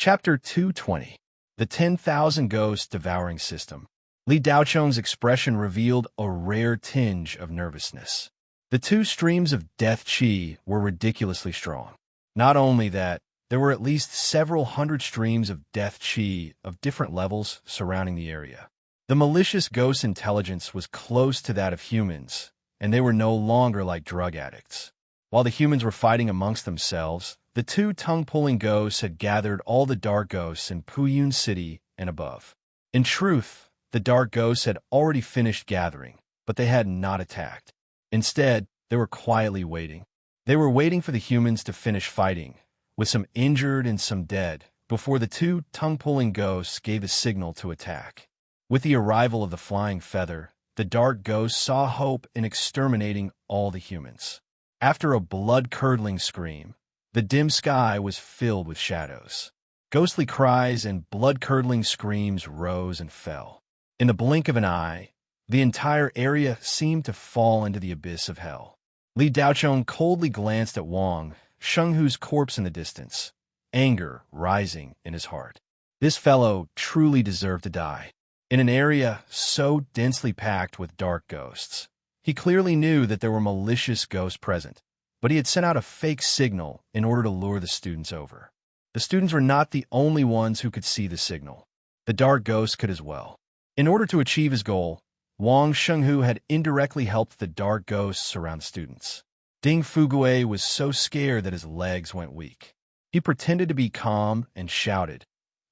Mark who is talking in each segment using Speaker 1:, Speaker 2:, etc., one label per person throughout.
Speaker 1: Chapter 220. The 10,000 Ghosts Devouring System. Li Daocheng's expression revealed a rare tinge of nervousness. The two streams of death qi were ridiculously strong. Not only that, there were at least several hundred streams of death qi of different levels surrounding the area. The malicious ghost intelligence was close to that of humans, and they were no longer like drug addicts. While the humans were fighting amongst themselves, the two tongue-pulling ghosts had gathered all the dark ghosts in Puyun City and above. In truth, the dark ghosts had already finished gathering, but they had not attacked. Instead, they were quietly waiting. They were waiting for the humans to finish fighting, with some injured and some dead, before the two tongue-pulling ghosts gave a signal to attack. With the arrival of the flying feather, the dark ghosts saw hope in exterminating all the humans. After a blood-curdling scream, the dim sky was filled with shadows. Ghostly cries and blood-curdling screams rose and fell. In the blink of an eye, the entire area seemed to fall into the abyss of hell. Li Daocheng coldly glanced at Wang Shenghu's corpse in the distance, anger rising in his heart. This fellow truly deserved to die. In an area so densely packed with dark ghosts, he clearly knew that there were malicious ghosts present, but he had sent out a fake signal in order to lure the students over. The students were not the only ones who could see the signal. The dark ghosts could as well. In order to achieve his goal, Wang Shenghu had indirectly helped the dark ghosts surround the students. Ding Fugue was so scared that his legs went weak. He pretended to be calm and shouted,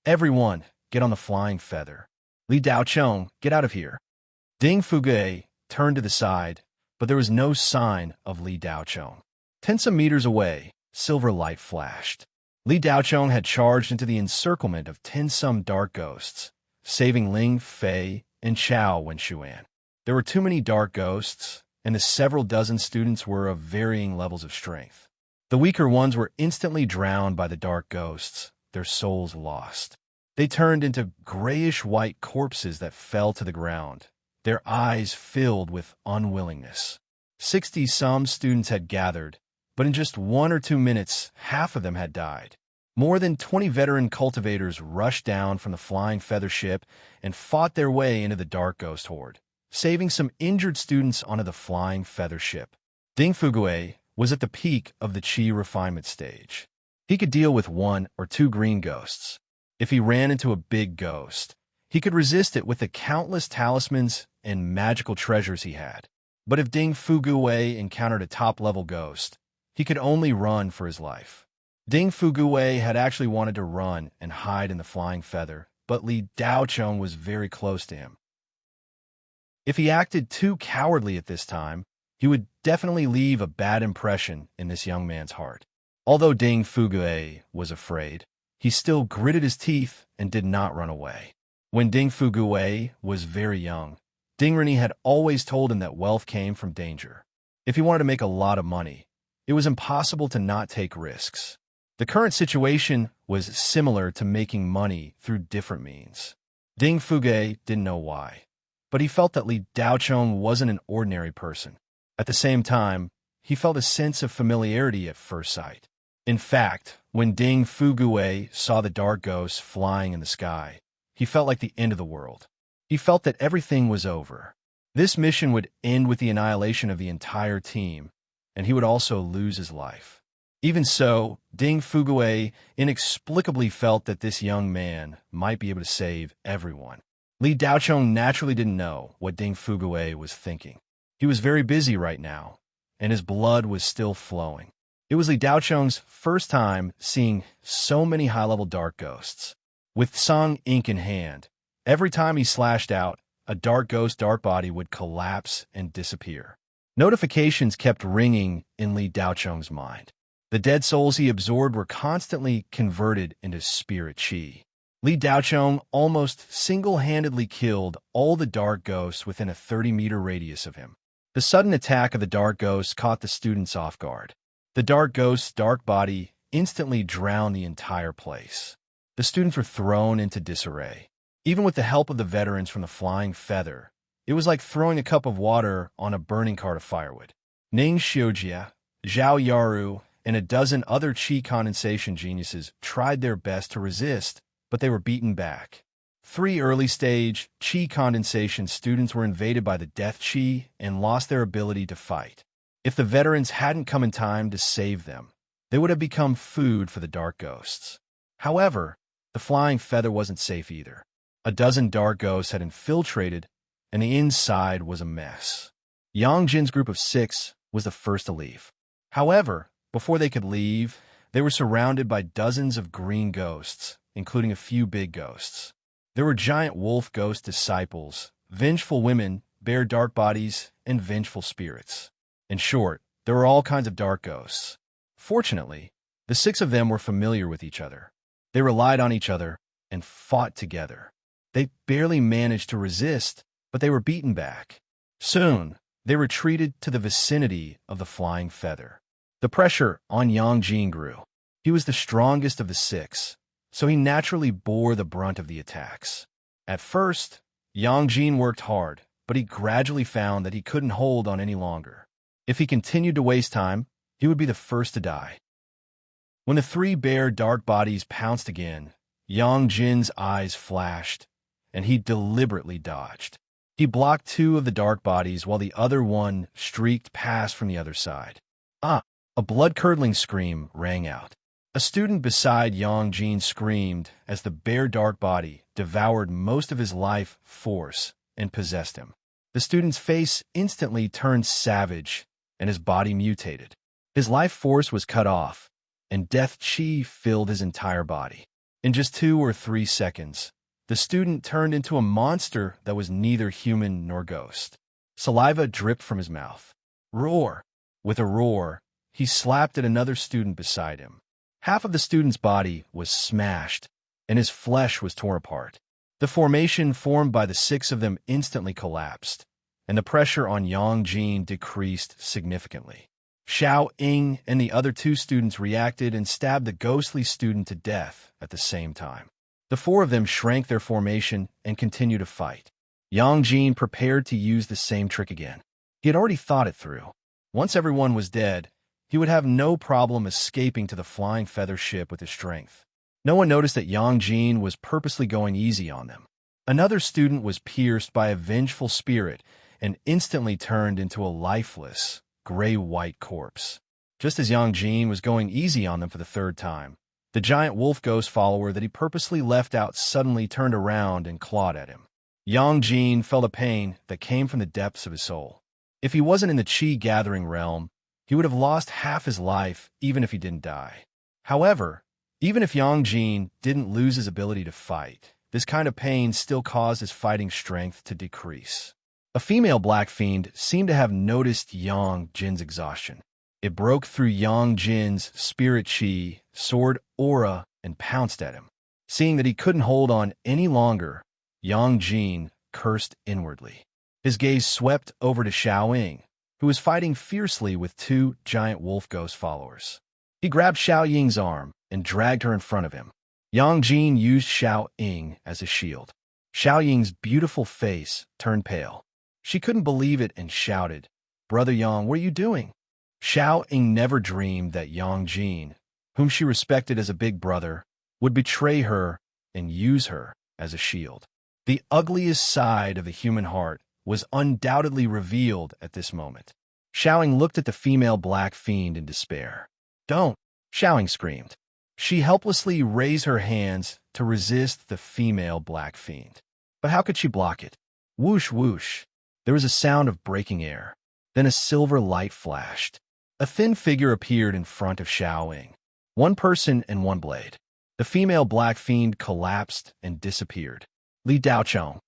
Speaker 1: "Everyone, get on the flying feather. Li Daocheng, get out of here." Ding Fugue turned to the side, but there was no sign of Li Daocheng. 10 some meters away, silver light flashed. Li Daocheng had charged into the encirclement of 10 some dark ghosts, saving Ling Fei and Chao Wenshuan. There were too many dark ghosts, and the several dozen students were of varying levels of strength. The weaker ones were instantly drowned by the dark ghosts, their souls lost. They turned into grayish-white corpses that fell to the ground, their eyes filled with unwillingness. 60-some students had gathered, but in just 1 or 2 minutes, half of them had died. More than 20 veteran cultivators rushed down from the flying feather ship and fought their way into the dark ghost horde, saving some injured students onto the flying feather ship. Ding Fugue was at the peak of the Qi refinement stage. He could deal with 1 or 2 green ghosts. If he ran into a big ghost, he could resist it with the countless talismans and magical treasures he had. But if Ding Fugue encountered a top-level ghost, he could only run for his life. Ding Fugue had actually wanted to run and hide in the flying feather, but Li Daocheng was very close to him. If he acted too cowardly at this time, he would definitely leave a bad impression in this young man's heart. Although Ding Fugue was afraid, he still gritted his teeth and did not run away. When Ding Fugue was very young, Ding Rini had always told him that wealth came from danger. If he wanted to make a lot of money, it was impossible to not take risks. The current situation was similar to making money through different means. Ding Fugue didn't know why, but he felt that Li Daocheng wasn't an ordinary person. At the same time, he felt a sense of familiarity at first sight. In fact, when Ding Fugue saw the dark ghosts flying in the sky, he felt like the end of the world. He felt that everything was over. This mission would end with the annihilation of the entire team, and he would also lose his life. Even so, Ding Fugue inexplicably felt that this young man might be able to save everyone. Li Daocheng naturally didn't know what Ding Fugue was thinking. He was very busy right now, and his blood was still flowing. It was Li Daocheng's first time seeing so many high-level dark ghosts. With Song ink in hand, every time he slashed out, a dark ghost dark body would collapse and disappear. Notifications kept ringing in Li Daocheng's mind. The dead souls he absorbed were constantly converted into spirit qi. Li Daocheng almost single-handedly killed all the dark ghosts within a 30-meter radius of him. The sudden attack of the dark ghosts caught the students off guard. The dark ghost's dark body instantly drowned the entire place. The students were thrown into disarray. Even with the help of the veterans from the flying feather, it was like throwing a cup of water on a burning cart of firewood. Ning Xiujia, Zhao Yaru, and a dozen other chi condensation geniuses tried their best to resist, but they were beaten back. 3 early-stage chi condensation students were invaded by the death chi and lost their ability to fight. If the veterans hadn't come in time to save them, they would have become food for the dark ghosts. However, the flying feather wasn't safe either. A dozen dark ghosts had infiltrated, and the inside was a mess. Yang Jin's group of 6 was the first to leave. However, before they could leave, they were surrounded by dozens of green ghosts, including a few big ghosts. There were giant wolf ghost disciples, vengeful women, bear dark bodies, and vengeful spirits. In short, there were all kinds of dark ghosts. Fortunately, the 6 of them were familiar with each other. They relied on each other and fought together. They barely managed to resist, but they were beaten back. Soon, they retreated to the vicinity of the flying feather. The pressure on Yang Jin grew. He was the strongest of the 6, so he naturally bore the brunt of the attacks. At first, Yang Jin worked hard, but he gradually found that he couldn't hold on any longer. If he continued to waste time, he would be the first to die. When the 3 bare dark bodies pounced again, Yang Jin's eyes flashed, and he deliberately dodged. He blocked 2 of the dark bodies while the other one streaked past from the other side. A blood-curdling scream rang out. A student beside Yang Jin screamed as the bare dark body devoured most of his life force and possessed him. The student's face instantly turned savage, and his body mutated. His life force was cut off, and death chi filled his entire body. In just 2 or 3 seconds, the student turned into a monster that was neither human nor ghost. Saliva dripped from his mouth. Roar! With a roar, he slapped at another student beside him. Half of the student's body was smashed, and his flesh was torn apart. The formation formed by the 6 of them instantly collapsed, and the pressure on Yang Jin decreased significantly. Xiao Ying and the other 2 students reacted and stabbed the ghostly student to death at the same time. The 4 of them shrank their formation and continued to fight. Yang Jin prepared to use the same trick again. He had already thought it through. Once everyone was dead, he would have no problem escaping to the flying feather ship with his strength. No one noticed that Yang Jin was purposely going easy on them. Another student was pierced by a vengeful spirit and instantly turned into a lifeless, gray-white corpse. Just as Yang Jin was going easy on them for the 3rd time, the giant wolf ghost follower that he purposely left out suddenly turned around and clawed at him. Yang Jin felt a pain that came from the depths of his soul. If he wasn't in the chi gathering realm, he would have lost half his life even if he didn't die. However, even if Yang Jin didn't lose his ability to fight, this kind of pain still caused his fighting strength to decrease. A female black fiend seemed to have noticed Yang Jin's exhaustion. It broke through Yang Jin's spirit chi, sword aura, and pounced at him. Seeing that he couldn't hold on any longer, Yang Jin cursed inwardly. His gaze swept over to Xiao Ying, who was fighting fiercely with 2 giant wolf ghost followers. He grabbed Xiao Ying's arm and dragged her in front of him. Yang Jin used Xiao Ying as a shield. Xiao Ying's beautiful face turned pale. She couldn't believe it and shouted, "Brother Yang, what are you doing?" Xiao Ying never dreamed that Yang Jin, whom she respected as a big brother, would betray her and use her as a shield. The ugliest side of the human heart was undoubtedly revealed at this moment. Xiao Ying looked at the female black fiend in despair. "Don't!" Xiao Ying screamed. She helplessly raised her hands to resist the female black fiend. But how could she block it? Whoosh, whoosh. There was a sound of breaking air. Then a silver light flashed. A thin figure appeared in front of Xiao Ying. 1 person and 1 blade. The female black fiend collapsed and disappeared. Li Daochong.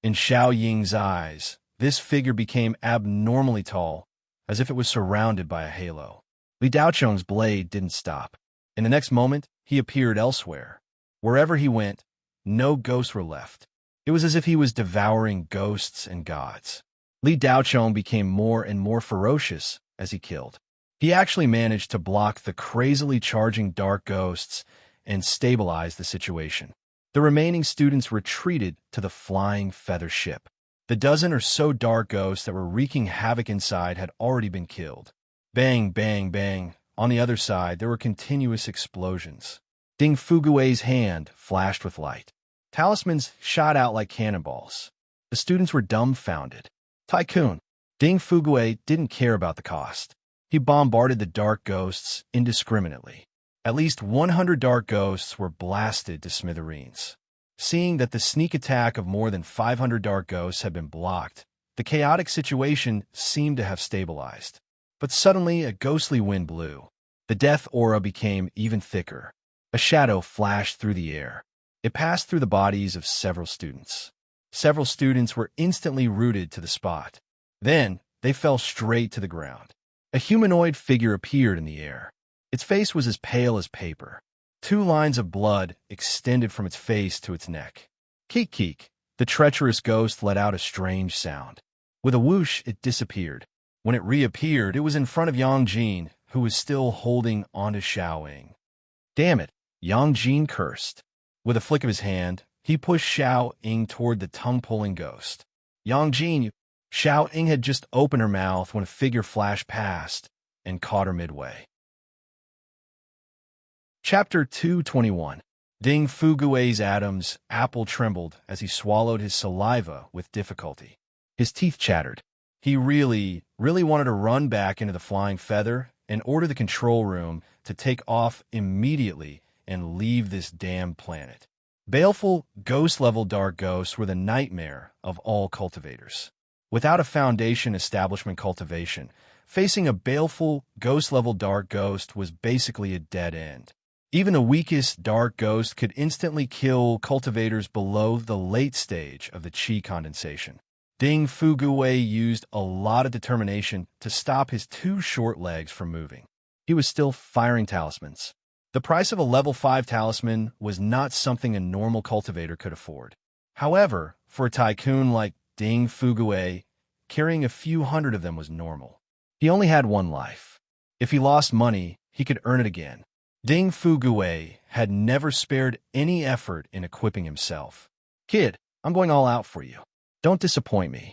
Speaker 1: In Xiao Ying's eyes, this figure became abnormally tall, as if it was surrounded by a halo. Li Daochong's blade didn't stop. In the next moment, he appeared elsewhere. Wherever he went, no ghosts were left. It was as if he was devouring ghosts and gods. Li Daochong became more and more ferocious as he killed. He actually managed to block the crazily charging dark ghosts and stabilize the situation. The remaining students retreated to the flying feather ship. The dozen or so dark ghosts that were wreaking havoc inside had already been killed. Bang, bang, bang On the other side, there were continuous explosions. Ding Fugue's hand flashed with light. Talismans shot out like cannonballs. The students were dumbfounded. Tycoon. Ding Fugue didn't care about the cost. He bombarded the dark ghosts indiscriminately. At least 100 dark ghosts were blasted to smithereens. Seeing that the sneak attack of more than 500 dark ghosts had been blocked, the chaotic situation seemed to have stabilized. But suddenly a ghostly wind blew. The death aura became even thicker. A shadow flashed through the air. It passed through the bodies of several students. Several students were instantly rooted to the spot. Then, they fell straight to the ground. A humanoid figure appeared in the air. Its face was as pale as paper. 2 lines of blood extended from its face to its neck. Keek keek, the treacherous ghost let out a strange sound. With a whoosh, it disappeared. When it reappeared, it was in front of Yang Jin, who was still holding onto Xiaoying. Damn it, Yang Jin cursed. With a flick of his hand, he pushed Xiaoying toward the tongue-pulling ghost. Yang Jin, Xiaoying had just opened her mouth when a figure flashed past and caught her midway. Chapter 221. Ding Fugue's Adam's apple trembled as he swallowed his saliva with difficulty. His teeth chattered. He really wanted to run back into the flying feather and order the control room to take off immediately and leave this damn planet. Baleful, ghost-level dark ghosts were the nightmare of all cultivators. Without a foundation establishment cultivation, facing a baleful, ghost-level dark ghost was basically a dead end. Even the weakest dark ghost could instantly kill cultivators below the late stage of the chi condensation. Ding Fugue used a lot of determination to stop his 2 short legs from moving. He was still firing talismans. The price of a level 5 talisman was not something a normal cultivator could afford. However, for a tycoon like Ding Fugue, carrying a few hundred of them was normal. He only had 1 life. If he lost money, he could earn it again. Ding Fugue had never spared any effort in equipping himself. Kid, I'm going all out for you. Don't disappoint me.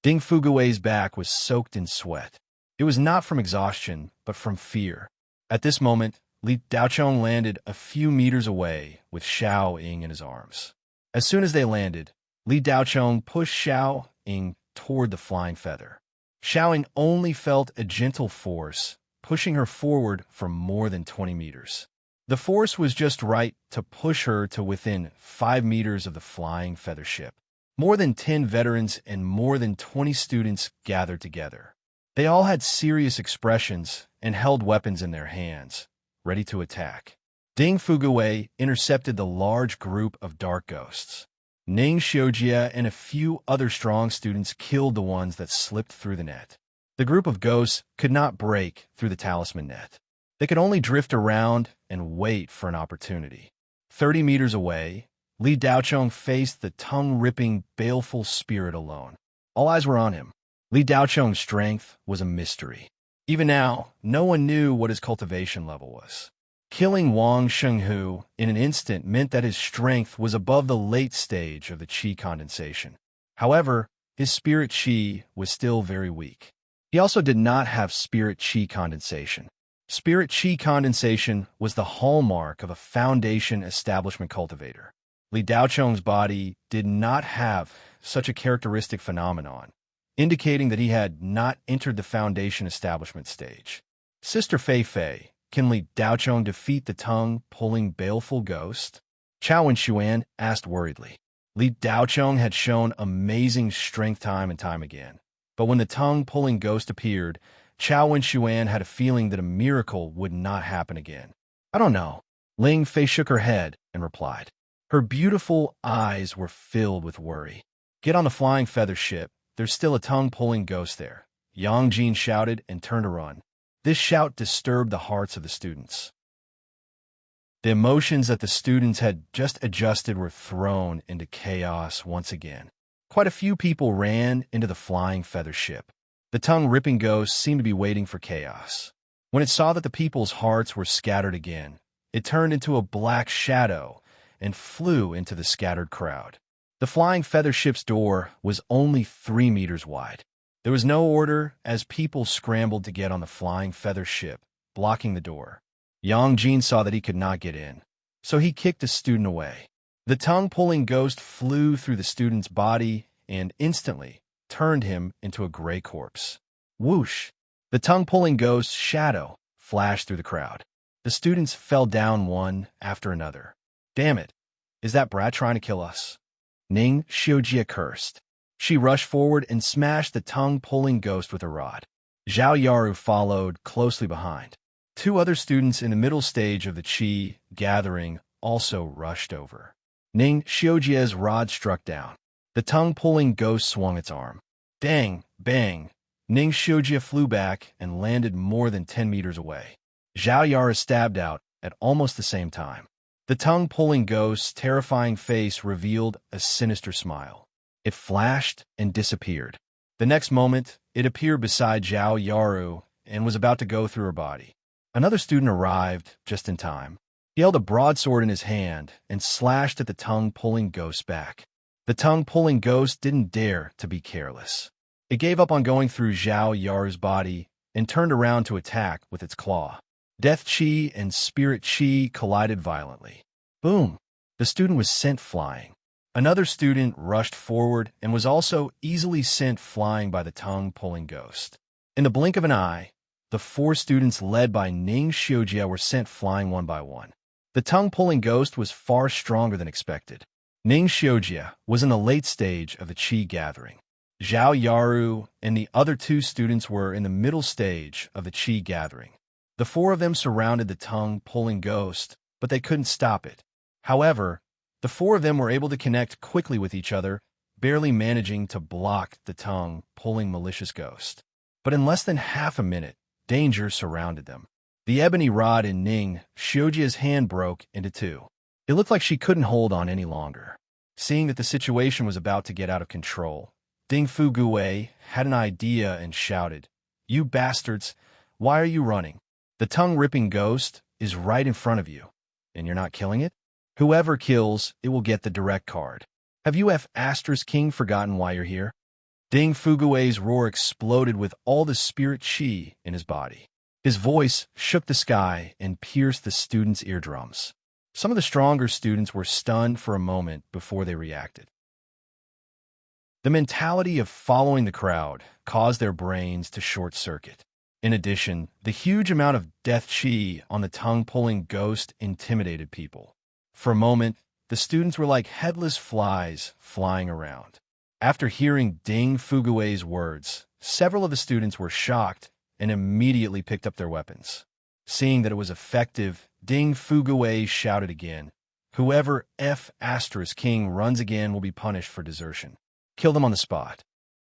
Speaker 1: Ding Fugue's back was soaked in sweat. It was not from exhaustion, but from fear. At this moment, Li Daochong landed a few meters away with Xiaoying in his arms. As soon as they landed, Li Daochong pushed Xiaoying toward the flying feather. Xiaoying only felt a gentle force, pushing her forward for more than 20 meters. The force was just right to push her to within 5 meters of the flying feather ship. More than 10 veterans and more than 20 students gathered together. They all had serious expressions and held weapons in their hands, ready to attack. Ding Fugue intercepted the large group of dark ghosts. Ning Xiujia and a few other strong students killed the ones that slipped through the net. The group of ghosts could not break through the talisman net. They could only drift around and wait for an opportunity. 30 meters away, Li Daochong faced the tongue-ripping, baleful spirit alone. All eyes were on him. Li Daochong's strength was a mystery. Even now, no one knew what his cultivation level was. Killing Wang Shenghu in an instant meant that his strength was above the late stage of the qi condensation. However, his spirit qi was still very weak. He also did not have spirit qi condensation. Spirit qi condensation was the hallmark of a foundation establishment cultivator. Li Daochong's body did not have such a characteristic phenomenon, indicating that he had not entered the foundation establishment stage. Sister Fei Fei, can Li Daochong defeat the tongue-pulling baleful ghost? Chao Xuan asked worriedly. Li Daochong had shown amazing strength time and time again. But when the tongue-pulling ghost appeared, Chao Xuan had a feeling that a miracle would not happen again. I don't know. Ling Fei shook her head and replied. Her beautiful eyes were filled with worry. Get on the flying feather ship. There's still a tongue-pulling ghost there. Yang Jin shouted and turned to run. This shout disturbed the hearts of the students. The emotions that the students had just adjusted were thrown into chaos once again. Quite a few people ran into the flying feather ship. The tongue-ripping ghost seemed to be waiting for chaos. When it saw that the people's hearts were scattered again, it turned into a black shadow and flew into the scattered crowd. The flying feather ship's door was only 3 meters wide. There was no order as people scrambled to get on the flying feather ship, blocking the door. Yang Jin saw that he could not get in, so he kicked the student away. The tongue-pulling ghost flew through the student's body and instantly turned him into a gray corpse. Whoosh! The tongue-pulling ghost's shadow flashed through the crowd. The students fell down one after another. Damn it! Is that brat trying to kill us? Ning Xiujie cursed. She rushed forward and smashed the tongue-pulling ghost with a rod. Zhao Yaru followed closely behind. Two other students in the middle stage of the Qi gathering also rushed over. Ning Xiujie's rod struck down. The tongue-pulling ghost swung its arm. Dang! Bang! Ning Xiujie flew back and landed more than 10 meters away. Zhao Yaru stabbed out at almost the same time. The tongue-pulling ghost's terrifying face revealed a sinister smile. It flashed and disappeared. The next moment, it appeared beside Zhao Yaru and was about to go through her body. Another student arrived just in time. He held a broadsword in his hand and slashed at the tongue-pulling ghost's back. The tongue-pulling ghost didn't dare to be careless. It gave up on going through Zhao Yaru's body and turned around to attack with its claw. Death Qi and Spirit Qi collided violently. Boom! The student was sent flying. Another student rushed forward and was also easily sent flying by the tongue-pulling ghost. In the blink of an eye, the 4 students led by Ning Xiujie were sent flying one by one. The tongue-pulling ghost was far stronger than expected. Ning Xiujie was in the late stage of the Qi gathering. Zhao Yaru and the other 2 students were in the middle stage of the Qi gathering. The 4 of them surrounded the tongue-pulling ghost, but they couldn't stop it. However, the 4 of them were able to connect quickly with each other, barely managing to block the tongue-pulling malicious ghost. But in less than half a minute, danger surrounded them. The ebony rod in Ning Xiujie's hand broke into 2. It looked like she couldn't hold on any longer. Seeing that the situation was about to get out of control, Ding Fuguwei had an idea and shouted, "You bastards, why are you running? The tongue-ripping ghost is right in front of you, and you're not killing it? Whoever kills, it will get the direct card. Have you King forgotten why you're here?" Ding Fuguwei's roar exploded with all the spirit Qi in his body. His voice shook the sky and pierced the students' eardrums. Some of the stronger students were stunned for a moment before they reacted. The mentality of following the crowd caused their brains to short-circuit. In addition, the huge amount of death Qi on the tongue-pulling ghost intimidated people. For a moment, the students were like headless flies flying around. After hearing Ding Fuguwei's words, several of the students were shocked and immediately picked up their weapons. Seeing that it was effective, Ding Fuguwei shouted again, "Whoever King runs again will be punished for desertion. Kill them on the spot."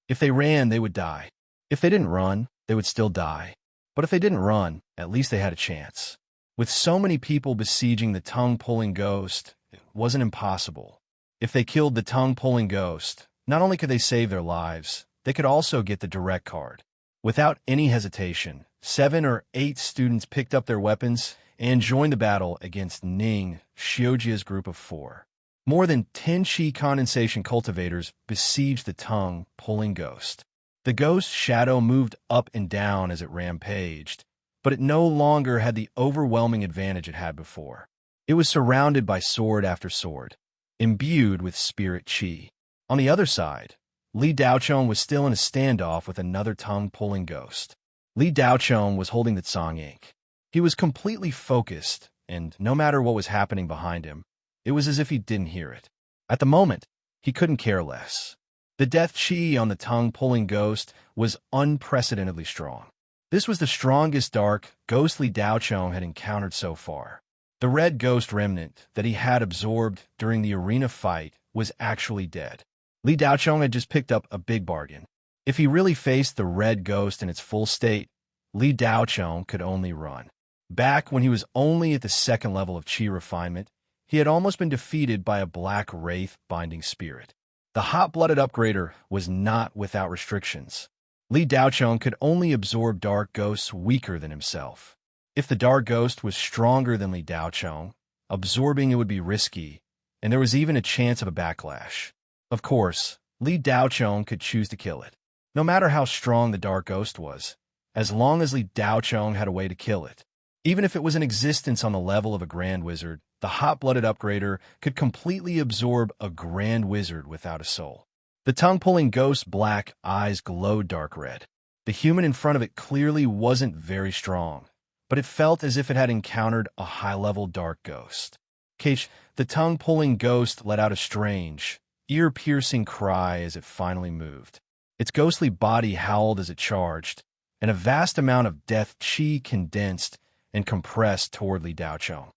Speaker 1: If they ran, they would die. If they didn't run, they would still die. But if they didn't run, at least they had a chance. With so many people besieging the tongue-pulling ghost, it wasn't impossible. If they killed the tongue-pulling ghost, not only could they save their lives, they could also get the direct card. Without any hesitation, 7 or 8 students picked up their weapons and joined the battle against Ning Xiujie's group of 4. More than 10 Qi condensation cultivators besieged the tongue-pulling ghost. The ghost's shadow moved up and down as it rampaged, but it no longer had the overwhelming advantage it had before. It was surrounded by sword after sword, imbued with spirit Qi. On the other side, Li Daochong was still in a standoff with another tongue-pulling ghost. Li Daochong was holding the Tsang ink. He was completely focused, and no matter what was happening behind him, it was as if he didn't hear it. At the moment, he couldn't care less. The death Qi on the tongue-pulling ghost was unprecedentedly strong. This was the strongest dark, ghostly Daochong had encountered so far. The red ghost remnant that he had absorbed during the arena fight was actually dead. Li Daochong had just picked up a big bargain. If he really faced the red ghost in its full state, Li Daochong could only run. Back when he was only at the 2nd level of Qi refinement, he had almost been defeated by a black wraith binding spirit. The hot-blooded upgrader was not without restrictions. Li Daochong could only absorb dark ghosts weaker than himself. If the dark ghost was stronger than Li Daochong, absorbing it would be risky, and there was even a chance of a backlash. Of course, Li Daochong could choose to kill it. No matter how strong the dark ghost was, as long as Li Daochong had a way to kill it, Even if it was in existence on the level of a Grand Wizard, the hot-blooded upgrader could completely absorb a Grand Wizard without a soul. The tongue-pulling ghost's black eyes glowed dark red. The human in front of it clearly wasn't very strong, but it felt as if it had encountered a high-level dark ghost. The tongue-pulling ghost let out a strange, ear-piercing cry as it finally moved. Its ghostly body howled as it charged, and a vast amount of death chi condensed and compressed toward Li Daocheng.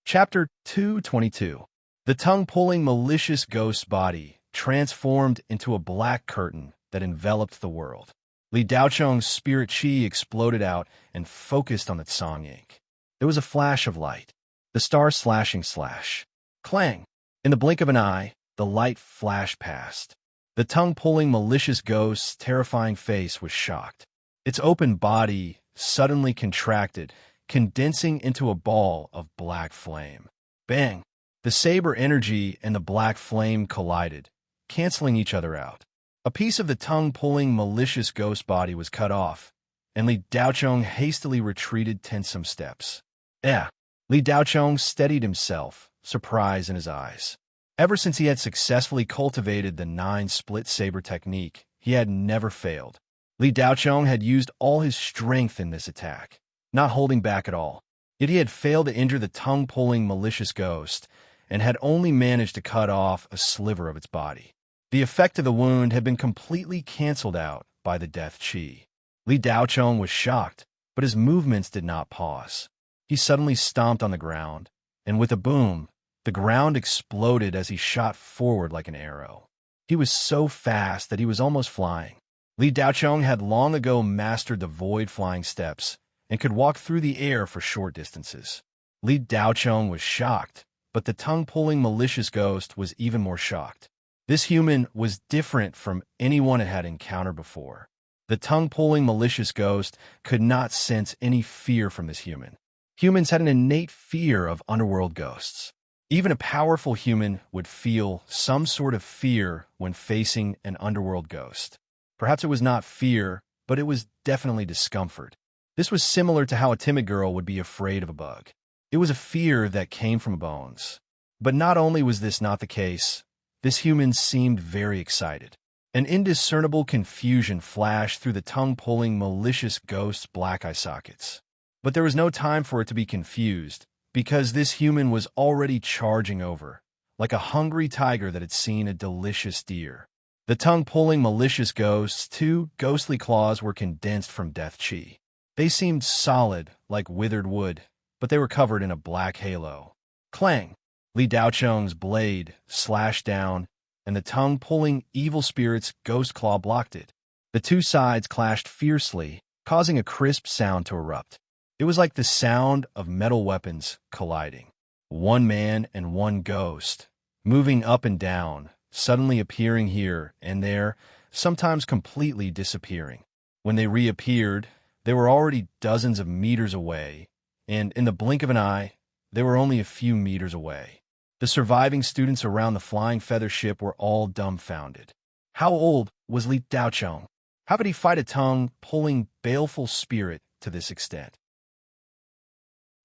Speaker 1: Chapter 222. The tongue-pulling malicious ghost's body transformed into a black curtain that enveloped the world. Li Daocheng's spirit chi exploded out and focused on the Tsang ink. There was a flash of light. The star slashing slash. Clang! In the blink of an eye, the light flashed past. The tongue-pulling malicious ghost's terrifying face was shocked. Its open body suddenly contracted, condensing into a ball of black flame. Bang! The saber energy and the black flame collided, canceling each other out. A piece of the tongue-pulling malicious ghost body was cut off, and Li Daocheng hastily retreated some steps. Li Daocheng steadied himself, surprise in his eyes. Ever since he had successfully cultivated the 9-split saber technique, he had never failed. Li Daocheng had used all his strength in this attack, not holding back at all. Yet he had failed to injure the tongue-pulling malicious ghost, and had only managed to cut off a sliver of its body. The effect of the wound had been completely cancelled out by the death chi. Li Daocheng was shocked, but his movements did not pause. He suddenly stomped on the ground, and with a boom, the ground exploded as he shot forward like an arrow. He was so fast that he was almost flying. Li Daocheng had long ago mastered the void flying steps and could walk through the air for short distances. Li Daocheng was shocked, but the tongue-pulling malicious ghost was even more shocked. This human was different from anyone it had encountered before. The tongue-pulling malicious ghost could not sense any fear from this human. Humans had an innate fear of underworld ghosts. Even a powerful human would feel some sort of fear when facing an underworld ghost. Perhaps it was not fear, but it was definitely discomfort. This was similar to how a timid girl would be afraid of a bug. It was a fear that came from bones. But not only was this not the case, this human seemed very excited. An indiscernible confusion flashed through the tongue-pulling malicious ghost's black eye sockets. But there was no time for it to be confused, because this human was already charging over, like a hungry tiger that had seen a delicious deer. The tongue-pulling malicious ghost's 2 ghostly claws were condensed from death chi. They seemed solid, like withered wood, but they were covered in a black halo. Clang! Li Daocheng's blade slashed down, and the tongue-pulling evil spirit's ghost claw blocked it. The 2 sides clashed fiercely, causing a crisp sound to erupt. It was like the sound of metal weapons colliding. One man and one ghost, moving up and down, suddenly appearing here and there, sometimes completely disappearing. When they reappeared, they were already dozens of meters away, and in the blink of an eye, they were only a few meters away. The surviving students around the flying feather ship were all dumbfounded. How old was Li Daocheng? How could he fight a tongue-pulling, baleful spirit to this extent?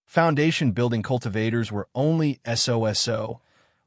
Speaker 1: Foundation-building cultivators were only SOSO,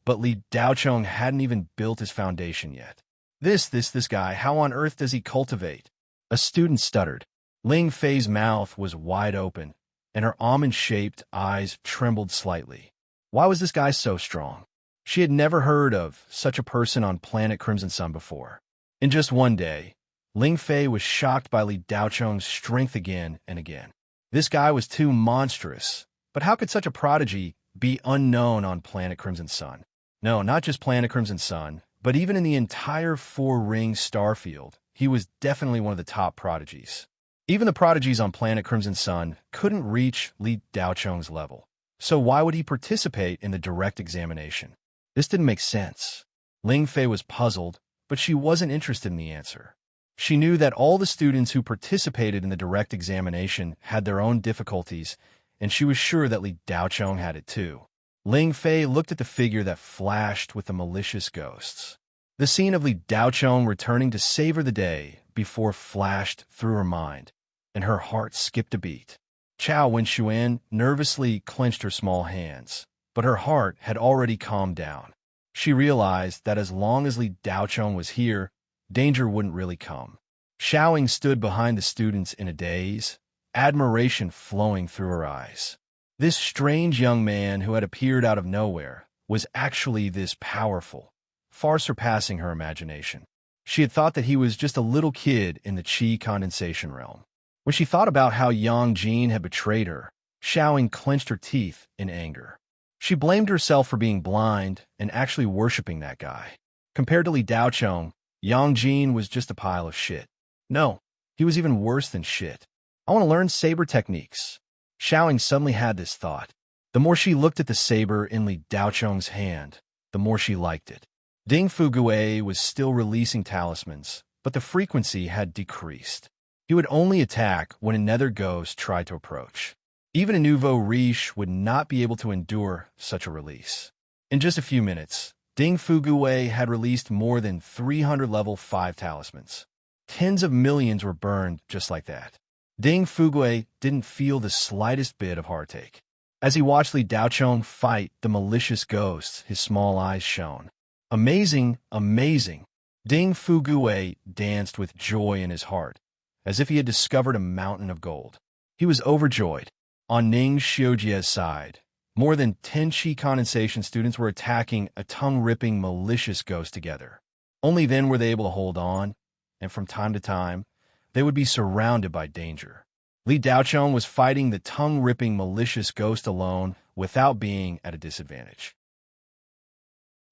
Speaker 1: but Li Daocheng hadn't even built his foundation yet. This guy, how on earth does he cultivate? A student stuttered. Ling Fei's mouth was wide open, and her almond-shaped eyes trembled slightly. Why was this guy so strong? She had never heard of such a person on planet Crimson Sun before. In just one day, Ling Fei was shocked by Li Daocheng's strength again and again. This guy was too monstrous, but how could such a prodigy be unknown on planet Crimson Sun? No, not just planet Crimson Sun, but even in the entire 4-ring star field, he was definitely one of the top prodigies. Even the prodigies on planet Crimson Sun couldn't reach Li Daocheng's level. So why would he participate in the direct examination? This didn't make sense. Ling Fei was puzzled, but she wasn't interested in the answer. She knew that all the students who participated in the direct examination had their own difficulties, and she was sure that Li Daocheng had it too. Ling Fei looked at the figure that flashed with the malicious ghosts. The scene of Li Daocheng returning to savor the day before flashed through her mind. and her heart skipped a beat. Chao Wenxuan nervously clenched her small hands, but her heart had already calmed down. She realized that as long as Li Daochong was here, danger wouldn't really come. Xiaoying stood behind the students in a daze, admiration flowing through her eyes. This strange young man who had appeared out of nowhere was actually this powerful, far surpassing her imagination. She had thought that he was just a little kid in the qi condensation realm. When she thought about how Yang Jin had betrayed her, Xiaoying clenched her teeth in anger. She blamed herself for being blind and actually worshipping that guy. Compared to Li Daochong, Yang Jin was just a pile of shit. No, he was even worse than shit. I want to learn saber techniques. Xiaoying suddenly had this thought. The more she looked at the saber in Li Daochong's hand, the more she liked it. Ding Fugue was still releasing talismans, but the frequency had decreased. He would only attack when another ghost tried to approach. Even a nouveau riche would not be able to endure such a release. In just a few minutes, Ding Fugue had released more than 300 level 5 talismans. Tens of millions were burned just like that. Ding Fugue didn't feel the slightest bit of heartache. As he watched Li Daochong fight the malicious ghosts, his small eyes shone. Amazing, amazing. Ding Fugue danced with joy in his heart, as if he had discovered a mountain of gold. He was overjoyed. On Ning Xiujie's side, more than 10 qi condensation students were attacking a tongue-ripping malicious ghost together. Only then were they able to hold on, and from time to time, they would be surrounded by danger. Li Daochong was fighting the tongue-ripping malicious ghost alone without being at a disadvantage.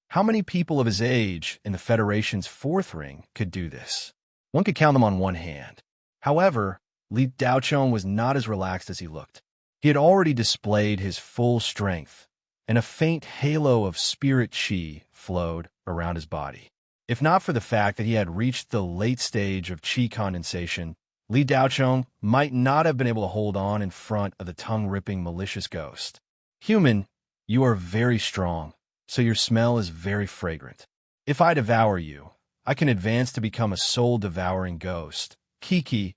Speaker 1: How many people of his age in the Federation's 4th ring could do this? One could count them on one hand. However, Li Daochong was not as relaxed as he looked. He had already displayed his full strength, and a faint halo of spirit qi flowed around his body. If not for the fact that he had reached the late stage of qi condensation, Li Daochong might not have been able to hold on in front of the tongue-ripping malicious ghost. Human, you are very strong, so your smell is very fragrant. If I devour you, I can advance to become a soul-devouring ghost. Kiki,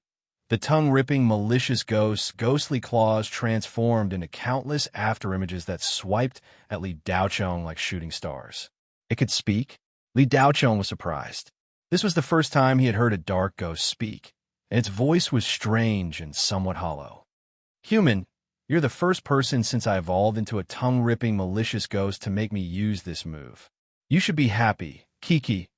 Speaker 1: the tongue-ripping malicious ghost's ghostly claws transformed into countless afterimages that swiped at Li Daochong like shooting stars. It could speak? Li Daochong was surprised. This was the first time he had heard a dark ghost speak, and its voice was strange and somewhat hollow. Human, you're the first person since I evolved into a tongue-ripping malicious ghost to make me use this move. You should be happy, Kiki.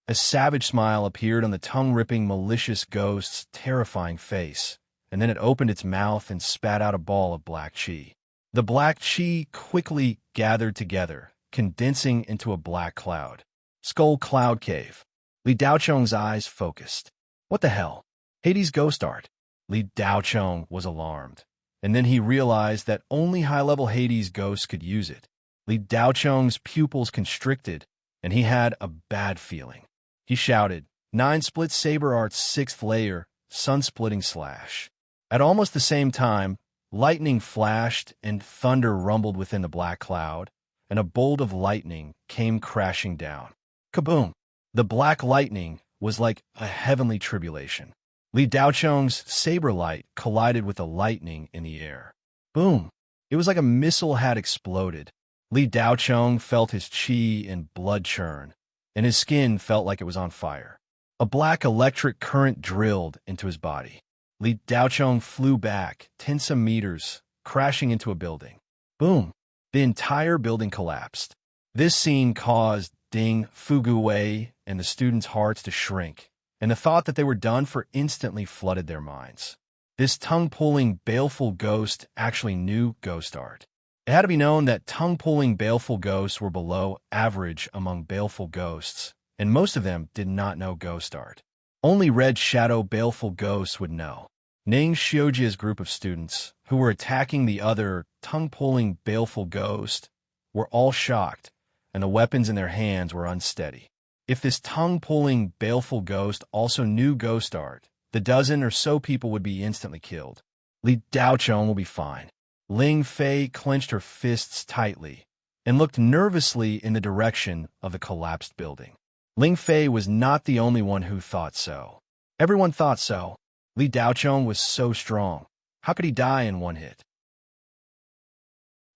Speaker 1: A savage smile appeared on the tongue-ripping malicious ghost's terrifying face, and then it opened its mouth and spat out a ball of black qi. The black qi quickly gathered together, condensing into a black cloud. Skull Cloud Cave. Li Daochong's eyes focused. What the hell? Hades' ghost art. Li Daochong was alarmed, and then he realized that only high-level Hades ghosts could use it. Li Daochong's pupils constricted, and he had a bad feeling. He shouted, 9 split saber art's 6th layer, sun-splitting slash. At almost the same time, lightning flashed and thunder rumbled within the black cloud, and a bolt of lightning came crashing down. Kaboom! The black lightning was like a heavenly tribulation. Li Daochong's saber light collided with the lightning in the air. Boom! It was like a missile had exploded. Li Daochong felt his qi and blood churn, and his skin felt like it was on fire. A black electric current drilled into his body. Li Daochong flew back 10 some meters, crashing into a building. Boom! The entire building collapsed. This scene caused Ding Fugue and the students' hearts to shrink, and the thought that they were done for instantly flooded their minds. This tongue-pulling, baleful ghost actually knew ghost art. It had to be known that tongue-pulling, baleful ghosts were below average among baleful ghosts, and most of them did not know ghost art. Only Red Shadow baleful ghosts would know. Ning Xiujie's group of students, who were attacking the other tongue-pulling, baleful ghost, were all shocked, and the weapons in their hands were unsteady. If this tongue-pulling, baleful ghost also knew ghost art, the dozen or so people would be instantly killed. Li Daochong will be fine. Ling Fei clenched her fists tightly and looked nervously in the direction of the collapsed building. Ling Fei was not the only one who thought so. Everyone thought so. Li Daochong was so strong. How could he die in one hit?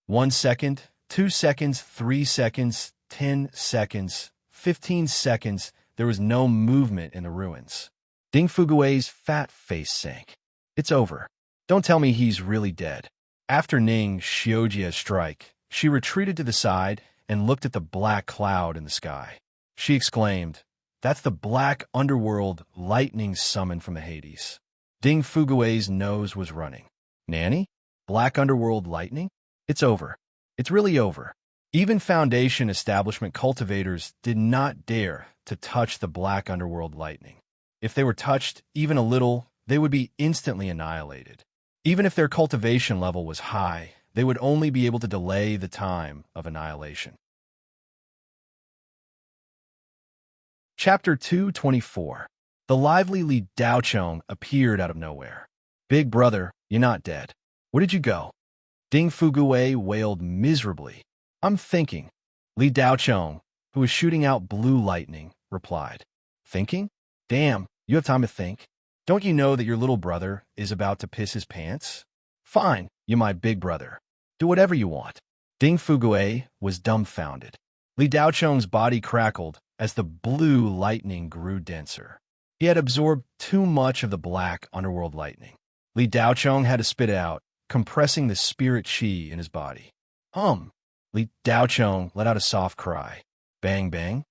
Speaker 1: 1 second, 2 seconds, 3 seconds, 10 seconds, 15 seconds. There was no movement in the ruins. Ding Fugui's fat face sank. It's over. Don't tell me he's really dead. After Ning Xiujia's strike, she retreated to the side and looked at the black cloud in the sky. She exclaimed, "That's the black underworld lightning summoned from the Hades." Ding Fugui's nose was running. Nanny? Black underworld lightning? It's over. It's really over. Even Foundation establishment cultivators did not dare to touch the black underworld lightning. If they were touched even a little, they would be instantly annihilated. Even if their cultivation level was high, they would only be able to delay the time of annihilation. Chapter 224. The lively Li Daochong appeared out of nowhere. "Big brother, you're not dead. Where did you go?" Ding Fugui wailed miserably. "I'm thinking." Li Daochong, who was shooting out blue lightning, replied. "Thinking? Damn, you have time to think? Don't you know that your little brother is about to piss his pants? Fine, you're my big brother. Do whatever you want." Ding Fugui was dumbfounded. Li Daochong's body crackled as the blue lightning grew denser. He had absorbed too much of the black underworld lightning. Li Daochong had to spit it out, compressing the spirit qi in his body. Li Daochong let out a soft cry. "Bang bang?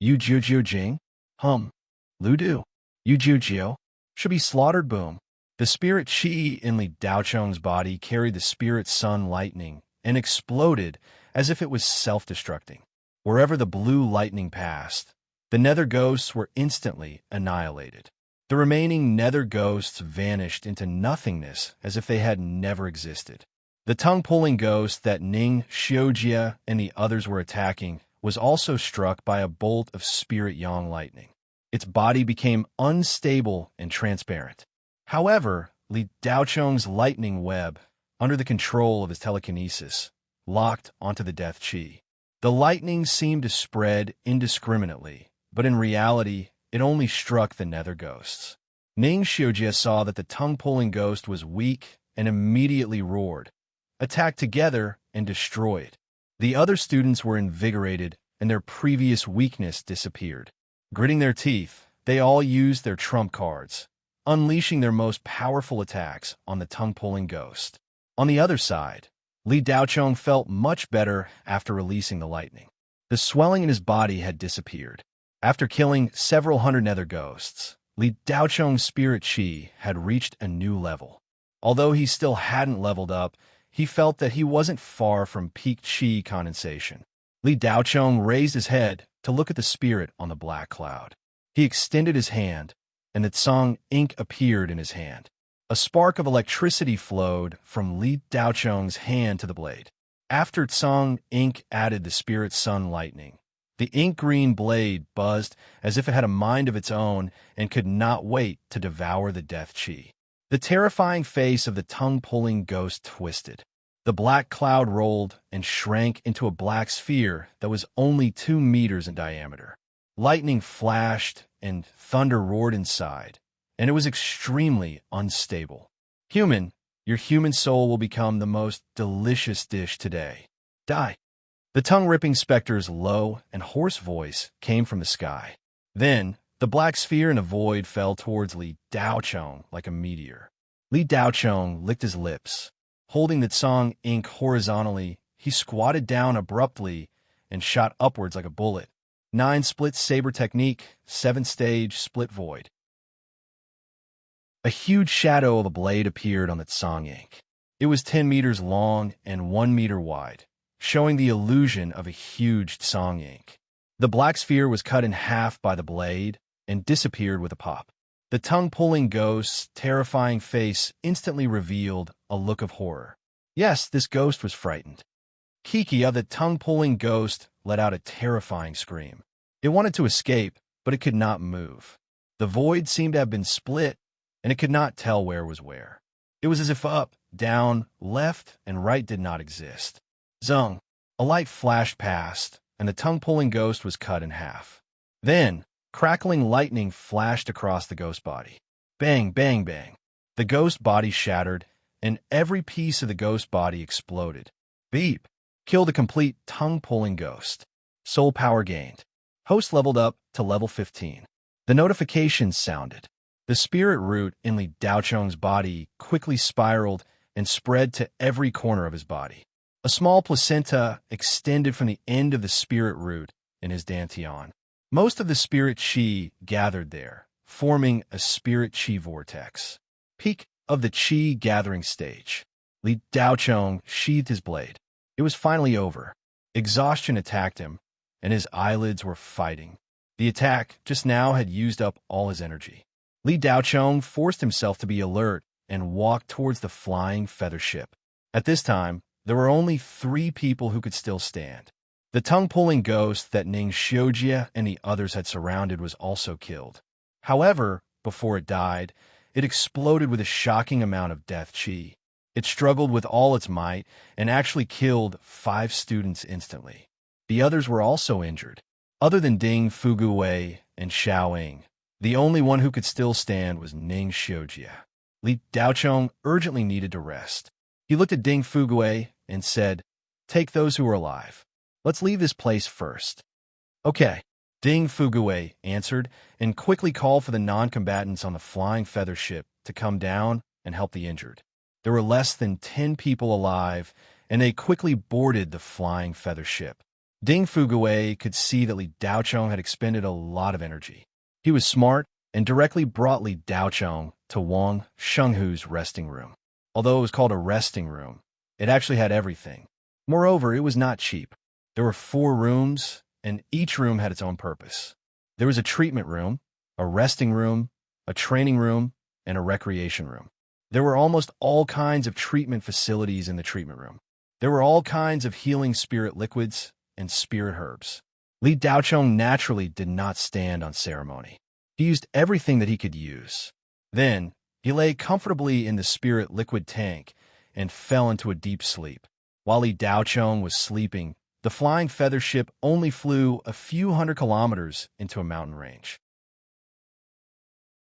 Speaker 1: Yu jiu jiu jing? Lu du. Yu jiu jiu? Should be slaughtered boom." The spirit qi in Li Daochong's body carried the spirit sun lightning and exploded as if it was self-destructing. Wherever the blue lightning passed, the nether ghosts were instantly annihilated. The remaining nether ghosts vanished into nothingness as if they had never existed. The tongue-pulling ghost that Ning Xiujia and the others were attacking was also struck by a bolt of spirit yang lightning. Its body became unstable and transparent. However, Li Daochong's lightning web, under the control of his telekinesis, locked onto the death qi. The lightning seemed to spread indiscriminately, but in reality, it only struck the nether ghosts. Ning Xiujia saw that the tongue-pulling ghost was weak and immediately roared, attacked together, and destroyed. The other students were invigorated, and their previous weakness disappeared. Gritting their teeth, they all used their trump cards, unleashing their most powerful attacks on the tongue-pulling ghost. On the other side, Li Daochong felt much better after releasing the lightning. The swelling in his body had disappeared. After killing several hundred nether ghosts, Li Daochong's spirit qi had reached a new level. Although he still hadn't leveled up, he felt that he wasn't far from peak qi condensation. Li Daochong raised his head to look at the spirit on the black cloud. He extended his hand, and the Tsang ink appeared in his hand. A spark of electricity flowed from Li Daochong's hand to the blade. After Tsang ink added the spirit sun lightning, the ink-green blade buzzed as if it had a mind of its own and could not wait to devour the death qi. The terrifying face of the tongue-pulling ghost twisted. The black cloud rolled and shrank into a black sphere that was only 2 meters in diameter. Lightning flashed and thunder roared inside, and it was extremely unstable. "Human, your human soul will become the most delicious dish today. Die." The tongue-ripping specter's low and hoarse voice came from the sky. Then, the black sphere in the void fell towards Li Daochong like a meteor. Li Daochong licked his lips. Holding the Tsang ink horizontally, he squatted down abruptly and shot upwards like a bullet. 9-split saber technique, 7-stage split void. A huge shadow of a blade appeared on the Tsang ink. It was 10 meters long and 1 meter wide, showing the illusion of a huge Tsang ink. The black sphere was cut in half by the blade and disappeared with a pop. The tongue-pulling ghost's terrifying face instantly revealed a look of horror. Yes, this ghost was frightened. Kikia, the tongue-pulling ghost, let out a terrifying scream. It wanted to escape, but it could not move. The void seemed to have been split, and it could not tell where was where. It was as if up, down, left, and right did not exist. Zung! A light flashed past, and the tongue-pulling ghost was cut in half. Then, crackling lightning flashed across the ghost body. Bang, bang, bang. The ghost body shattered, and every piece of the ghost body exploded. Beep. Killed a complete tongue-pulling ghost. Soul power gained. Host leveled up to level 15. The notifications sounded. The spirit root in Li Daocheng's body quickly spiraled and spread to every corner of his body. A small placenta extended from the end of the spirit root in his dantian. Most of the spirit chi gathered there, forming a spirit chi vortex. Peak of the chi gathering stage. Li Daocheng sheathed his blade. It was finally over. Exhaustion attacked him, and his eyelids were fighting. The attack just now had used up all his energy. Li Daocheng forced himself to be alert and walked towards the flying feather ship. At this time, there were only 3 people who could still stand. The tongue-pulling ghost that Ning Xiujia and the others had surrounded was also killed. However, before it died, it exploded with a shocking amount of death chi. It struggled with all its might and actually killed 5 students instantly. The others were also injured. Other than Ding Fuguwei and Xiaoying, the only one who could still stand was Ning Xiujia. Li Daocheng urgently needed to rest. He looked at Ding Fuguwei and said, "Take those who are alive. Let's leave this place first." "Okay," Ding Fuguwei answered and quickly called for the non-combatants on the flying feather ship to come down and help the injured. There were less than 10 people alive, and they quickly boarded the flying feather ship. Ding Fuguwei could see that Li Daocheng had expended a lot of energy. He was smart and directly brought Li Daocheng to Wang Shenghu's resting room. Although it was called a resting room, it actually had everything. Moreover, it was not cheap. There were 4 rooms, and each room had its own purpose. There was a treatment room, a resting room, a training room, and a recreation room. There were almost all kinds of treatment facilities in the treatment room. There were all kinds of healing spirit liquids and spirit herbs. Li Daocheng naturally did not stand on ceremony. He used everything that he could use. Then, he lay comfortably in the spirit liquid tank and fell into a deep sleep. While Li Daocheng was sleeping, the flying feather ship only flew a few hundred kilometers into a mountain range.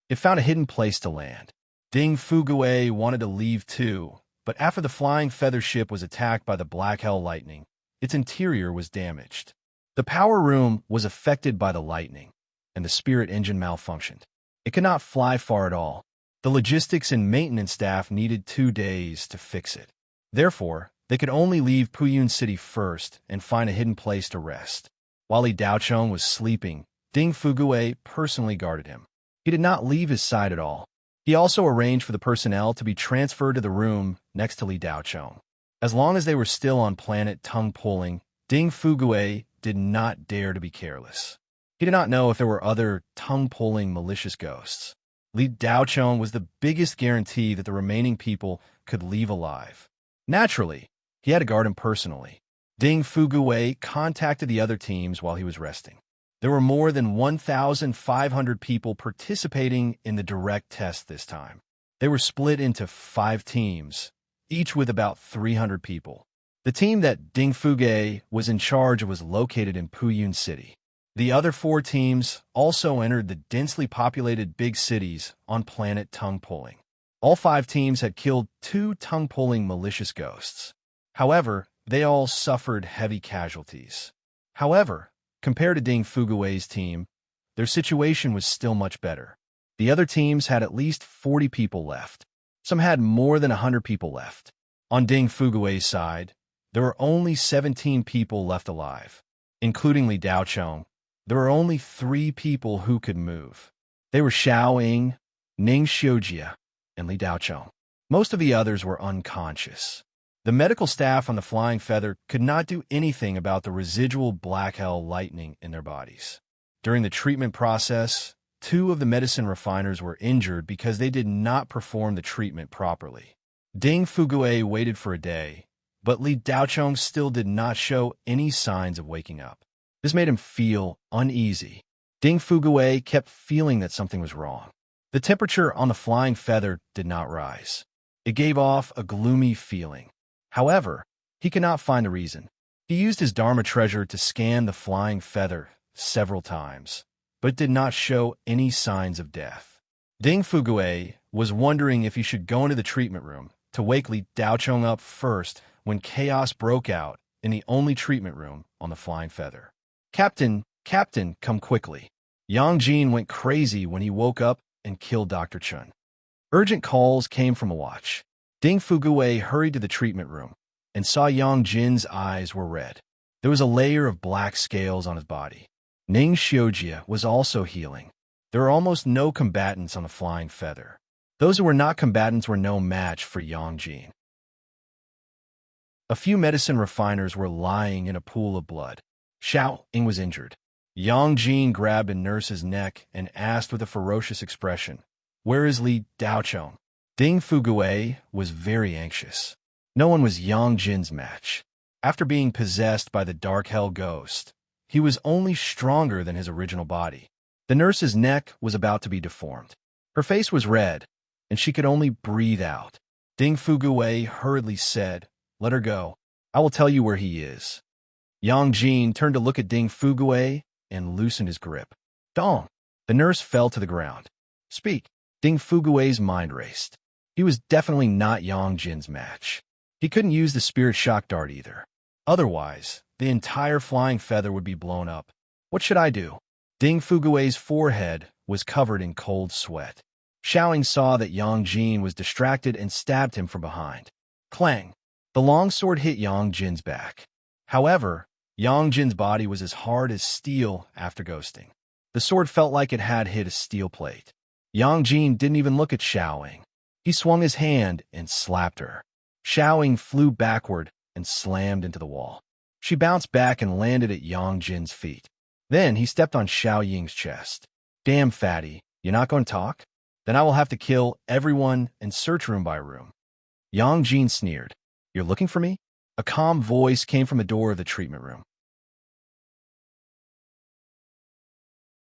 Speaker 1: It found a hidden place to land. Ding Fuguwei wanted to leave too, but after the flying feather ship was attacked by the black hell lightning, its interior was damaged. The power room was affected by the lightning, and the spirit engine malfunctioned. It could not fly far at all. The logistics and maintenance staff needed 2 days to fix it. Therefore, they could only leave Puyun City first and find a hidden place to rest. While Li Daocheng was sleeping, Ding Fuguwei personally guarded him. He did not leave his side at all. He also arranged for the personnel to be transferred to the room next to Li Daocheng. As long as they were still on planet tongue-pulling, Ding Fuguwei did not dare to be careless. He did not know if there were other tongue-pulling malicious ghosts. Li Daocheng was the biggest guarantee that the remaining people could leave alive. Naturally, he had to guard him personally. Ding Fuguwei contacted the other teams while he was resting. There were more than 1,500 people participating in the direct test this time. They were split into 5 teams, each with about 300 people. The team that Ding Fuguwei was in charge of was located in Puyun City. The other 4 teams also entered the densely populated big cities on planet tongue-pulling. All 5 teams had killed 2 tongue-pulling malicious ghosts. However, they all suffered heavy casualties. However, compared to Ding Fuguwei's team, their situation was still much better. The other teams had at least 40 people left. Some had more than 100 people left. On Ding Fuguwei's side, there were only 17 people left alive. Including Li Daocheng, there were only 3 people who could move. They were Xiaoying, Ning Xiujia, and Li Daocheng. Most of the others were unconscious. The medical staff on the Flying Feather could not do anything about the residual black hell lightning in their bodies. During the treatment process, 2 of the medicine refiners were injured because they did not perform the treatment properly. Ding Fuguwei waited for a day, but Li Daocheng still did not show any signs of waking up. This made him feel uneasy. Ding Fuguwei kept feeling that something was wrong. The temperature on the Flying Feather did not rise. It gave off a gloomy feeling. However, he could not find the reason. He used his Dharma treasure to scan the Flying Feather several times, but did not show any signs of death. Ding Fugui was wondering if he should go into the treatment room to wake Li Daochong up first when chaos broke out in the only treatment room on the Flying Feather. Captain, come quickly. Yang Jin went crazy when he woke up and killed Dr. Chun. Urgent calls came from a watch. Ding Fugui hurried to the treatment room and saw Yang Jin's eyes were red. There was a layer of black scales on his body. Ning Xiujia was also healing. There were almost no combatants on the Flying Feather. Those who were not combatants were no match for Yang Jin. A few medicine refiners were lying in a pool of blood. Xiao Ying was injured. Yang Jin grabbed a nurse's neck and asked with a ferocious expression, "Where is Li Daochong?" Ding Fugui was very anxious. No one was Yang Jin's match. After being possessed by the Dark Hell Ghost, he was only stronger than his original body. The nurse's neck was about to be deformed. Her face was red, and she could only breathe out. Ding Fugui hurriedly said, "Let her go. I will tell you where he is." Yang Jin turned to look at Ding Fugui and loosened his grip. Dong! The nurse fell to the ground. "Speak." Ding Fugui's mind raced. He was definitely not Yang Jin's match. He couldn't use the spirit shock dart either. Otherwise, the entire Flying Feather would be blown up. What should I do? Ding Fugui's forehead was covered in cold sweat. Xiaoying saw that Yang Jin was distracted and stabbed him from behind. Clang! The longsword hit Yang Jin's back. However, Yang Jin's body was as hard as steel after ghosting. The sword felt like it had hit a steel plate. Yang Jin didn't even look at Xiaoying. He swung his hand and slapped her. Xiaoying flew backward and slammed into the wall. She bounced back and landed at Yang Jin's feet. Then he stepped on Xiao Ying's chest. "Damn, fatty, you're not going to talk? Then I will have to kill everyone and search room by room." Yang Jin sneered. "You're looking for me?" A calm voice came from the door of the treatment room.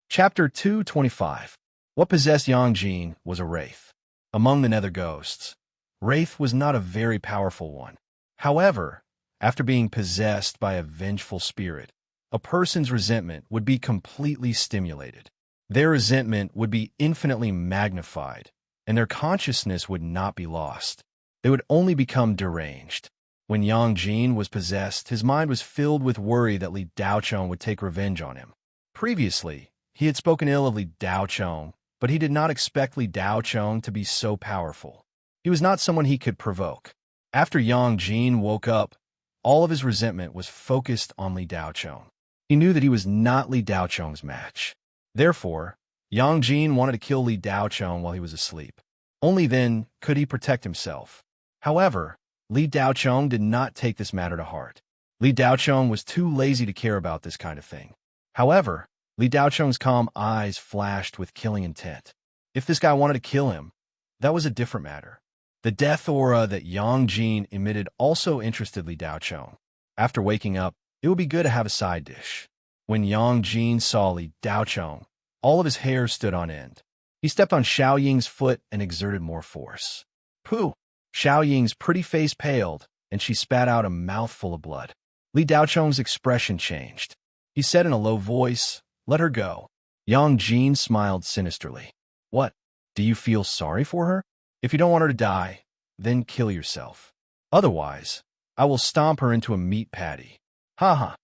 Speaker 1: Chapter 225. What possessed Yang Jin was a wraith. Among the nether ghosts, Wraith was not a very powerful one. However, after being possessed by a vengeful spirit, a person's resentment would be completely stimulated. Their resentment would be infinitely magnified, and their consciousness would not be lost. They would only become deranged. When Yang Jin was possessed, his mind was filled with worry that Li Daochong would take revenge on him. Previously, he had spoken ill of Li Daochong, but he did not expect Li Daochong to be so powerful. He was not someone he could provoke. After Yang Jin woke up, all of his resentment was focused on Li Daochong. He knew that he was not Li Daochong's match. Therefore, Yang Jin wanted to kill Li Daochong while he was asleep. Only then could he protect himself. However, Li Daochong did not take this matter to heart. Li Daochong was too lazy to care about this kind of thing. However, Li Daochong's calm eyes flashed with killing intent. If this guy wanted to kill him, that was a different matter. The death aura that Yang Jin emitted also interested Li Daochong. After waking up, it would be good to have a side dish. When Yang Jin saw Li Daochong, all of his hair stood on end. He stepped on Xiao Ying's foot and exerted more force. Pooh! Xiao Ying's pretty face paled, and she spat out a mouthful of blood. Li Daochong's expression changed. He said in a low voice, "Let her go." Yang Jin smiled sinisterly. "What? Do you feel sorry for her? If you don't want her to die, then kill yourself. Otherwise, I will stomp her into a meat patty." Ha ha.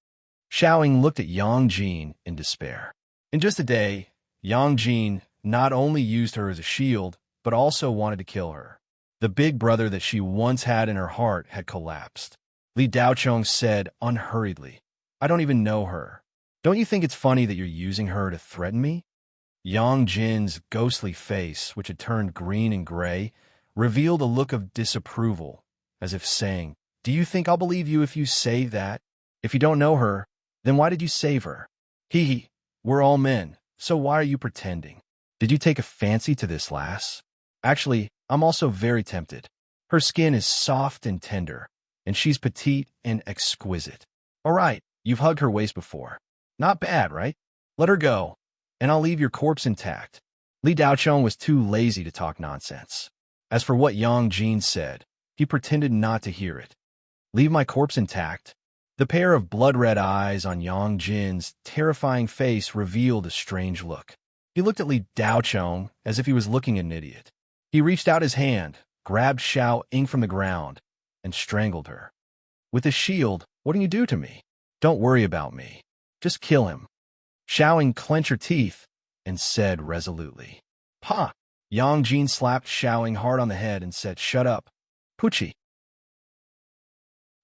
Speaker 1: Xiao Ying looked at Yang Jin in despair. In just a day, Yang Jin not only used her as a shield, but also wanted to kill her. The big brother that she once had in her heart had collapsed. Li Daochong said unhurriedly, "I don't even know her. Don't you think it's funny that you're using her to threaten me?" Yang Jin's ghostly face, which had turned green and gray, revealed a look of disapproval, as if saying, "Do you think I'll believe you if you say that? If you don't know her, then why did you save her? Hee hee, we're all men, so why are you pretending? Did you take a fancy to this lass? Actually, I'm also very tempted. Her skin is soft and tender, and she's petite and exquisite. All right, you've hugged her waist before. Not bad, right? Let her go, and I'll leave your corpse intact." Li Daochong was too lazy to talk nonsense. As for what Yang Jin said, he pretended not to hear it. "Leave my corpse intact?" The pair of blood-red eyes on Yang Jin's terrifying face revealed a strange look. He looked at Li Daochong as if he was looking at an idiot. He reached out his hand, grabbed Xiao Ying from the ground, and strangled her. With his shield, what can you do to me? Don't worry about me. Just kill him. Xiao Ying clenched her teeth and said resolutely. Pa! Yang Jin slapped Xiao Ying hard on the head and said, Shut up. Pucci.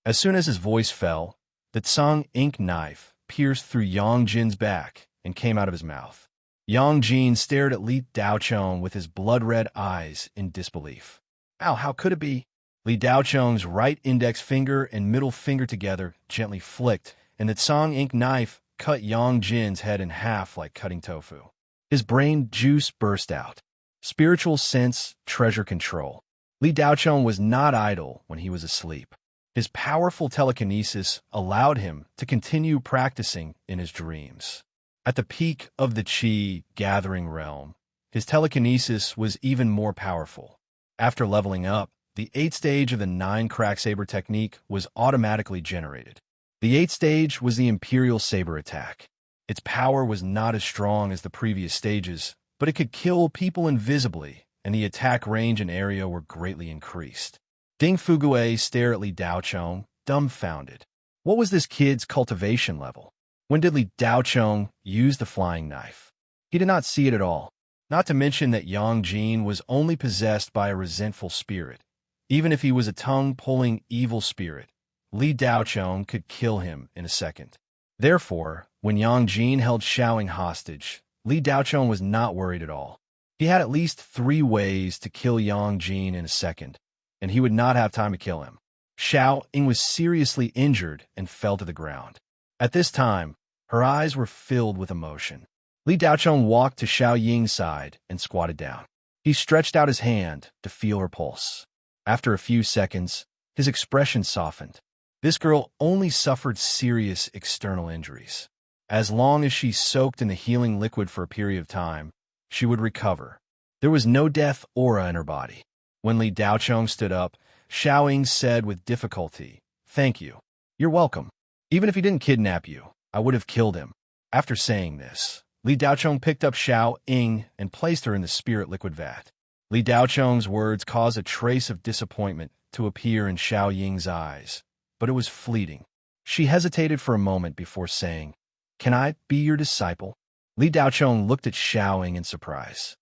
Speaker 1: As soon as his voice fell, the Tsang ink knife pierced through Yang Jin's back and came out of his mouth. Yang Jin stared at Li Daochong with his blood-red eyes in disbelief. Ow, how could it be? Li Daochong's right index finger and middle finger together gently flicked, and the Tsang ink knife cut Yang Jin's head in half like cutting tofu. His brain juice burst out. Spiritual sense, treasure control. Li Daochong was not idle when he was asleep. His powerful telekinesis allowed him to continue practicing in his dreams. At the peak of the Qi gathering realm, his telekinesis was even more powerful. After leveling up, the 8th stage of the 9-crack saber technique was automatically generated. The 8th stage was the Imperial Saber attack. Its power was not as strong as the previous stages, but it could kill people invisibly, and the attack range and area were greatly increased. Ding Fugue stared at Li Daochong, dumbfounded. What was this kid's cultivation level? When did Li Daochong use the flying knife? He did not see it at all, not to mention that Yang Jin was only possessed by a resentful spirit. Even if he was a tongue-pulling evil spirit, Li Daochong could kill him in a second. Therefore, when Yang Jin held Xiao Ying hostage, Li Daochong was not worried at all. He had at least 3 ways to kill Yang Jin in a second, and he would not have time to kill him. Xiao Ying was seriously injured and fell to the ground. At this time, her eyes were filled with emotion. Li Daochong walked to Xiao Ying's side and squatted down. He stretched out his hand to feel her pulse. After a few seconds, his expression softened. This girl only suffered serious external injuries. As long as she soaked in the healing liquid for a period of time, she would recover. There was no death aura in her body. When Li Daochong stood up, Xiao Ying said with difficulty, Thank you. You're welcome. Even if he didn't kidnap you, I would have killed him. After saying this, Li Daochong picked up Xiao Ying and placed her in the spirit liquid vat. Li Daochong's words caused a trace of disappointment to appear in Xiao Ying's eyes, but it was fleeting. She hesitated for a moment before saying, Can I be your disciple? Li Daochong looked at Xiao Ying in surprise.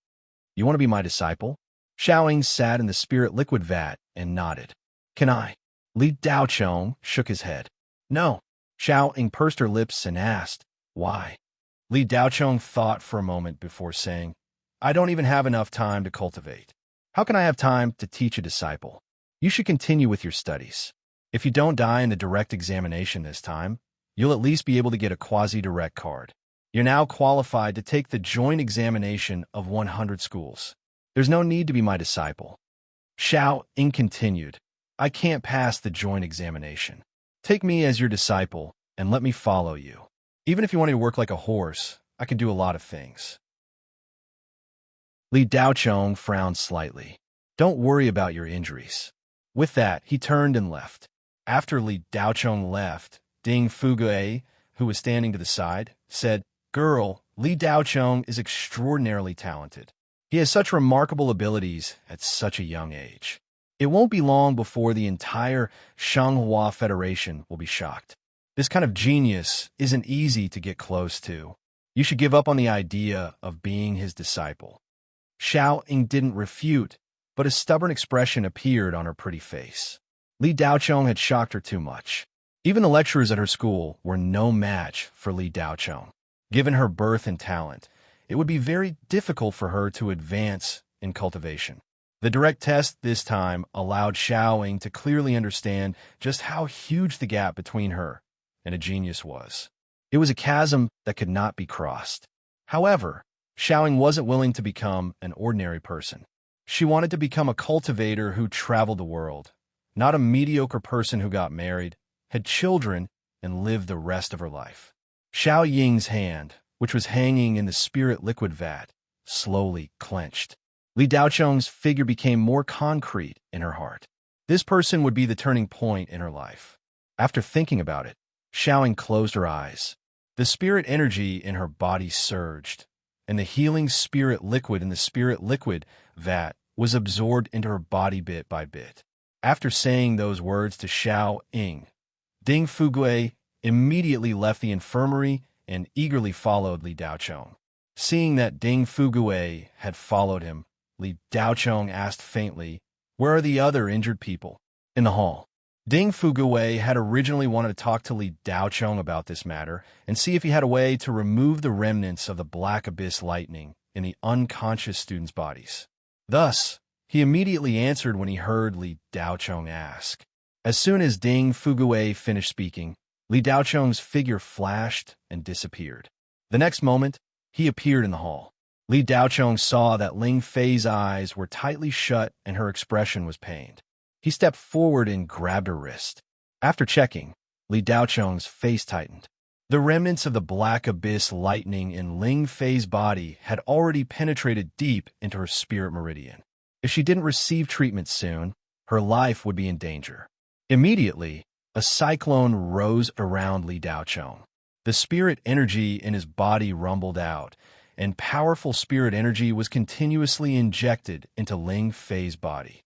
Speaker 1: You want to be my disciple? Xiao Ying sat in the spirit liquid vat and nodded. Can I? Li Daochong shook his head. No. Xiao Ying pursed her lips and asked, Why? Li Daochong thought for a moment before saying, I don't even have enough time to cultivate. How can I have time to teach a disciple? You should continue with your studies. If you don't die in the direct examination this time, you'll at least be able to get a quasi-direct card. You're now qualified to take the joint examination of 100 schools. There's no need to be my disciple. Xiao Ying continued, I can't pass the joint examination. Take me as your disciple and let me follow you. Even if you want me to work like a horse, I can do a lot of things. Li Daochong frowned slightly. Don't worry about your injuries. With that, he turned and left. After Li Daochong left, Ding Fugue, who was standing to the side, said, Girl, Li Daochong is extraordinarily talented. He has such remarkable abilities at such a young age. It won't be long before the entire Shanghua Federation will be shocked. This kind of genius isn't easy to get close to. You should give up on the idea of being his disciple. Xiao Ying didn't refute, but a stubborn expression appeared on her pretty face. Li Daochong had shocked her too much. Even the lecturers at her school were no match for Li Daochong. Given her birth and talent, it would be very difficult for her to advance in cultivation. The direct test this time allowed Xiao Ying to clearly understand just how huge the gap between her and a genius was. It was a chasm that could not be crossed. However, Xiao Ying wasn't willing to become an ordinary person. She wanted to become a cultivator who traveled the world, not a mediocre person who got married, had children, and lived the rest of her life. Xiao Ying's hand, which was hanging in the spirit liquid vat, slowly clenched. Li Daochong's figure became more concrete in her heart. This person would be the turning point in her life. After thinking about it, Xiao Ying closed her eyes. The spirit energy in her body surged, and the healing spirit liquid in the spirit liquid vat was absorbed into her body bit by bit. After saying those words to Xiao Ying, Ding Fugui immediately left the infirmary and eagerly followed Li Daochong. Seeing that Ding Fugui had followed him, Li Daochong asked faintly, "Where are the other injured people?" "In the hall." Ding Fugui had originally wanted to talk to Li Daochong about this matter and see if he had a way to remove the remnants of the Black Abyss lightning in the unconscious students' bodies. Thus, he immediately answered when he heard Li Daochong ask. As soon as Ding Fugui finished speaking, Li Daochong's figure flashed and disappeared. The next moment, he appeared in the hall. Li Daochong saw that Ling Fei's eyes were tightly shut and her expression was pained. He stepped forward and grabbed her wrist. After checking, Li Daochong's face tightened. The remnants of the Black Abyss lightning in Ling Fei's body had already penetrated deep into her spirit meridian. If she didn't receive treatment soon, her life would be in danger. Immediately, a cyclone rose around Li Daochong. The spirit energy in his body rumbled out, and powerful spirit energy was continuously injected into Ling Fei's body.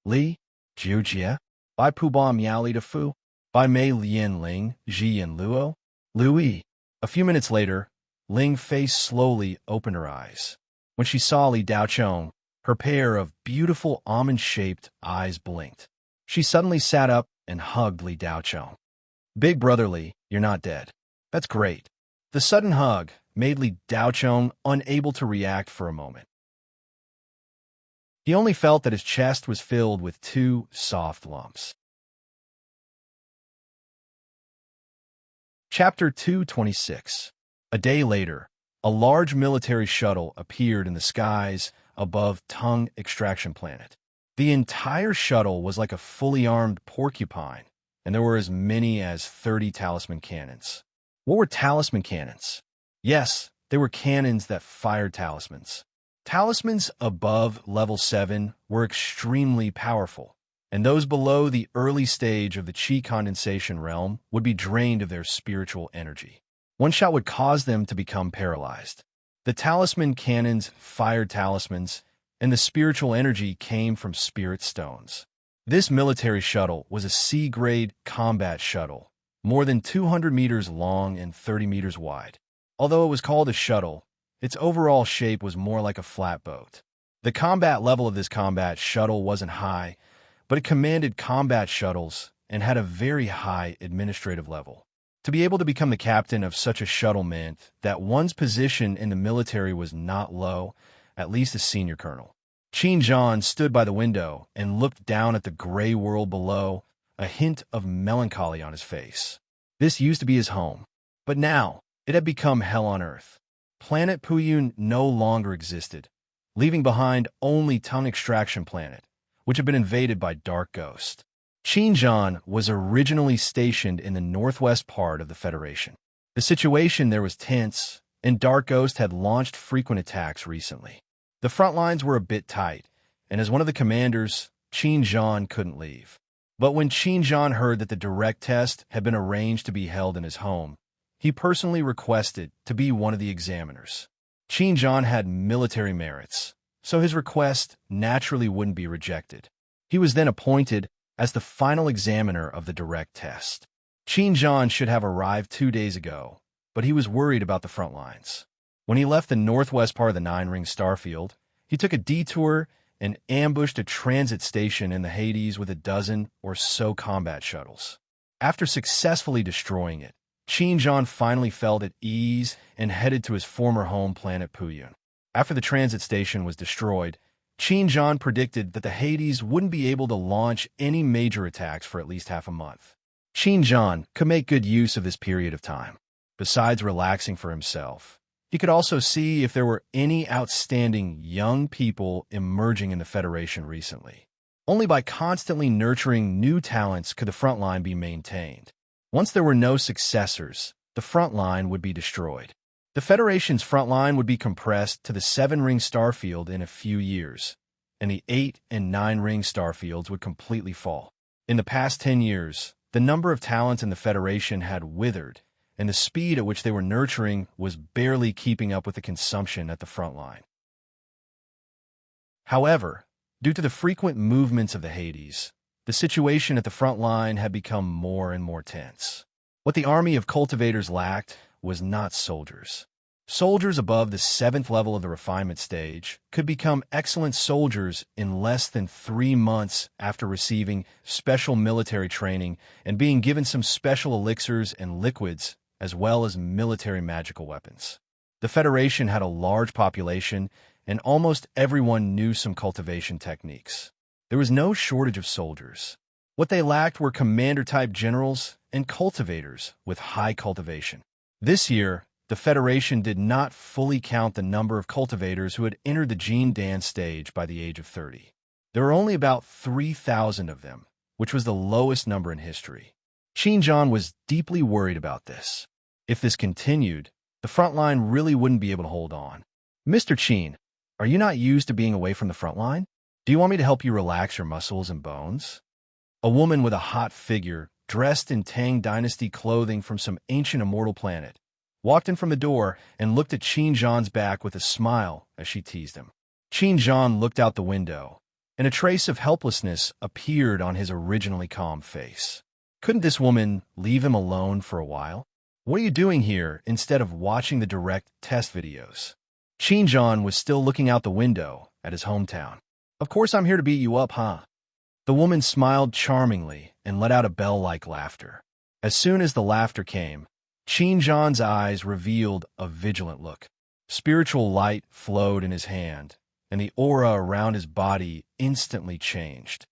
Speaker 1: Li, Jiu Jie, Bai Pu Ba Miao Li De Fu, Bai Mei Lian Ling, Ji and Luo, Lui. A few minutes later, Ling Fei slowly opened her eyes. When she saw Li Daochong, her pair of beautiful almond-shaped eyes blinked. She suddenly sat up and hugged Li Daochong. "Big brother Li, you're not dead." "That's great." The sudden hug made Li Daochong unable to react for a moment. He only felt that his chest was filled with two soft lumps. Chapter 226. A day later, a large military shuttle appeared in the skies above Tung Extraction Planet. The entire shuttle was like a fully armed porcupine, and there were as many as 30 talisman cannons. What were talisman cannons? Yes, they were cannons that fired talismans. Talismans above level 7 were extremely powerful, and those below the early stage of the chi condensation realm would be drained of their spiritual energy. One shot would cause them to become paralyzed. The talisman cannons fired talismans, and the spiritual energy came from spirit stones. This military shuttle was a C-grade combat shuttle, more than 200 meters long and 30 meters wide. Although it was called a shuttle, its overall shape was more like a flatboat. The combat level of this combat shuttle wasn't high, but it commanded combat shuttles and had a very high administrative level. To be able to become the captain of such a shuttle meant that one's position in the military was not low, at least a senior colonel. Qin Zhan stood by the window and looked down at the gray world below, a hint of melancholy on his face. This used to be his home, but now it had become hell on earth. Planet Puyun no longer existed, leaving behind only Tung Extraction Planet, which had been invaded by Dark Ghost. Qin Zhan was originally stationed in the northwest part of the Federation. The situation there was tense, and Dark Ghost had launched frequent attacks recently. The front lines were a bit tight, and as one of the commanders, Qin Zhan couldn't leave. But when Qin Zhan heard that the direct test had been arranged to be held in his home, he personally requested to be one of the examiners. Qin Zhan had military merits, so his request naturally wouldn't be rejected. He was then appointed as the final examiner of the direct test. Qin Zhan should have arrived 2 days ago, but he was worried about the front lines. When he left the northwest part of the Nine-Ring Starfield, he took a detour and ambushed a transit station in the Hades with a dozen or so combat shuttles. After successfully destroying it, Qin Zhan finally felt at ease and headed to his former home planet Puyun. After the transit station was destroyed, Qin Zhan predicted that the Hades wouldn't be able to launch any major attacks for at least half a month. Qin Zhan could make good use of this period of time. Besides relaxing for himself, he could also see if there were any outstanding young people emerging in the Federation recently. Only by constantly nurturing new talents could the front line be maintained. Once there were no successors, the front line would be destroyed. The Federation's front line would be compressed to the 7-ring starfield in a few years, and the 8 and 9-ring starfields would completely fall. In the past 10 years, the number of talents in the Federation had withered, and the speed at which they were nurturing was barely keeping up with the consumption at the front line. However, due to the frequent movements of the Hades, the situation at the front line had become more and more tense. What the army of cultivators lacked was not soldiers. Soldiers above the 7th level of the refinement stage could become excellent soldiers in less than 3 months after receiving special military training and being given some special elixirs and liquids, as well as military magical weapons. The Federation had a large population, and almost everyone knew some cultivation techniques. There was no shortage of soldiers. What they lacked were commander-type generals and cultivators with high cultivation. This year, the Federation did not fully count the number of cultivators who had entered the Gene Dance stage by the age of 30. There were only about 3,000 of them, which was the lowest number in history. Xinjiang was deeply worried about this. If this continued, the front line really wouldn't be able to hold on. Mr. Qin, are you not used to being away from the front line? Do you want me to help you relax your muscles and bones? A woman with a hot figure, dressed in Tang Dynasty clothing from some ancient immortal planet, walked in from the door and looked at Qin Zhan's back with a smile as she teased him. Qin Zhan looked out the window, and a trace of helplessness appeared on his originally calm face. Couldn't this woman leave him alone for a while? What are you doing here instead of watching the direct test videos? Qin Zhan was still looking out the window at his hometown. Of course I'm here to beat you up, huh? The woman smiled charmingly and let out a bell-like laughter. As soon as the laughter came, Qin Zhan's eyes revealed a vigilant look. Spiritual light flowed in his hand, and the aura around his body instantly changed.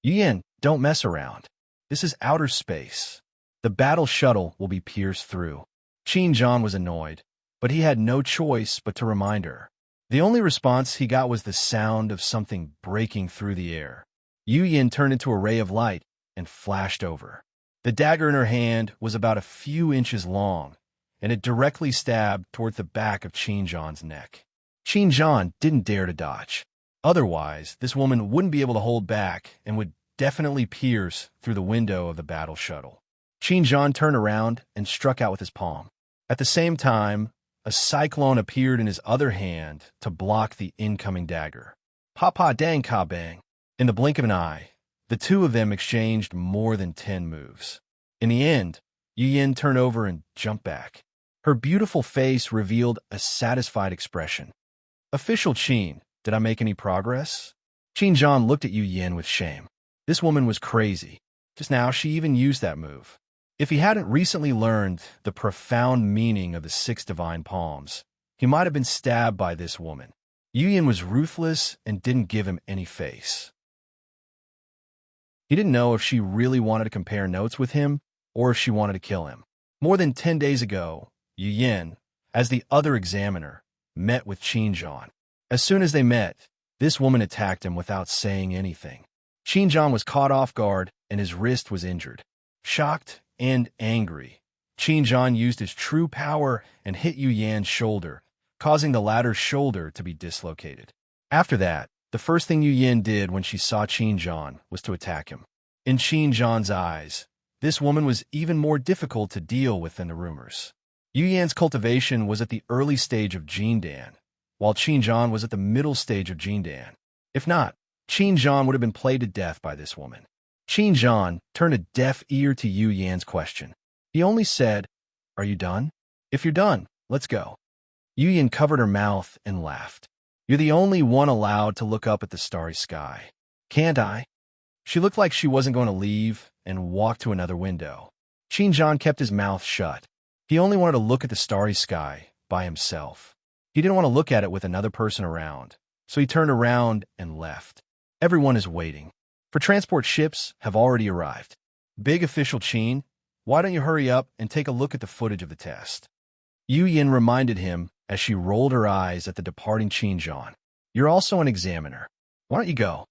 Speaker 1: Yin, don't mess around. This is outer space. The battle shuttle will be pierced through. Qin Zhan was annoyed, but he had no choice but to remind her. The only response he got was the sound of something breaking through the air. Yu Yin turned into a ray of light and flashed over. The dagger in her hand was about a few inches long, and it directly stabbed toward the back of Qin Zhan's neck. Qin Zhan didn't dare to dodge. Otherwise, this woman wouldn't be able to hold back and would definitely pierce through the window of the battle shuttle. Qin Zhan turned around and struck out with his palm. At the same time, a cyclone appeared in his other hand to block the incoming dagger. Pa dang ka bang. In the blink of an eye, the two of them exchanged more than 10 moves. In the end, Yu Yin turned over and jumped back. Her beautiful face revealed a satisfied expression. Official Qin, did I make any progress? Qin Zhan looked at Yu Yin with shame. This woman was crazy. Just now, she even used that move. If he hadn't recently learned the profound meaning of the 6 divine palms, he might have been stabbed by this woman. Yu Yin was ruthless and didn't give him any face. He didn't know if she really wanted to compare notes with him or if she wanted to kill him. More than 10 days ago, Yu Yin, as the other examiner, met with Qin Zhan. As soon as they met, this woman attacked him without saying anything. Qin Zhan was caught off guard and his wrist was injured. Shocked and angry, Qin Zhan used his true power and hit Yu Yan's shoulder, causing the latter's shoulder to be dislocated. After that, the first thing Yu Yin did when she saw Qin Zhan was to attack him. In Qin Zhan's eyes, this woman was even more difficult to deal with than the rumors. Yu Yan's cultivation was at the early stage of Jindan, while Qin Zhan was at the middle stage of Jindan. If not, Qin Zhan would have been played to death by this woman. Qin Zhan turned a deaf ear to Yu Yan's question. He only said, "Are you done? If you're done, let's go." Yu Yin covered her mouth and laughed. "You're the only one allowed to look up at the starry sky. Can't I?" She looked like she wasn't going to leave and walked to another window. Qin Zhan kept his mouth shut. He only wanted to look at the starry sky by himself. He didn't want to look at it with another person around, so he turned around and left. Everyone is waiting. For transport ships have already arrived. Big official Qin, why don't you hurry up and take a look at the footage of the test? Yu Yin reminded him as she rolled her eyes at the departing Qin Zhan. You're also an examiner. Why don't you go?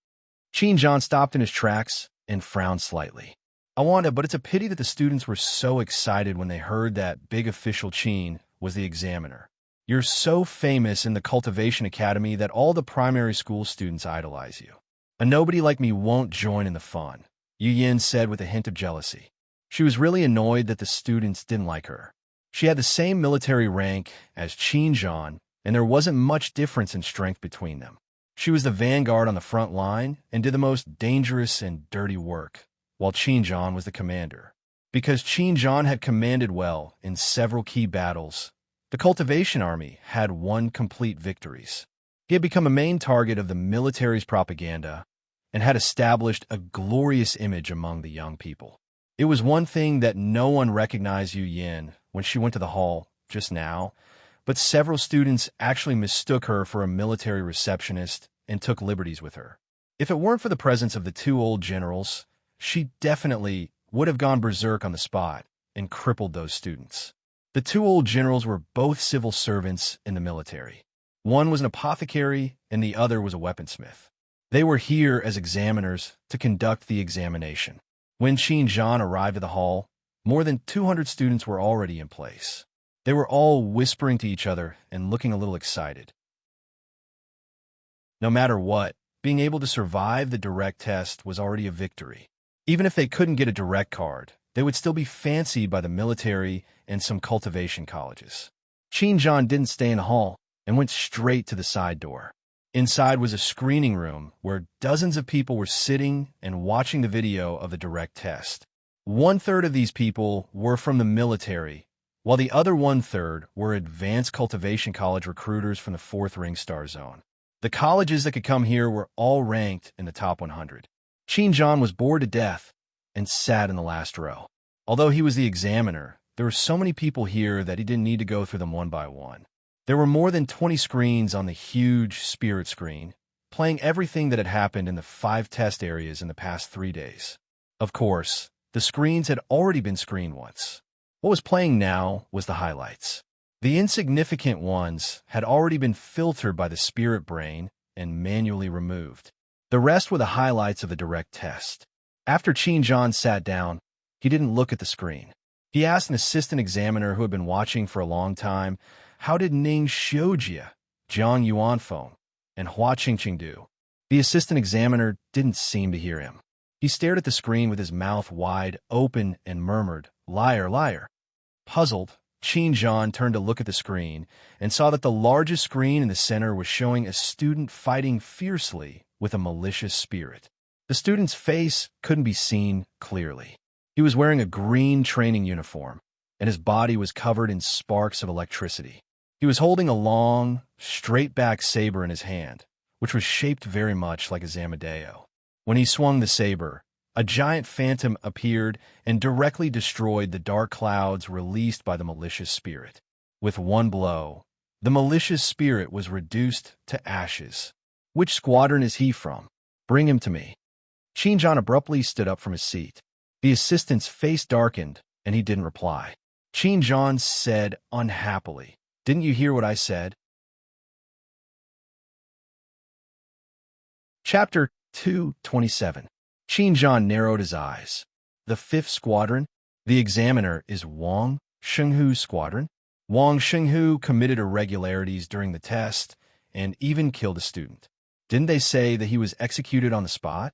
Speaker 1: Qin Zhan stopped in his tracks and frowned slightly. I want to, but it's a pity that the students were so excited when they heard that big official Qin was the examiner. You're so famous in the Cultivation Academy that all the primary school students idolize you. A nobody like me won't join in the fun, Yu Yin said with a hint of jealousy. She was really annoyed that the students didn't like her. She had the same military rank as Qin Zhan, and there wasn't much difference in strength between them. She was the vanguard on the front line and did the most dangerous and dirty work, while Qin Zhan was the commander. Because Qin Zhan had commanded well in several key battles, the cultivation army had won complete victories. He had become a main target of the military's propaganda and had established a glorious image among the young people. It was one thing that no one recognized Yu Yin when she went to the hall just now, but several students actually mistook her for a military receptionist and took liberties with her. If it weren't for the presence of the two old generals, she definitely would have gone berserk on the spot and crippled those students. The two old generals were both civil servants in the military. One was an apothecary and the other was a weaponsmith. They were here as examiners to conduct the examination. When Qin Zhan arrived at the hall, more than 200 students were already in place. They were all whispering to each other and looking a little excited. No matter what, being able to survive the direct test was already a victory. Even if they couldn't get a direct card, they would still be fancied by the military and some cultivation colleges. Qin Zhan didn't stay in the hall and went straight to the side door. Inside was a screening room where dozens of people were sitting and watching the video of the direct test. 1/3 of these people were from the military, while the other 1/3 were advanced cultivation college recruiters from the 4th Ring Star Zone. The colleges that could come here were all ranked in the top 100. Qin Zhan was bored to death and sat in the last row. Although he was the examiner, there were so many people here that he didn't need to go through them one by one. There were more than 20 screens on the huge spirit screen, playing everything that had happened in the 5 test areas in the past 3 days. Of course, the screens had already been screened once. What was playing now was the highlights. The insignificant ones had already been filtered by the spirit brain and manually removed. The rest were the highlights of the direct test. After Qin Zhan sat down, he didn't look at the screen. He asked an assistant examiner who had been watching for a long time, how did Ning Xiujia, Jiang Yuanfeng, and Hua Qingqing do? The assistant examiner didn't seem to hear him. He stared at the screen with his mouth wide open and murmured, "Liar, liar." Puzzled, Qin Zhan turned to look at the screen and saw that the largest screen in the center was showing a student fighting fiercely with a malicious spirit. The student's face couldn't be seen clearly. He was wearing a green training uniform, and his body was covered in sparks of electricity. He was holding a long, straight-back saber in his hand, which was shaped very much like a Zamadeo. When he swung the saber, a giant phantom appeared and directly destroyed the dark clouds released by the malicious spirit. With one blow, the malicious spirit was reduced to ashes. Which squadron is he from? Bring him to me. Qin Zhan abruptly stood up from his seat. The assistant's face darkened, and he didn't reply. Qin Zhan said unhappily, "Didn't you hear what I said?" Chapter 227. Qin Zhan narrowed his eyes. The 5th Squadron? The examiner is Wang Shenghu's squadron? Wang Shenghu committed irregularities during the test and even killed a student. Didn't they say that he was executed on the spot?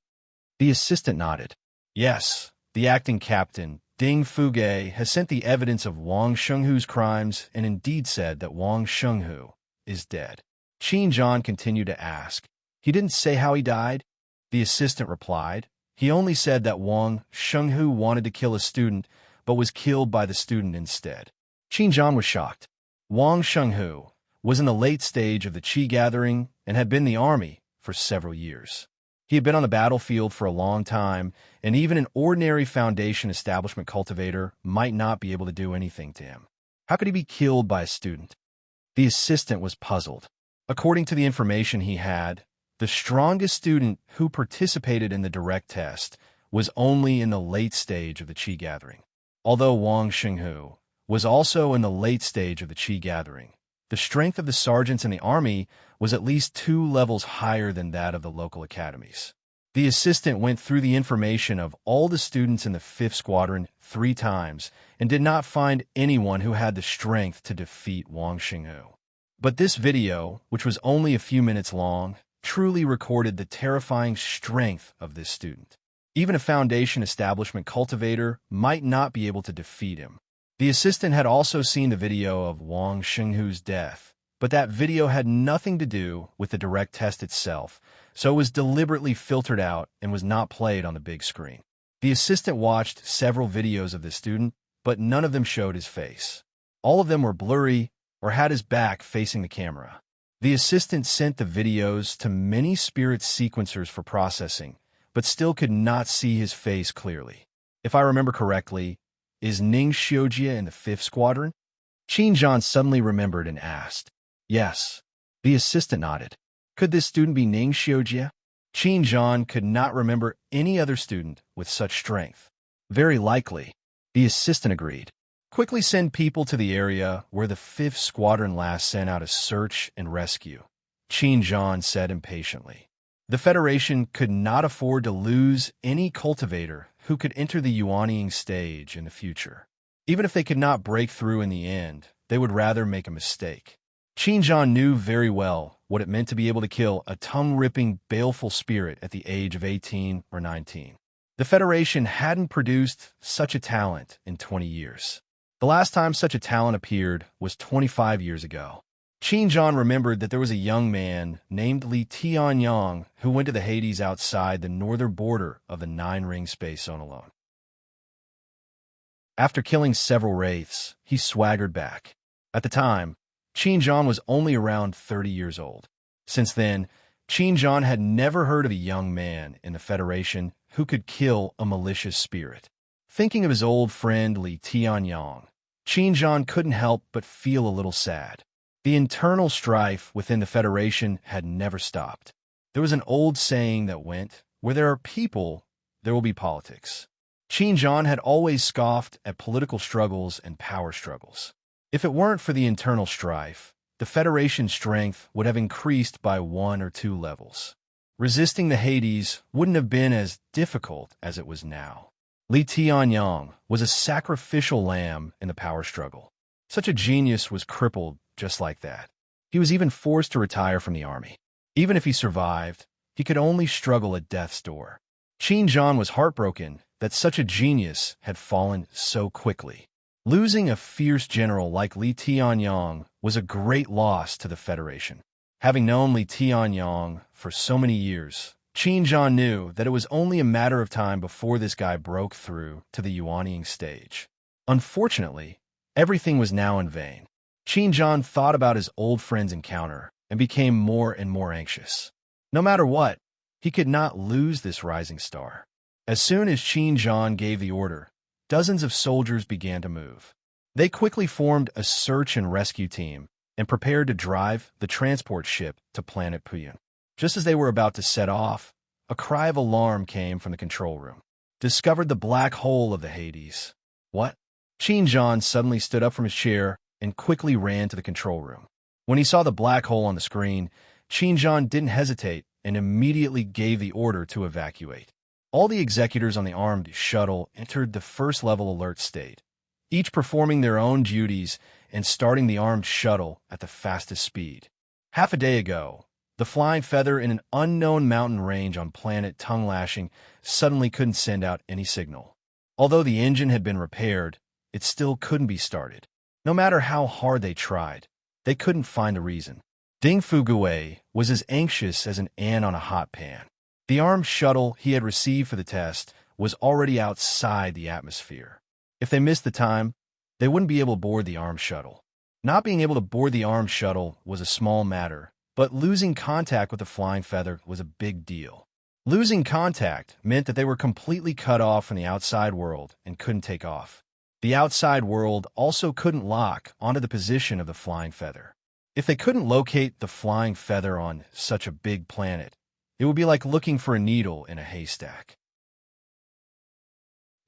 Speaker 1: The assistant nodded. Yes, the acting captain, Ding Fuge, has sent the evidence of Wang Shenghu's crimes and indeed said that Wang Shenghu is dead. Qin Zhan continued to ask. He didn't say how he died? The assistant replied. He only said that Wang Shenghu wanted to kill a student, but was killed by the student instead. Qin Zhan was shocked. Wang Shenghu was in the late stage of the Qi gathering and had been in the army for several years. He had been on the battlefield for a long time, and even an ordinary foundation establishment cultivator might not be able to do anything to him. How could he be killed by a student? The assistant was puzzled. According to the information he had, the strongest student who participated in the direct test was only in the late stage of the Qi gathering. Although Wang Shenghu was also in the late stage of the Qi gathering, the strength of the sergeants in the army was at least 2 levels higher than that of the local academies. The assistant went through the information of all the students in the 5th Squadron 3 times and did not find anyone who had the strength to defeat Wang Shenghu. But this video, which was only a few minutes long, truly recorded the terrifying strength of this student. Even a foundation establishment cultivator might not be able to defeat him. The assistant had also seen the video of Wang Shenghu's death, but that video had nothing to do with the direct test itself, so it was deliberately filtered out and was not played on the big screen. The assistant watched several videos of the student, but none of them showed his face. All of them were blurry or had his back facing the camera. The assistant sent the videos to many spirit sequencers for processing, but still could not see his face clearly. If I remember correctly, is Ning Xiujie in the 5th Squadron? Qin Zhan suddenly remembered and asked. Yes. The assistant nodded. Could this student be Ning Xiujie? Qin Zhan could not remember any other student with such strength. Very likely. The assistant agreed. Quickly send people to the area where the 5th Squadron last sent out a search and rescue, Qin Zhan said impatiently. The Federation could not afford to lose any cultivator who could enter the Yuanying stage in the future. Even if they could not break through in the end, they would rather make a mistake. Qin Zhan knew very well what it meant to be able to kill a tongue-ripping, baleful spirit at the age of 18 or 19. The Federation hadn't produced such a talent in 20 years. The last time such a talent appeared was 25 years ago. Qin Zhan remembered that there was a young man named Li Tianyang who went to the Hades outside the northern border of the 9-ring space zone alone. After killing several wraiths, he swaggered back. At the time, Qin Zhan was only around 30 years old. Since then, Qin Zhan had never heard of a young man in the Federation who could kill a malicious spirit. Thinking of his old friend Li Tianyang, Qin Zhan couldn't help but feel a little sad. The internal strife within the Federation had never stopped. There was an old saying that went, where there are people, there will be politics. Qin Zhan had always scoffed at political struggles and power struggles. If it weren't for the internal strife, the Federation's strength would have increased by 1 or 2 levels. Resisting the Hades wouldn't have been as difficult as it was now. Li Tianyang was a sacrificial lamb in the power struggle. Such a genius was crippled just like that. He was even forced to retire from the army. Even if he survived, he could only struggle at death's door. Qin Zhan was heartbroken that such a genius had fallen so quickly. Losing a fierce general like Li Tianyang was a great loss to the Federation. Having known Li Tianyang for so many years, Qin Zhan knew that it was only a matter of time before this guy broke through to the Yuanying stage. Unfortunately, everything was now in vain. Qin Zhan thought about his old friend's encounter and became more and more anxious. No matter what, he could not lose this rising star. As soon as Qin Zhan gave the order, dozens of soldiers began to move. They quickly formed a search and rescue team and prepared to drive the transport ship to planet Puyun. Just as they were about to set off, a cry of alarm came from the control room. Discovered the black hole of the Hades. What? Qin Zhan suddenly stood up from his chair and quickly ran to the control room. When he saw the black hole on the screen, Qin Zhan didn't hesitate and immediately gave the order to evacuate. All the executors on the armed shuttle entered the first-level alert state, each performing their own duties and starting the armed shuttle at the fastest speed. Half a day ago, the flying feather in an unknown mountain range on planet Tongue Lashing suddenly couldn't send out any signal. Although the engine had been repaired, it still couldn't be started. No matter how hard they tried, they couldn't find the reason. Ding Fuguwei was as anxious as an ant on a hot pan. The armed shuttle he had received for the test was already outside the atmosphere. If they missed the time, they wouldn't be able to board the armed shuttle. Not being able to board the armed shuttle was a small matter, but losing contact with the flying feather was a big deal. Losing contact meant that they were completely cut off from the outside world and couldn't take off. The outside world also couldn't lock onto the position of the flying feather. If they couldn't locate the flying feather on such a big planet, it would be like looking for a needle in a haystack.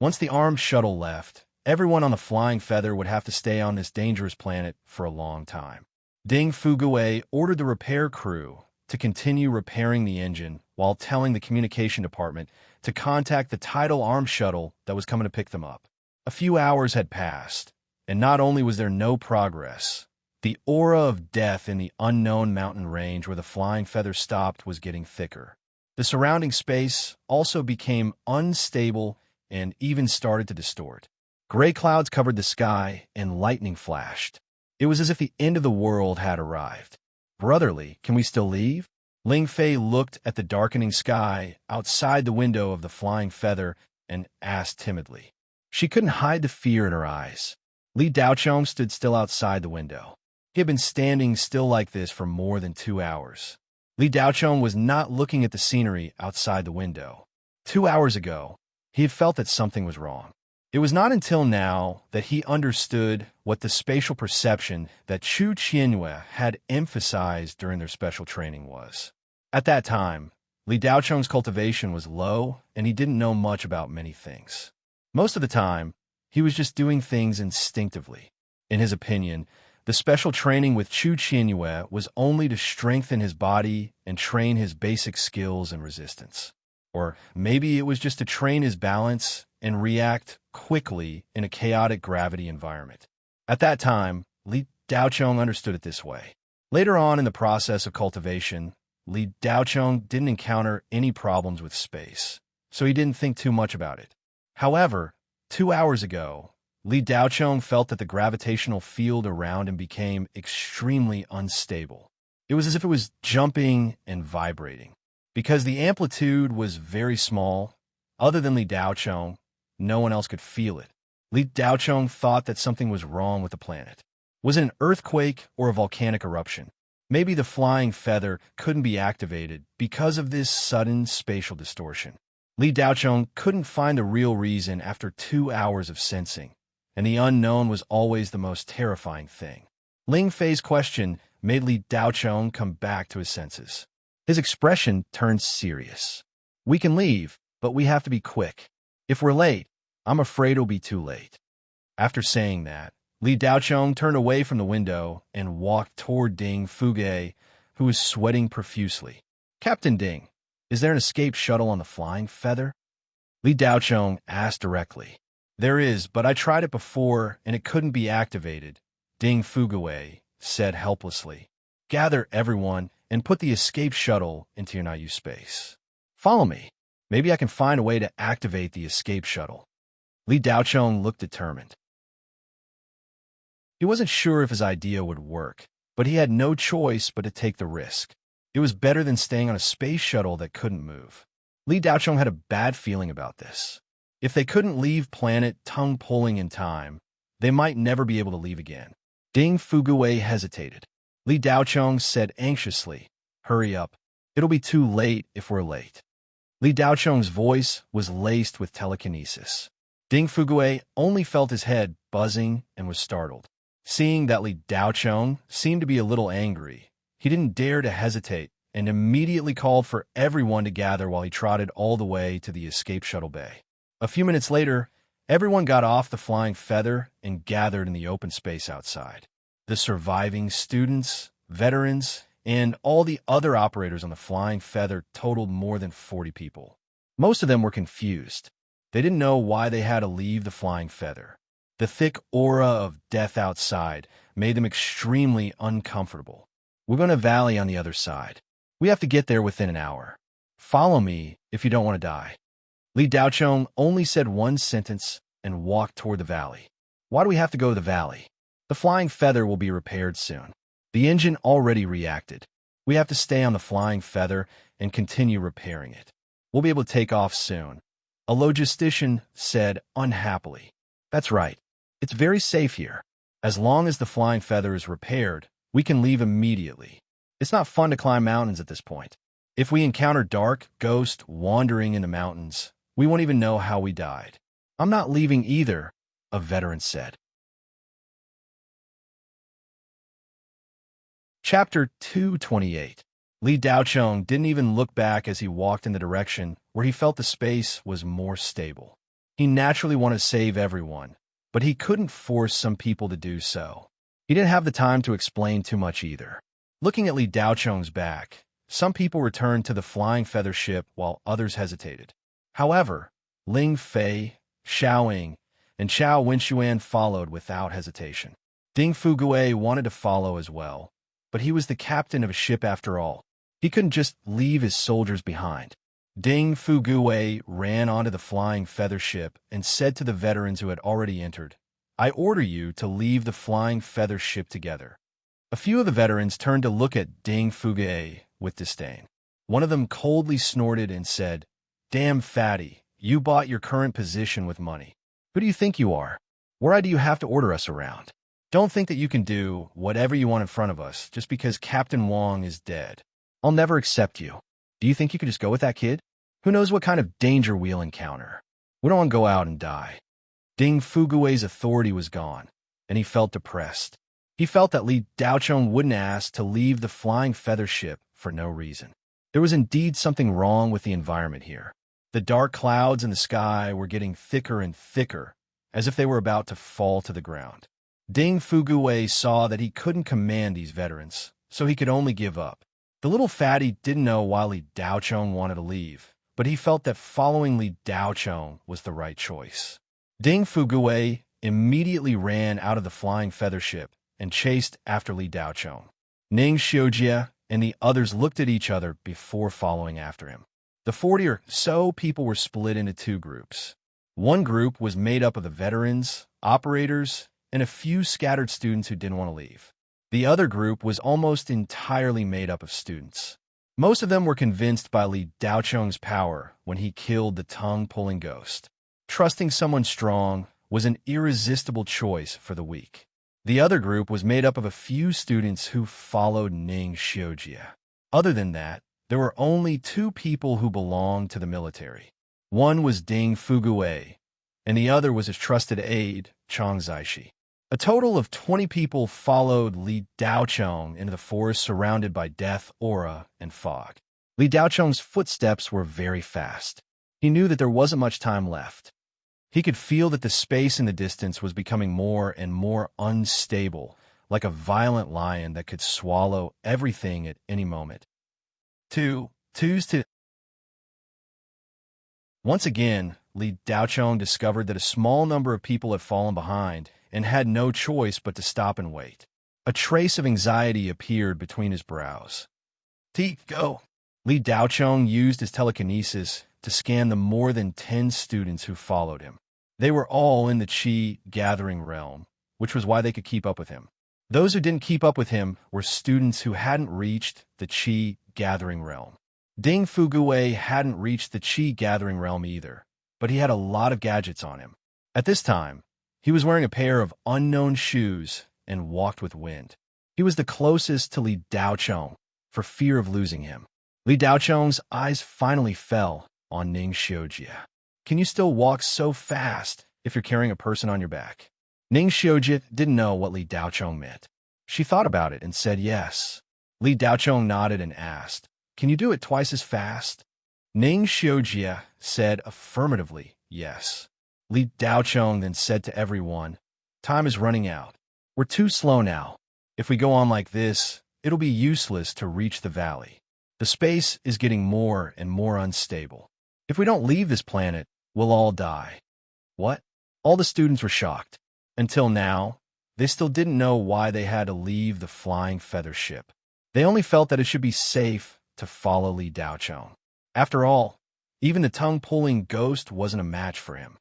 Speaker 1: Once the armed shuttle left, everyone on the flying feather would have to stay on this dangerous planet for a long time. Ding Fuguwei ordered the repair crew to continue repairing the engine while telling the communication department to contact the tidal armed shuttle that was coming to pick them up. A few hours had passed, and not only was there no progress, the aura of death in the unknown mountain range where the flying feather stopped was getting thicker. The surrounding space also became unstable and even started to distort. Gray clouds covered the sky, and lightning flashed. It was as if the end of the world had arrived. Brotherly, can we still leave? Ling Fei looked at the darkening sky outside the window of the flying feather and asked timidly. She couldn't hide the fear in her eyes. Li Daochong stood still outside the window. He had been standing still like this for more than 2 hours. Li Daochong was not looking at the scenery outside the window. 2 hours ago, he had felt that something was wrong. It was not until now that he understood what the spatial perception that Chu Qianyue had emphasized during their special training was. At that time, Li Daochong's cultivation was low, and he didn't know much about many things. Most of the time, he was just doing things instinctively. In his opinion, the special training with Chu Qianyue was only to strengthen his body and train his basic skills and resistance. Or maybe it was just to train his balance and react quickly in a chaotic gravity environment. At that time, Li Daochong understood it this way. Later on in the process of cultivation, Li Daochong didn't encounter any problems with space, so he didn't think too much about it. However, 2 hours ago, Li Daochong felt that the gravitational field around him became extremely unstable. It was as if it was jumping and vibrating. Because the amplitude was very small, other than Li Daochong, no one else could feel it. Li Daochong thought that something was wrong with the planet. Was it an earthquake or a volcanic eruption? Maybe the flying feather couldn't be activated because of this sudden spatial distortion. Li Daochong couldn't find the real reason after 2 hours of sensing, and the unknown was always the most terrifying thing. Ling Fei's question made Li Daochong come back to his senses. His expression turned serious. We can leave, but we have to be quick. If we're late, I'm afraid it'll be too late. After saying that, Li Daochong turned away from the window and walked toward Ding Fuge, who was sweating profusely. Captain Ding, is there an escape shuttle on the flying feather? Li Daochong asked directly. There is, but I tried it before and it couldn't be activated, Ding Fugue said helplessly. Gather everyone and put the escape shuttle into your not-used space. Follow me. Maybe I can find a way to activate the escape shuttle. Li Daochong looked determined. He wasn't sure if his idea would work, but he had no choice but to take the risk. It was better than staying on a space shuttle that couldn't move. Li Daochong had a bad feeling about this. If they couldn't leave planet tongue-pulling in time, they might never be able to leave again. Ding Fugue hesitated. Li Daochong said anxiously, Hurry up. It'll be too late if we're late. Li Daochong's voice was laced with telekinesis. Ding Fugue only felt his head buzzing and was startled. Seeing that Li Daochong seemed to be a little angry, he didn't dare to hesitate and immediately called for everyone to gather while he trotted all the way to the escape shuttle bay. A few minutes later, everyone got off the flying feather and gathered in the open space outside. The surviving students, veterans, and all the other operators on the flying feather totaled more than 40 people. Most of them were confused. They didn't know why they had to leave the flying feather. The thick aura of death outside made them extremely uncomfortable. We're going to valley on the other side. We have to get there within an hour. Follow me if you don't want to die. Li Daochong only said one sentence and walked toward the valley. Why do we have to go to the valley? The flying feather will be repaired soon. The engine already reacted. We have to stay on the flying feather and continue repairing it. We'll be able to take off soon. A logistician said unhappily. That's right. It's very safe here. As long as the flying feather is repaired, we can leave immediately. It's not fun to climb mountains at this point. If we encounter dark ghosts wandering in the mountains, we won't even know how we died. I'm not leaving either, a veteran said. Chapter 228. Li Daochong didn't even look back as he walked in the direction where he felt the space was more stable. He naturally wanted to save everyone, but he couldn't force some people to do so. He didn't have the time to explain too much either. Looking at Li Daochong's back, some people returned to the flying feather ship while others hesitated. However, Ling Fei, Xiaoying, and Chao Wenxuan followed without hesitation. Ding Fugue wanted to follow as well, but he was the captain of a ship after all. He couldn't just leave his soldiers behind. Ding Fugui ran onto the flying feather ship and said to the veterans who had already entered, "I order you to leave the flying feather ship together." A few of the veterans turned to look at Ding Fugui with disdain. One of them coldly snorted and said, "Damn fatty, you bought your current position with money. Who do you think you are? Why do you have to order us around? Don't think that you can do whatever you want in front of us just because Captain Wong is dead. I'll never accept you. Do you think you could just go with that kid? Who knows what kind of danger we'll encounter? We don't want to go out and die." Ding Fugui's authority was gone, and he felt depressed. He felt that Li Daochong wouldn't ask to leave the flying feather ship for no reason. There was indeed something wrong with the environment here. The dark clouds in the sky were getting thicker and thicker, as if they were about to fall to the ground. Ding Fugui saw that he couldn't command these veterans, so he could only give up. The little fatty didn't know why Li Daochong wanted to leave, but he felt that following Li Daochong was the right choice. Ding Fugui immediately ran out of the flying feather ship and chased after Li Daochong. Ning Xiujie and the others looked at each other before following after him. The 40 or so people were split into two groups. One group was made up of the veterans, operators, and a few scattered students who didn't want to leave. The other group was almost entirely made up of students. Most of them were convinced by Li Daochong's power when he killed the tongue-pulling ghost. Trusting someone strong was an irresistible choice for the weak. The other group was made up of a few students who followed Ning Xiujie. Other than that, there were only two people who belonged to the military. One was Ding Fugui, and the other was his trusted aide, Chang Zaishi. A total of 20 people followed Li Daochong into the forest surrounded by death, aura, and fog. Li Daochong's footsteps were very fast. He knew that there wasn't much time left. He could feel that the space in the distance was becoming more and more unstable, like a violent lion that could swallow everything at any moment. Once again, Li Daochong discovered that a small number of people had fallen behind and had no choice but to stop and wait. A trace of anxiety appeared between his brows. Go! Li Daochong used his telekinesis to scan the more than 10 students who followed him. They were all in the Qi gathering realm, which was why they could keep up with him. Those who didn't keep up with him were students who hadn't reached the Qi gathering realm. Ding Fugui hadn't reached the Qi gathering realm either, but he had a lot of gadgets on him. At this time, he was wearing a pair of unknown shoes and walked with wind. He was the closest to Li Daochong for fear of losing him. Li Daochong's eyes finally fell on Ning Xiujie. Can you still walk so fast if you're carrying a person on your back? Ning Xiujie didn't know what Li Daochong meant. She thought about it and said yes. Li Daochong nodded and asked, "Can you do it twice as fast?" Ning Xiujie said affirmatively yes. Li Daochong then said to everyone, "Time is running out. We're too slow now. If we go on like this, it'll be useless to reach the valley. The space is getting more and more unstable. If we don't leave this planet, we'll all die." What? All the students were shocked. Until now, they still didn't know why they had to leave the flying feather ship. They only felt that it should be safe to follow Li Daochong. After all, even the tongue-pulling ghost wasn't a match for him.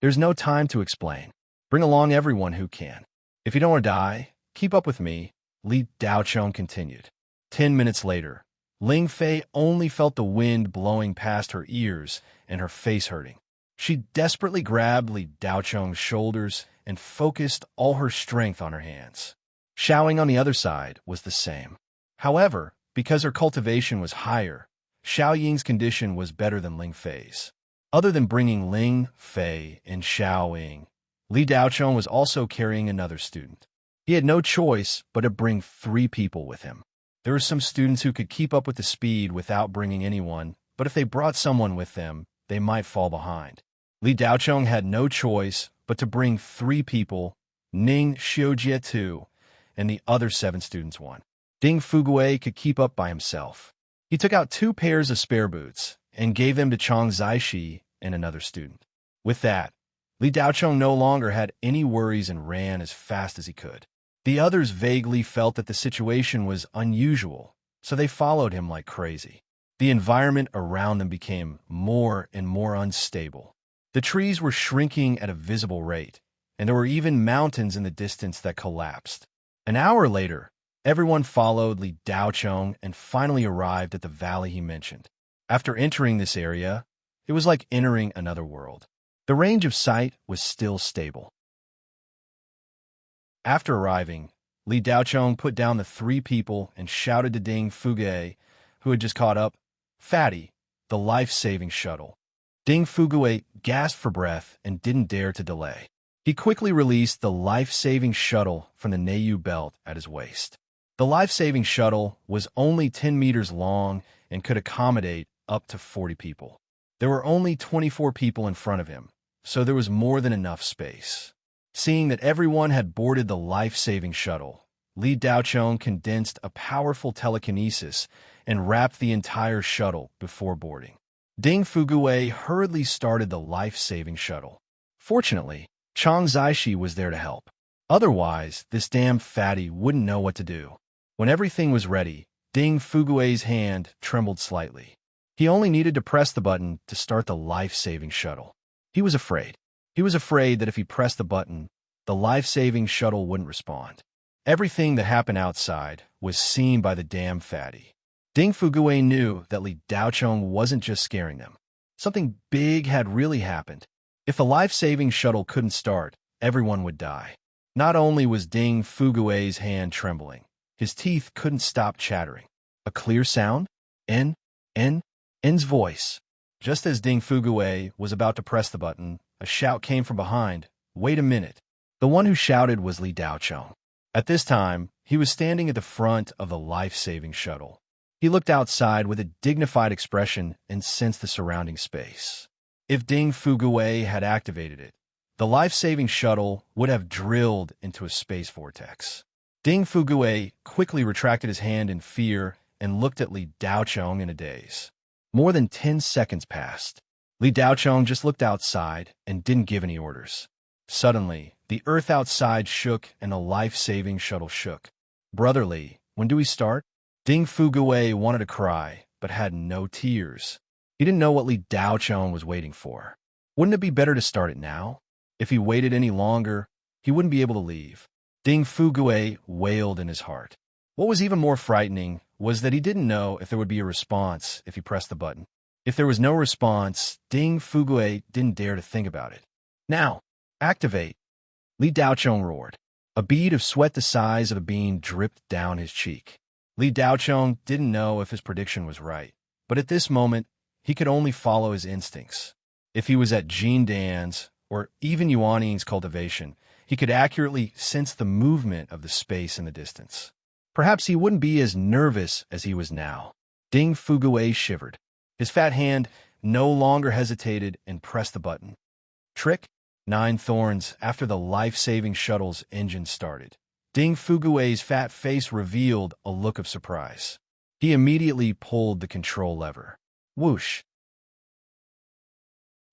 Speaker 1: There's no time to explain. Bring along everyone who can. If you don't want to die, keep up with me, Li Daochong continued. 10 minutes later, Ling Fei only felt the wind blowing past her ears and her face hurting. She desperately grabbed Li Daochong's shoulders and focused all her strength on her hands. Xiaoying on the other side was the same. However, because her cultivation was higher, Xiao Ying's condition was better than Ling Fei's. Other than bringing Ling Fei and Xiao Ying, Li Daochong was also carrying another student. He had no choice but to bring 3 people with him. There were some students who could keep up with the speed without bringing anyone, but if they brought someone with them, they might fall behind. Li Daochong had no choice but to bring 3 people, Ning Xiujie 2, and the other 7 students 1. Ding Fugui could keep up by himself. He took out 2 pairs of spare boots and gave them to Chang Zaishi and another student. With that, Li Daochong no longer had any worries and ran as fast as he could. The others vaguely felt that the situation was unusual, so they followed him like crazy. The environment around them became more and more unstable. The trees were shrinking at a visible rate, and there were even mountains in the distance that collapsed. An hour later, everyone followed Li Daochong and finally arrived at the valley he mentioned. After entering this area, it was like entering another world. The range of sight was still stable. After arriving, Li Daochong put down the three people and shouted to Ding Fugue, who had just caught up, "Fatty, the life-saving shuttle." Ding Fugue gasped for breath and didn't dare to delay. He quickly released the life-saving shuttle from the Neiyu belt at his waist. The life-saving shuttle was only 10 meters long and could accommodate up to 40 people. There were only 24 people in front of him, so there was more than enough space. Seeing that everyone had boarded the life-saving shuttle, Li Daochong condensed a powerful telekinesis and wrapped the entire shuttle before boarding. Ding Fugue hurriedly started the life-saving shuttle. Fortunately, Chang Zaishi was there to help. Otherwise, this damn fatty wouldn't know what to do. When everything was ready, Ding Fugue's hand trembled slightly. He only needed to press the button to start the life-saving shuttle. He was afraid. He was afraid that if he pressed the button, the life-saving shuttle wouldn't respond. Everything that happened outside was seen by the damn fatty. Ding Fugue knew that Li Daochong wasn't just scaring them. Something big had really happened. If the life-saving shuttle couldn't start, everyone would die. Not only was Ding Fugue's hand trembling, his teeth couldn't stop chattering. A clear sound? N's voice. Just as Ding Fugue was about to press the button, a shout came from behind. Wait a minute. The one who shouted was Li Daochong. At this time, he was standing at the front of the life-saving shuttle. He looked outside with a dignified expression and sensed the surrounding space. If Ding Fugue had activated it, the life-saving shuttle would have drilled into a space vortex. Ding Fugue quickly retracted his hand in fear and looked at Li Daochong in a daze. More than 10 seconds passed. Li Daochong just looked outside and didn't give any orders. Suddenly, the earth outside shook and the life-saving shuttle shook. "Brother Li, when do we start?" Ding Fugue wanted to cry, but had no tears. He didn't know what Li Daochong was waiting for. Wouldn't it be better to start it now? If he waited any longer, he wouldn't be able to leave. Ding Fugue wailed in his heart. What was even more frightening was that he didn't know if there would be a response if he pressed the button. If there was no response, Ding Fugue didn't dare to think about it. "Now, activate!" Li Daochong roared. A bead of sweat the size of a bean dripped down his cheek. Li Daochong didn't know if his prediction was right, but at this moment, he could only follow his instincts. If he was at Jin Dan's, or even Yuaning's cultivation, he could accurately sense the movement of the space in the distance. Perhaps he wouldn't be as nervous as he was now. Ding Fugue shivered. His fat hand no longer hesitated and pressed the button. Trick? 9 thorns after the life-saving shuttle's engine started. Ding Fugue's fat face revealed a look of surprise. He immediately pulled the control lever. Whoosh!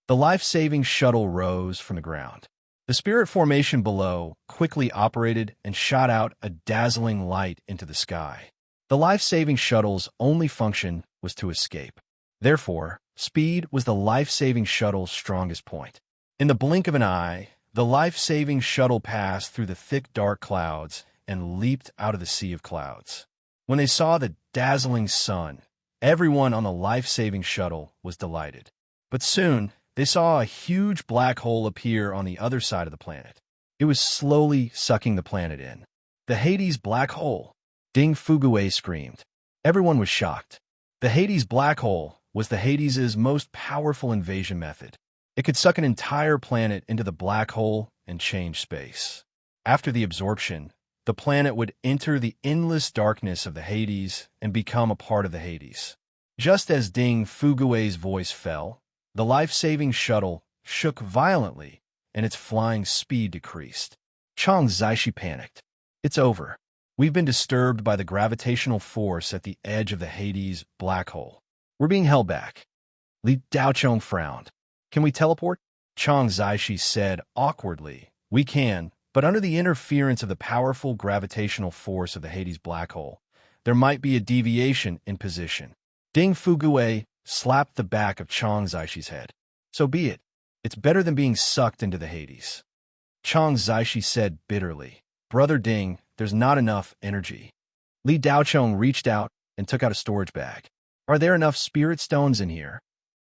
Speaker 1: The life-saving shuttle rose from the ground. The spirit formation below quickly operated and shot out a dazzling light into the sky. The life-saving shuttle's only function was to escape. Therefore, speed was the life-saving shuttle's strongest point. In the blink of an eye, the life-saving shuttle passed through the thick dark clouds and leaped out of the sea of clouds. When they saw the dazzling sun, everyone on the life-saving shuttle was delighted. But soon, they saw a huge black hole appear on the other side of the planet. It was slowly sucking the planet in. The Hades black hole! Ding Fugue screamed. Everyone was shocked. The Hades black hole was the Hades's most powerful invasion method. It could suck an entire planet into the black hole and change space. After the absorption, the planet would enter the endless darkness of the Hades and become a part of the Hades. Just as Ding Fugue's voice fell, the life-saving shuttle shook violently and its flying speed decreased. Chang Zaishi panicked. It's over. We've been disturbed by the gravitational force at the edge of the Hades black hole. We're being held back. Li Daochong frowned. Can we teleport? Chang Zaishi said awkwardly. We can, but under the interference of the powerful gravitational force of the Hades black hole, there might be a deviation in position. Ding Fugue slapped the back of Chang Zaixi's head. So be it. It's better than being sucked into the Hades. Chang Zaishi said bitterly. Brother Ding, there's not enough energy. Li Daochong reached out and took out a storage bag. Are there enough spirit stones in here?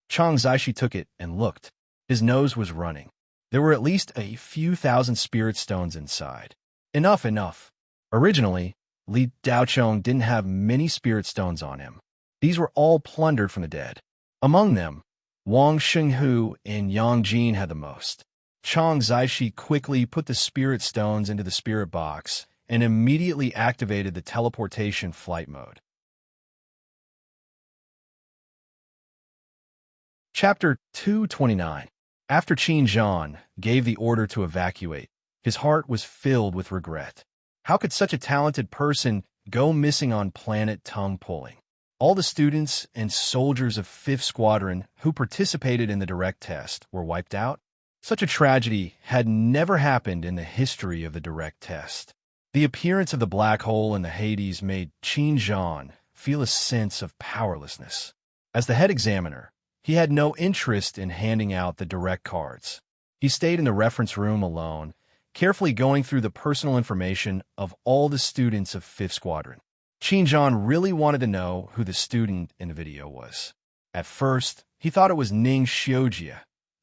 Speaker 1: Chang Zaishi took it and looked. His nose was running. There were at least a few thousand spirit stones inside. Enough. Originally, Li Daochong didn't have many spirit stones on him. These were all plundered from the dead. Among them, Wang Xinghu and Yang Jin had the most. Chang Zaishi quickly put the spirit stones into the spirit box and immediately activated the teleportation flight mode. Chapter 229. After Qin Zhan gave the order to evacuate, his heart was filled with regret. How could such a talented person go missing on planet tongue pulling? All the students and soldiers of 5th Squadron who participated in the direct test were wiped out. Such a tragedy had never happened in the history of the direct test. The appearance of the black hole in the Hades made Qin Zhan feel a sense of powerlessness. As the head examiner, he had no interest in handing out the direct cards. He stayed in the reference room alone, carefully going through the personal information of all the students of 5th Squadron. Qin Zhan really wanted to know who the student in the video was. At first, he thought it was Ning Xiujia,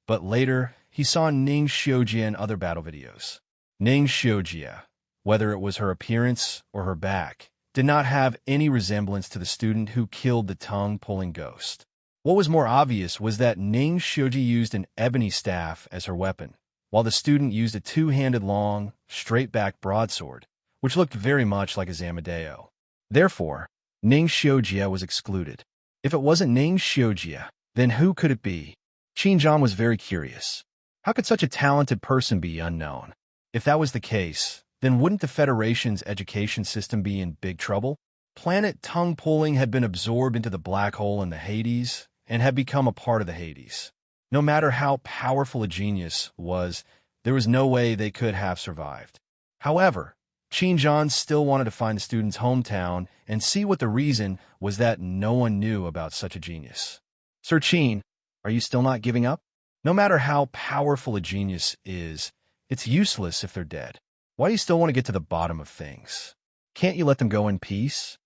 Speaker 1: but later he saw Ning Xiujia in other battle videos. Ning Xiujia, whether it was her appearance or her back, did not have any resemblance to the student who killed the tongue-pulling ghost. What was more obvious was that Ning Xiujia used an ebony staff as her weapon, while the student used a two-handed long, straight-back broadsword, which looked very much like a Zamadeo. Therefore, Ning Xiujia was excluded. If it wasn't Ning Xiujia, then who could it be? Qin Zhan was very curious. How could such a talented person be unknown? If that was the case, then wouldn't the Federation's education system be in big trouble? Planet tongue pulling had been absorbed into the black hole in the Hades and had become a part of the Hades. No matter how powerful a genius was, there was no way they could have survived. However, Qin Zhan still wanted to find the student's hometown and see what the reason was that no one knew about such a genius. Sir Qin, are you still not giving up? No matter how powerful a genius is, it's useless if they're dead. Why do you still want to get to the bottom of things? Can't you let them go in peace?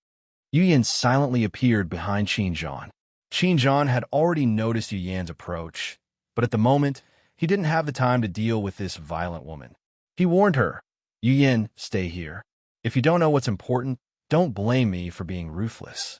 Speaker 1: Yu Yan silently appeared behind Qin Zhan. Qin Zhan had already noticed Yu Yan's approach, but at the moment, he didn't have the time to deal with this violent woman. He warned her, Yu Yan, stay here. If you don't know what's important, don't blame me for being ruthless.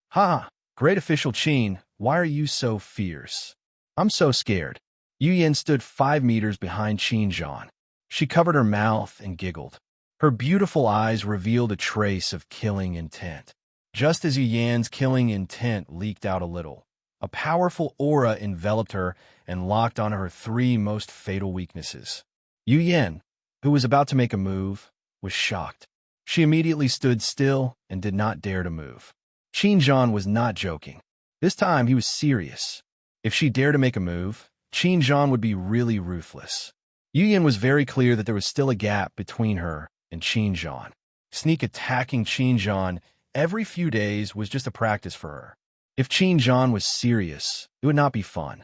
Speaker 1: Ha! Great official Qin, why are you so fierce? I'm so scared. Yu Yan stood 5 meters behind Qin Zhan. She covered her mouth and giggled. Her beautiful eyes revealed a trace of killing intent. Just as Yu Yan's killing intent leaked out a little, a powerful aura enveloped her and locked on her 3 most fatal weaknesses. Yu Yan, who was about to make a move, was shocked. She immediately stood still and did not dare to move. Qin Zhan was not joking. This time he was serious. If she dared to make a move, Qin Zhan would be really ruthless. Yu Yan was very clear that there was still a gap between her and Qin Zhan. Sneak attacking Qin Zhan every few days was just a practice for her. If Qin Zhan was serious, it would not be fun.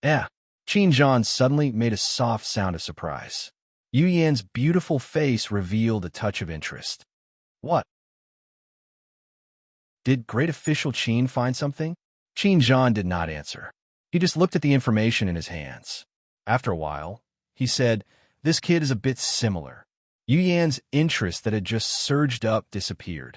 Speaker 1: Qin Zhan suddenly made a soft sound of surprise. Yu Yan's beautiful face revealed a touch of interest. What? Did great official Qin find something? Qin Zhan did not answer. He just looked at the information in his hands. After a while, he said, this kid is a bit similar. Yu Yan's interest that had just surged up disappeared.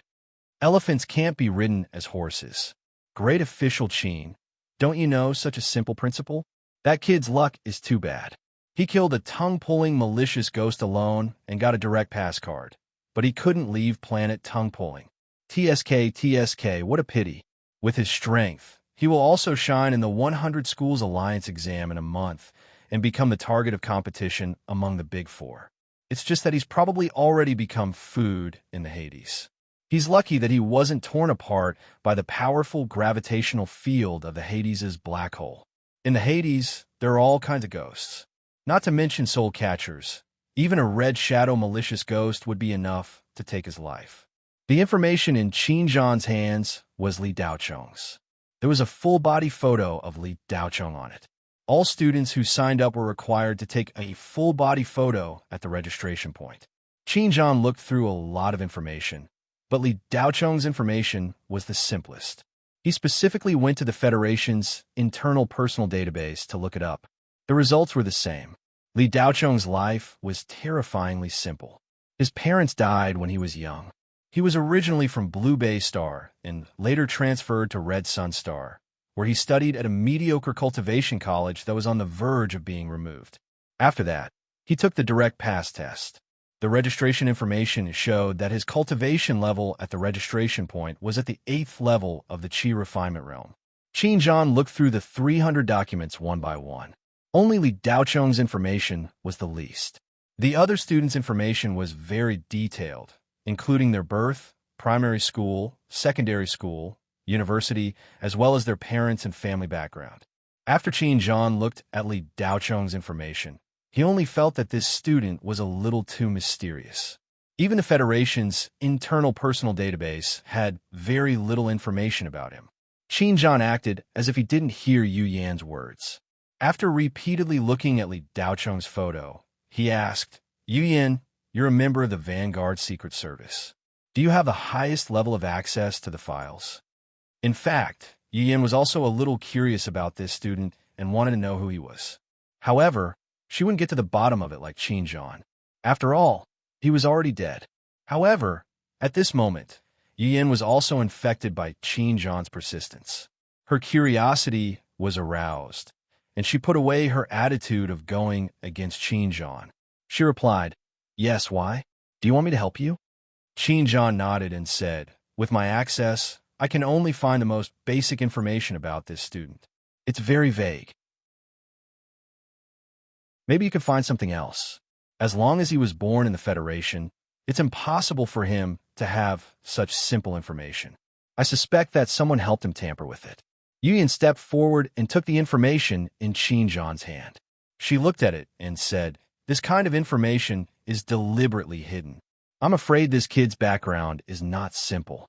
Speaker 1: Elephants can't be ridden as horses. Great official Qin, don't you know such a simple principle? That kid's luck is too bad. He killed a tongue-pulling malicious ghost alone and got a direct pass card. But he couldn't leave planet tongue-pulling. TSK, what a pity. With his strength, he will also shine in the 100 Schools Alliance exam in a month and become the target of competition among the Big Four. It's just that he's probably already become food in the Hades. He's lucky that he wasn't torn apart by the powerful gravitational field of the Hades' black hole. In the Hades, there are all kinds of ghosts. Not to mention soul catchers. Even a red shadow malicious ghost would be enough to take his life. The information in Qin Zhan's hands was Li Daochong's. There was a full-body photo of Li Daocheng on it. All students who signed up were required to take a full-body photo at the registration point. Qin Zhan looked through a lot of information, but Li Daocheng's information was the simplest. He specifically went to the Federation's internal personal database to look it up. The results were the same. Li Daocheng's life was terrifyingly simple. His parents died when he was young. He was originally from Blue Bay Star and later transferred to Red Sun Star, where he studied at a mediocre cultivation college that was on the verge of being removed. After that, he took the direct pass test. The registration information showed that his cultivation level at the registration point was at the 8th level of the Qi refinement realm. Qin Zhan looked through the 300 documents one by one. Only Li Daocheng's information was the least. The other students' information was very detailed, including their birth, primary school, secondary school, university, as well as their parents and family background. After Qin Zhan looked at Li Daocheng's information, he only felt that this student was a little too mysterious. Even the Federation's internal personal database had very little information about him. Qin Zhan acted as if he didn't hear Yu Yan's words. After repeatedly looking at Li Daocheng's photo, he asked, "Yu Yan, you're a member of the Vanguard Secret Service. Do you have the highest level of access to the files?" In fact, Yu Yan was also a little curious about this student and wanted to know who he was. However, she wouldn't get to the bottom of it like Qin Zhan. After all, he was already dead. However, at this moment, Yu Yan was also infected by Qin Zhan's persistence. Her curiosity was aroused, and she put away her attitude of going against Qin Zhan. She replied, "Yes, why? Do you want me to help you?" Qin Zhan nodded and said, "With my access, I can only find the most basic information about this student. It's very vague. Maybe you could find something else. As long as he was born in the Federation, it's impossible for him to have such simple information. I suspect that someone helped him tamper with it." Yu Yan stepped forward and took the information in Qin Zhan's hand. She looked at it and said, "This kind of information is deliberately hidden. I'm afraid this kid's background is not simple."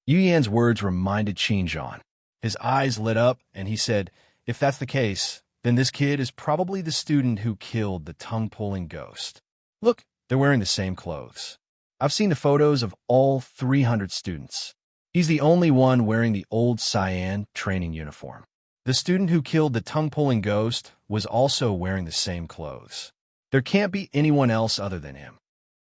Speaker 1: Yu Yan's words reminded Qin Zhan. His eyes lit up and he said, "If that's the case, then this kid is probably the student who killed the tongue-pulling ghost. Look, they're wearing the same clothes. I've seen the photos of all 300 students. He's the only one wearing the old cyan training uniform. The student who killed the tongue-pulling ghost was also wearing the same clothes. There can't be anyone else other than him.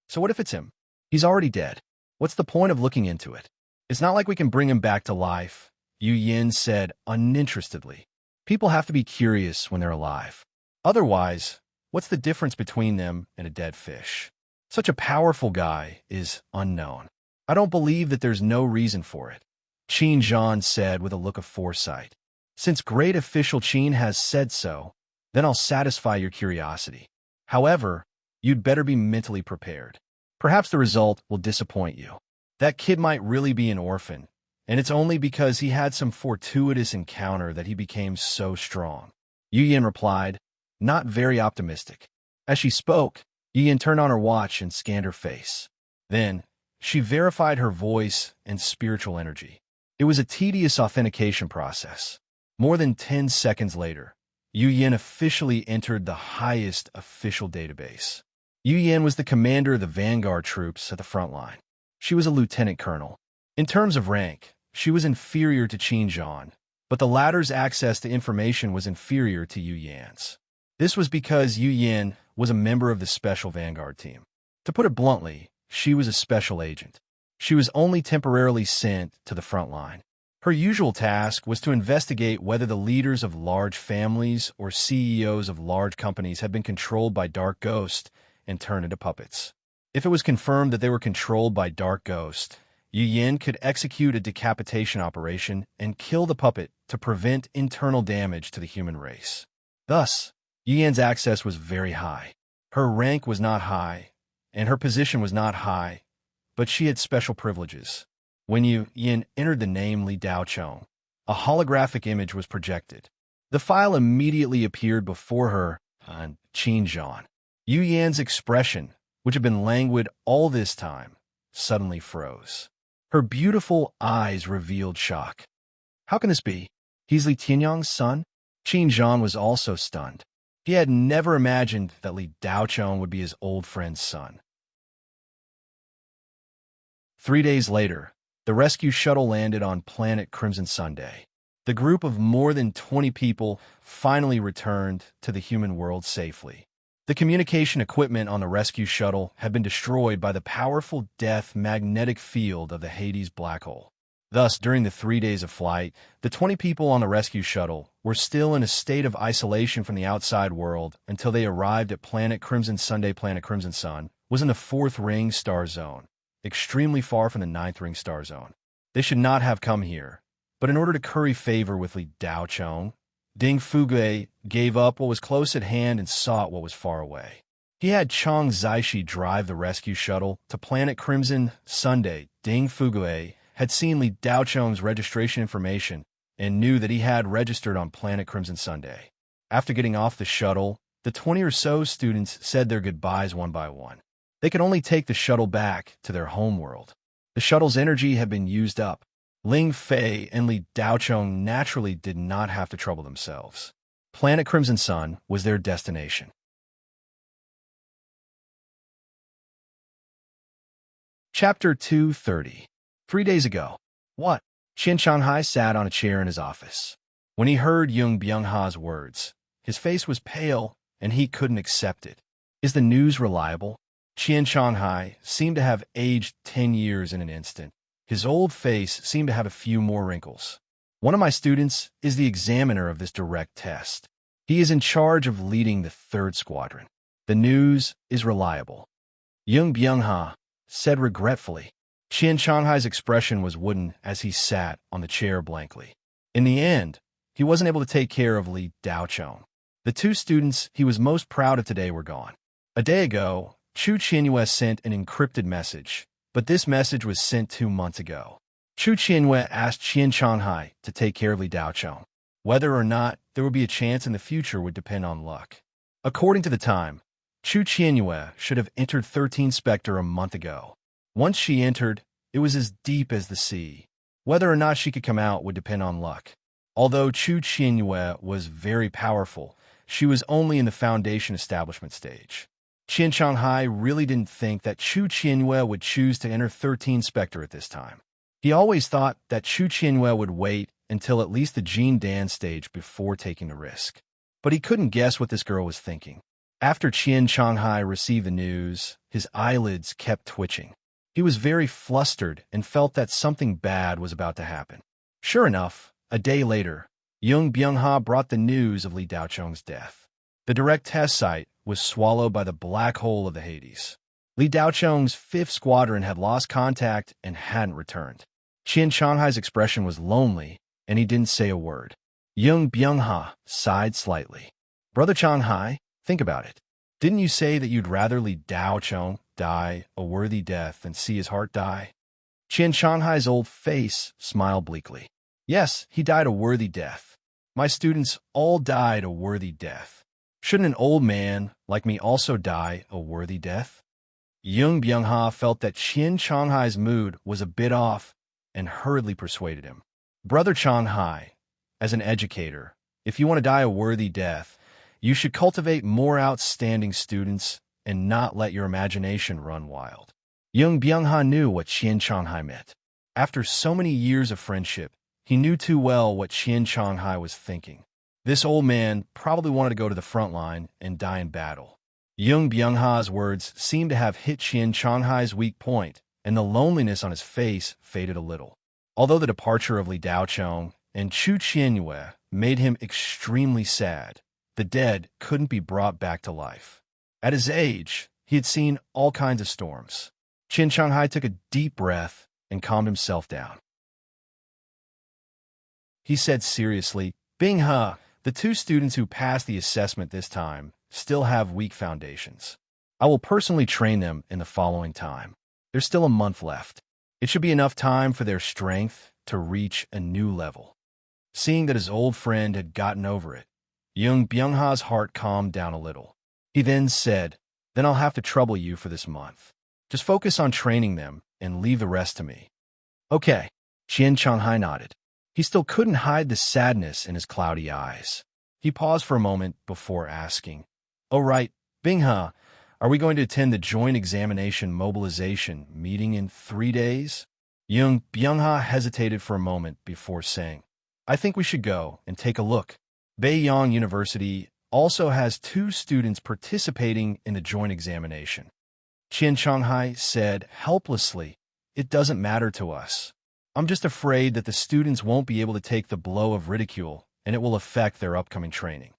Speaker 1: So what if it's him? He's already dead. What's the point of looking into it? It's not like we can bring him back to life," Yu Yan said uninterestedly. "People have to be curious when they're alive. Otherwise, what's the difference between them and a dead fish? Such a powerful guy is unknown. I don't believe that there's no reason for it," Qin Zhan said with a look of foresight. "Since great official Qin has said so, then I'll satisfy your curiosity. However, you'd better be mentally prepared. Perhaps the result will disappoint you. That kid might really be an orphan, and it's only because he had some fortuitous encounter that he became so strong." Yu Yan replied, not very optimistic. As she spoke, Yu Yan turned on her watch and scanned her face. Then, she verified her voice and spiritual energy. It was a tedious authentication process. More than 10 seconds later, Yu Yan officially entered the highest official database. Yu Yan was the commander of the Vanguard troops at the front line. She was a lieutenant colonel. In terms of rank, she was inferior to Qin Zhan, but the latter's access to information was inferior to Yu Yan's. This was because Yu Yan was a member of the Special Vanguard team. To put it bluntly, she was a special agent. She was only temporarily sent to the front line. Her usual task was to investigate whether the leaders of large families or CEOs of large companies had been controlled by Dark Ghost and turned into puppets. If it was confirmed that they were controlled by Dark Ghost, Yu Yan could execute a decapitation operation and kill the puppet to prevent internal damage to the human race. Thus, Yu Yan's access was very high. Her rank was not high, and her position was not high, but she had special privileges. When Yu Yan entered the name Li Daocheng, a holographic image was projected. The file immediately appeared before her on Qin Zhan. Yu Yan's expression, which had been languid all this time, suddenly froze. Her beautiful eyes revealed shock. "How can this be? He's Li Tianyang's son? Qin Zhan was also stunned. He had never imagined that Li Daochong would be his old friend's son. 3 days later, the rescue shuttle landed on planet Crimson Sunday. The group of more than 20 people finally returned to the human world safely. The communication equipment on the rescue shuttle had been destroyed by the powerful death magnetic field of the Hades black hole. Thus, during the 3 days of flight, the 20 people on the rescue shuttle were still in a state of isolation from the outside world until they arrived at planet Crimson Sunday. Planet Crimson Sun was in the 4th ring star zone, extremely far from the 9th ring star zone. They should not have come here, but in order to curry favor with Li Daochong, Ding Fugui gave up what was close at hand and sought what was far away. He had Chang Zaishi drive the rescue shuttle to planet Crimson Sunday. Ding Fugui had seen Li Daochong's registration information and knew that he had registered on planet Crimson Sunday. After getting off the shuttle, the 20 or so students said their goodbyes one by one. They could only take the shuttle back to their home world. The shuttle's energy had been used up. Ling Fei and Li Daochong naturally did not have to trouble themselves. Planet Crimson Sun was their destination. Chapter 230. 3 days ago. What? Qian Shanghai sat on a chair in his office. When he heard Yung Byung-ha's words, his face was pale and he couldn't accept it. Is the news reliable? Qian Shanghai seemed to have aged 10 years in an instant. His old face seemed to have a few more wrinkles. One of my students is the examiner of this direct test. He is in charge of leading the 3rd squadron. The news is reliable. Yung Byung-ha said regretfully. Qian Shanghai's expression was wooden as he sat on the chair blankly. In the end, he wasn't able to take care of Li Daochong. The 2 students he was most proud of today were gone. A day ago, Chu Qianyue sent an encrypted message, but this message was sent 2 months ago. Chu Qianyue asked Qian Shanghai to take care of Li Daochong. Whether or not there would be a chance in the future would depend on luck. According to the time, Chu Qianyue should have entered 13 Spectre a month ago. Once she entered, it was as deep as the sea. Whether or not she could come out would depend on luck. Although Chu Qianyue was very powerful, she was only in the foundation establishment stage. Qian Shanghai really didn't think that Chu Qianyue would choose to enter 13 Spectre at this time. He always thought that Chu Qianyue would wait until at least the Jin Dan stage before taking the risk. But he couldn't guess what this girl was thinking. After Qian Shanghai received the news, his eyelids kept twitching. He was very flustered and felt that something bad was about to happen. Sure enough, a day later, Yung Byung-ha brought the news of Li Daochong's death. The direct test site was swallowed by the black hole of the Hades. Li Daochong's 5th squadron had lost contact and hadn't returned. Qian Shanghai's expression was lonely, and he didn't say a word. Yung Byung-ha sighed slightly. Brother Shanghai, think about it. Didn't you say that you'd rather Li Daochong die a worthy death than see his heart die? Qian Shanghai's old face smiled bleakly. Yes, he died a worthy death. My students all died a worthy death. Shouldn't an old man like me also die a worthy death? Yung Byung-ha felt that Qian Shanghai's mood was a bit off and hurriedly persuaded him. Brother Shanghai, as an educator, if you want to die a worthy death, you should cultivate more outstanding students and not let your imagination run wild. Yung Byung-ha knew what Qian Shanghai meant. After so many years of friendship, he knew too well what Qian Shanghai was thinking. This old man probably wanted to go to the front line and die in battle. Yung Byung-ha's words seemed to have hit Qian Shanghai's weak point, and the loneliness on his face faded a little. Although the departure of Li Daochong and Chu Qianyue made him extremely sad, the dead couldn't be brought back to life. At his age, he had seen all kinds of storms. Qian Shanghai took a deep breath and calmed himself down. He said seriously, Bing-ha, the 2 students who passed the assessment this time still have weak foundations. I will personally train them in the following time. There's still a month left. It should be enough time for their strength to reach a new level. Seeing that his old friend had gotten over it, Yung Byung-ha's heart calmed down a little. He then said, Then I'll have to trouble you for this month. Just focus on training them and leave the rest to me. Okay. Qian Shanghai nodded. He still couldn't hide the sadness in his cloudy eyes. He paused for a moment before asking, "Oh, right, Bingha, are we going to attend the joint examination mobilization meeting in 3 days?" Young Byung-ha hesitated for a moment before saying, "I think we should go and take a look. Beiyang University also has 2 students participating in the joint examination." Qian Shanghai said helplessly, "It doesn't matter to us. I'm just afraid that the students won't be able to take the blow of ridicule, and it will affect their upcoming training."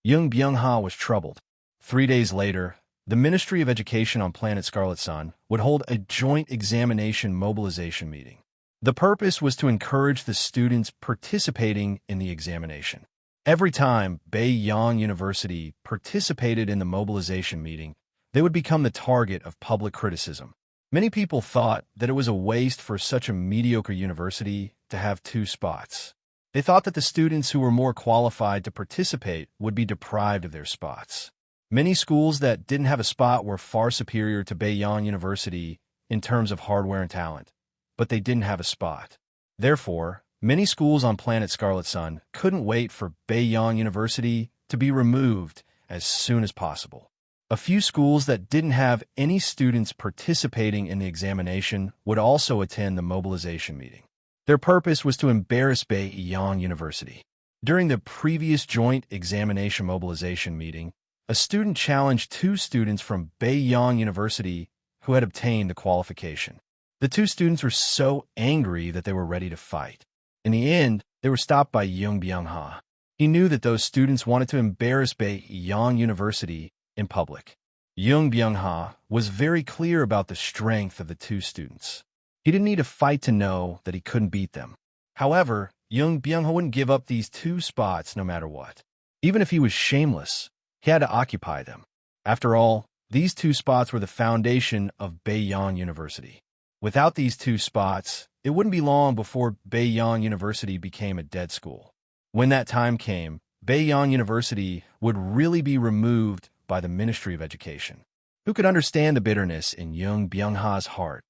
Speaker 1: Young Byung-ha was troubled. 3 days later, the Ministry of Education on Planet Scarlet Sun would hold a joint examination mobilization meeting. The purpose was to encourage the students participating in the examination. Every time Beiyang University participated in the mobilization meeting, they would become the target of public criticism. Many people thought that it was a waste for such a mediocre university to have 2 spots. They thought that the students who were more qualified to participate would be deprived of their spots. Many schools that didn't have a spot were far superior to Beiyang University in terms of hardware and talent, but they didn't have a spot. Therefore, many schools on Planet Scarlet Sun couldn't wait for Beiyang University to be removed as soon as possible. A few schools that didn't have any students participating in the examination would also attend the mobilization meeting. Their purpose was to embarrass Beiyang University. During the previous joint examination mobilization meeting, a student challenged 2 students from Beiyang University who had obtained the qualification. The 2 students were so angry that they were ready to fight. In the end, they were stopped by Young Byung-ha. He knew that those students wanted to embarrass Beiyang University in public. Young Byung-ha was very clear about the strength of the 2 students. He didn't need to fight to know that he couldn't beat them. However, Young Byung-ha wouldn't give up these 2 spots no matter what. Even if he was shameless, he had to occupy them. After all, these 2 spots were the foundation of Beiyang University. Without these 2 spots, it wouldn't be long before Beiyang University became a dead school. When that time came, Beiyang University would really be removed by the Ministry of Education. Who could understand the bitterness in Young Byung-ha's heart?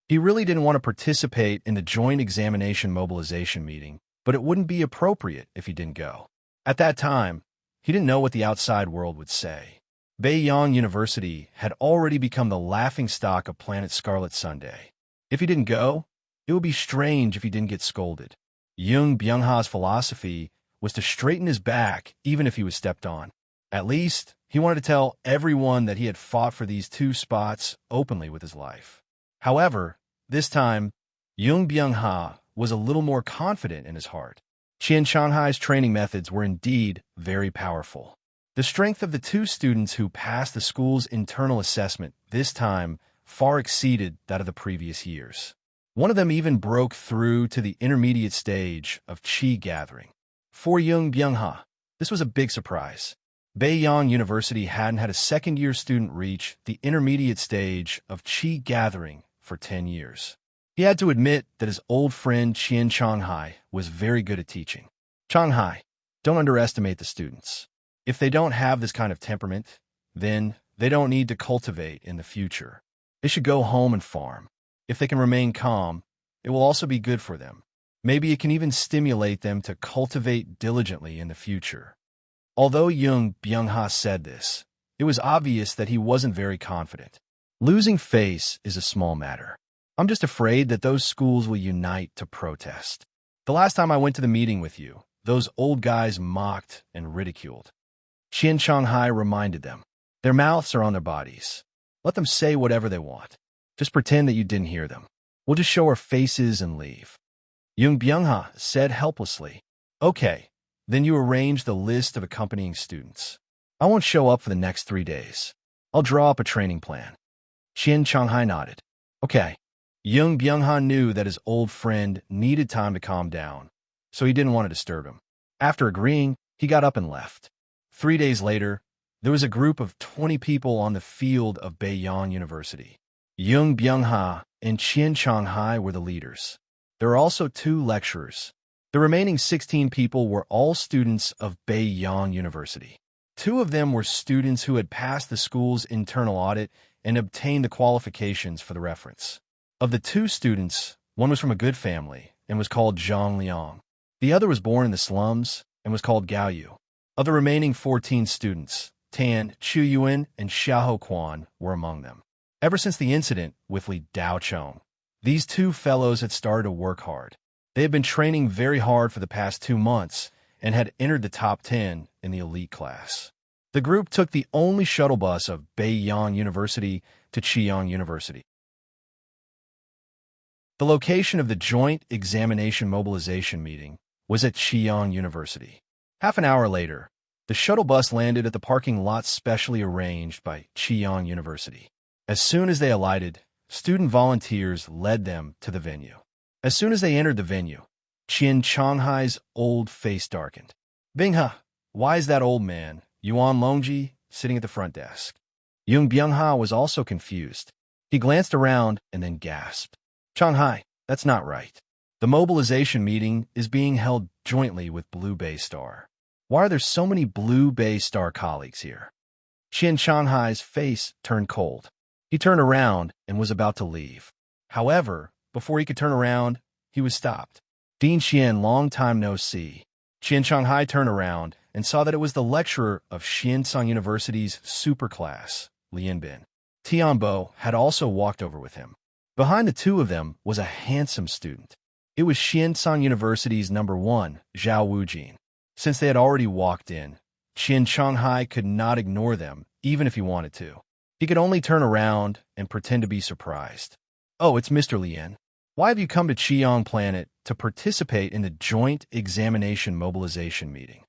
Speaker 1: He really didn't want to participate in the joint examination mobilization meeting, but it wouldn't be appropriate if he didn't go. At that time, he didn't know what the outside world would say. Beiyang University had already become the laughingstock of Planet Scarlet Sunday. If he didn't go, it would be strange if he didn't get scolded. Young Byung-ha's philosophy was to straighten his back even if he was stepped on. At least, he wanted to tell everyone that he had fought for these 2 spots openly with his life. However, this time, Young Byung-ha was a little more confident in his heart. Qian Shanghai's training methods were indeed very powerful. The strength of the 2 students who passed the school's internal assessment this time far exceeded that of the previous years. One of them even broke through to the intermediate stage of Qi gathering. For Young Byung-ha, this was a big surprise. Beiyang University hadn't had a second-year student reach the intermediate stage of Qi gathering for 10 years. He had to admit that his old friend Qian Shanghai was very good at teaching. Shanghai, don't underestimate the students. If they don't have this kind of temperament, then they don't need to cultivate in the future. They should go home and farm. If they can remain calm, it will also be good for them. Maybe it can even stimulate them to cultivate diligently in the future. Although Young Byung-ha said this, it was obvious that he wasn't very confident. Losing face is a small matter. I'm just afraid that those schools will unite to protest. The last time I went to the meeting with you, those old guys mocked and ridiculed. Qian Shanghai reminded them. Their mouths are on their bodies. Let them say whatever they want. Just pretend that you didn't hear them. We'll just show our faces and leave. Young Byung-ha said helplessly. Okay, then you arrange the list of accompanying students. I won't show up for the next 3 days. I'll draw up a training plan. Qian Shanghai nodded. Okay. Young Byung-ha knew that his old friend needed time to calm down, so he didn't want to disturb him. After agreeing, he got up and left. 3 days later, there was a group of 20 people on the field of Beiyang University. Young Byung-ha and Qian Shanghai were the leaders. There were also 2 lecturers. The remaining 16 people were all students of Beiyang University. 2 of them were students who had passed the school's internal audit and obtained the qualifications for the reference. Of the 2 students, One was from a good family and was called Zhang Liang. The other was born in the slums and was called Gao Yu. Of the remaining 14 students, Tan, Chu Yuan, and Xiaoho Quan were among them. Ever since the incident with Li Daochong, these two fellows had started to work hard. They had been training very hard for the past 2 months and had entered the top 10 in the elite class. The group took the only shuttle bus of Beiyang University to Qiyang University. The location of the joint examination mobilization meeting was at Qiyang University. Half an hour later, the shuttle bus landed at the parking lot specially arranged by Qiyang University. As soon as they alighted, student volunteers led them to the venue. As soon as they entered the venue, Qian Changhai's old face darkened. Bingha, why is that old man, Yuan Longji, sitting at the front desk? Yung Byungha was also confused. He glanced around and then gasped. Changhai, that's not right. The mobilization meeting is being held jointly with Blue Bay Star. Why are there so many Blue Bay Star colleagues here? Qian Changhai's face turned cold. He turned around and was about to leave. However, before he could turn around, he was stopped. Dean Qian, long time no see. Qian Changhai turned around and saw that it was the lecturer of Xiansong University's superclass, Lian Bin. Tianbo had also walked over with him. Behind the two of them was a handsome student. It was Xiansong University's number 1, Zhao Wujin. Since they had already walked in, Qian Changhai could not ignore them, even if he wanted to. He could only turn around and pretend to be surprised. Oh, it's Mr. Lian. Why have you come to Qiyang Planet to participate in the joint examination mobilization meeting?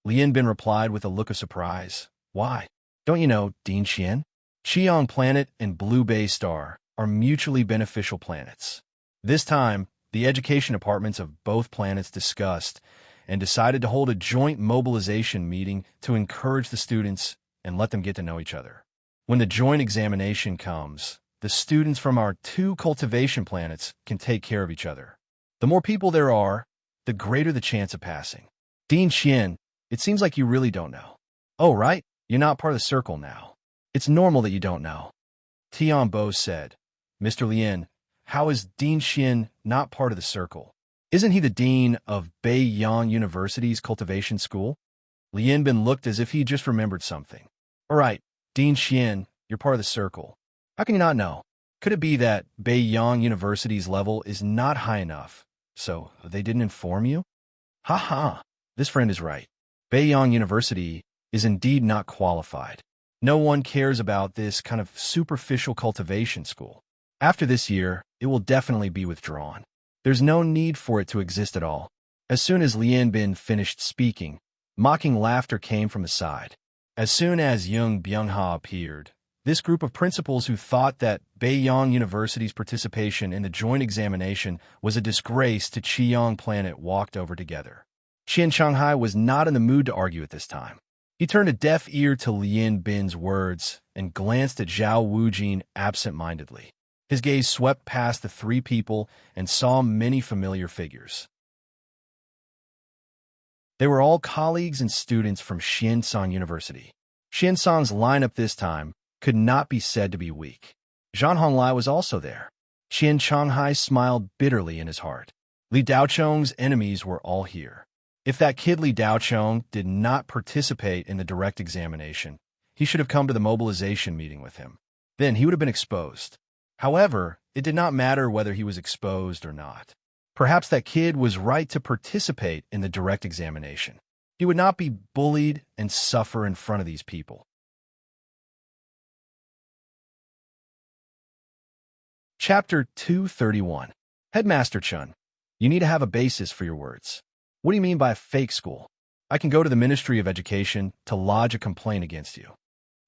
Speaker 1: Lian Bin replied with a look of surprise. Why? Don't you know Dean Qian? Qiyang Planet and Blue Bay Star are mutually beneficial planets. This time, the education departments of both planets discussed and decided to hold a joint mobilization meeting to encourage the students and let them get to know each other. When the joint examination comes, the students from our 2 cultivation planets can take care of each other. The more people there are, the greater the chance of passing. Dean Qian, it seems like you really don't know. Oh, right? You're not part of the circle now. It's normal that you don't know. Tian Bo said. Mr. Lian, how is Dean Qian not part of the circle? Isn't he the dean of Beiyang University's cultivation school? Lian Bin looked as if he just remembered something. All right, Dean Qian, you're part of the circle. How can you not know? Could it be that Beiyang University's level is not high enough, so they didn't inform you? Ha ha, this friend is right. Beiyang University is indeed not qualified. No one cares about this kind of superficial cultivation school. After this year, it will definitely be withdrawn. There's no need for it to exist at all. As soon as Lian Bin finished speaking, mocking laughter came from the side. As soon as Yung Byungha appeared, this group of principals who thought that Beiyang University's participation in the joint examination was a disgrace to Qiyang Planet walked over together. Qian Shanghai was not in the mood to argue at this time. He turned a deaf ear to Lian Bin's words and glanced at Zhao Wujin absent-mindedly. His gaze swept past the 3 people and saw many familiar figures. They were all colleagues and students from Xiansong University. Xiansong's lineup this time could not be said to be weak. Zhang Honglai was also there. Qian Changhai smiled bitterly in his heart. Li Daochong's enemies were all here. If that kid Li Daochong did not participate in the direct examination, he should have come to the mobilization meeting with him. Then he would have been exposed. However, it did not matter whether he was exposed or not. Perhaps that kid was right to participate in the direct examination. He would not be bullied and suffer in front of these people. Chapter 231. Headmaster Chun, you need to have a basis for your words. What do you mean by a fake school? I can go to the Ministry of Education to lodge a complaint against you.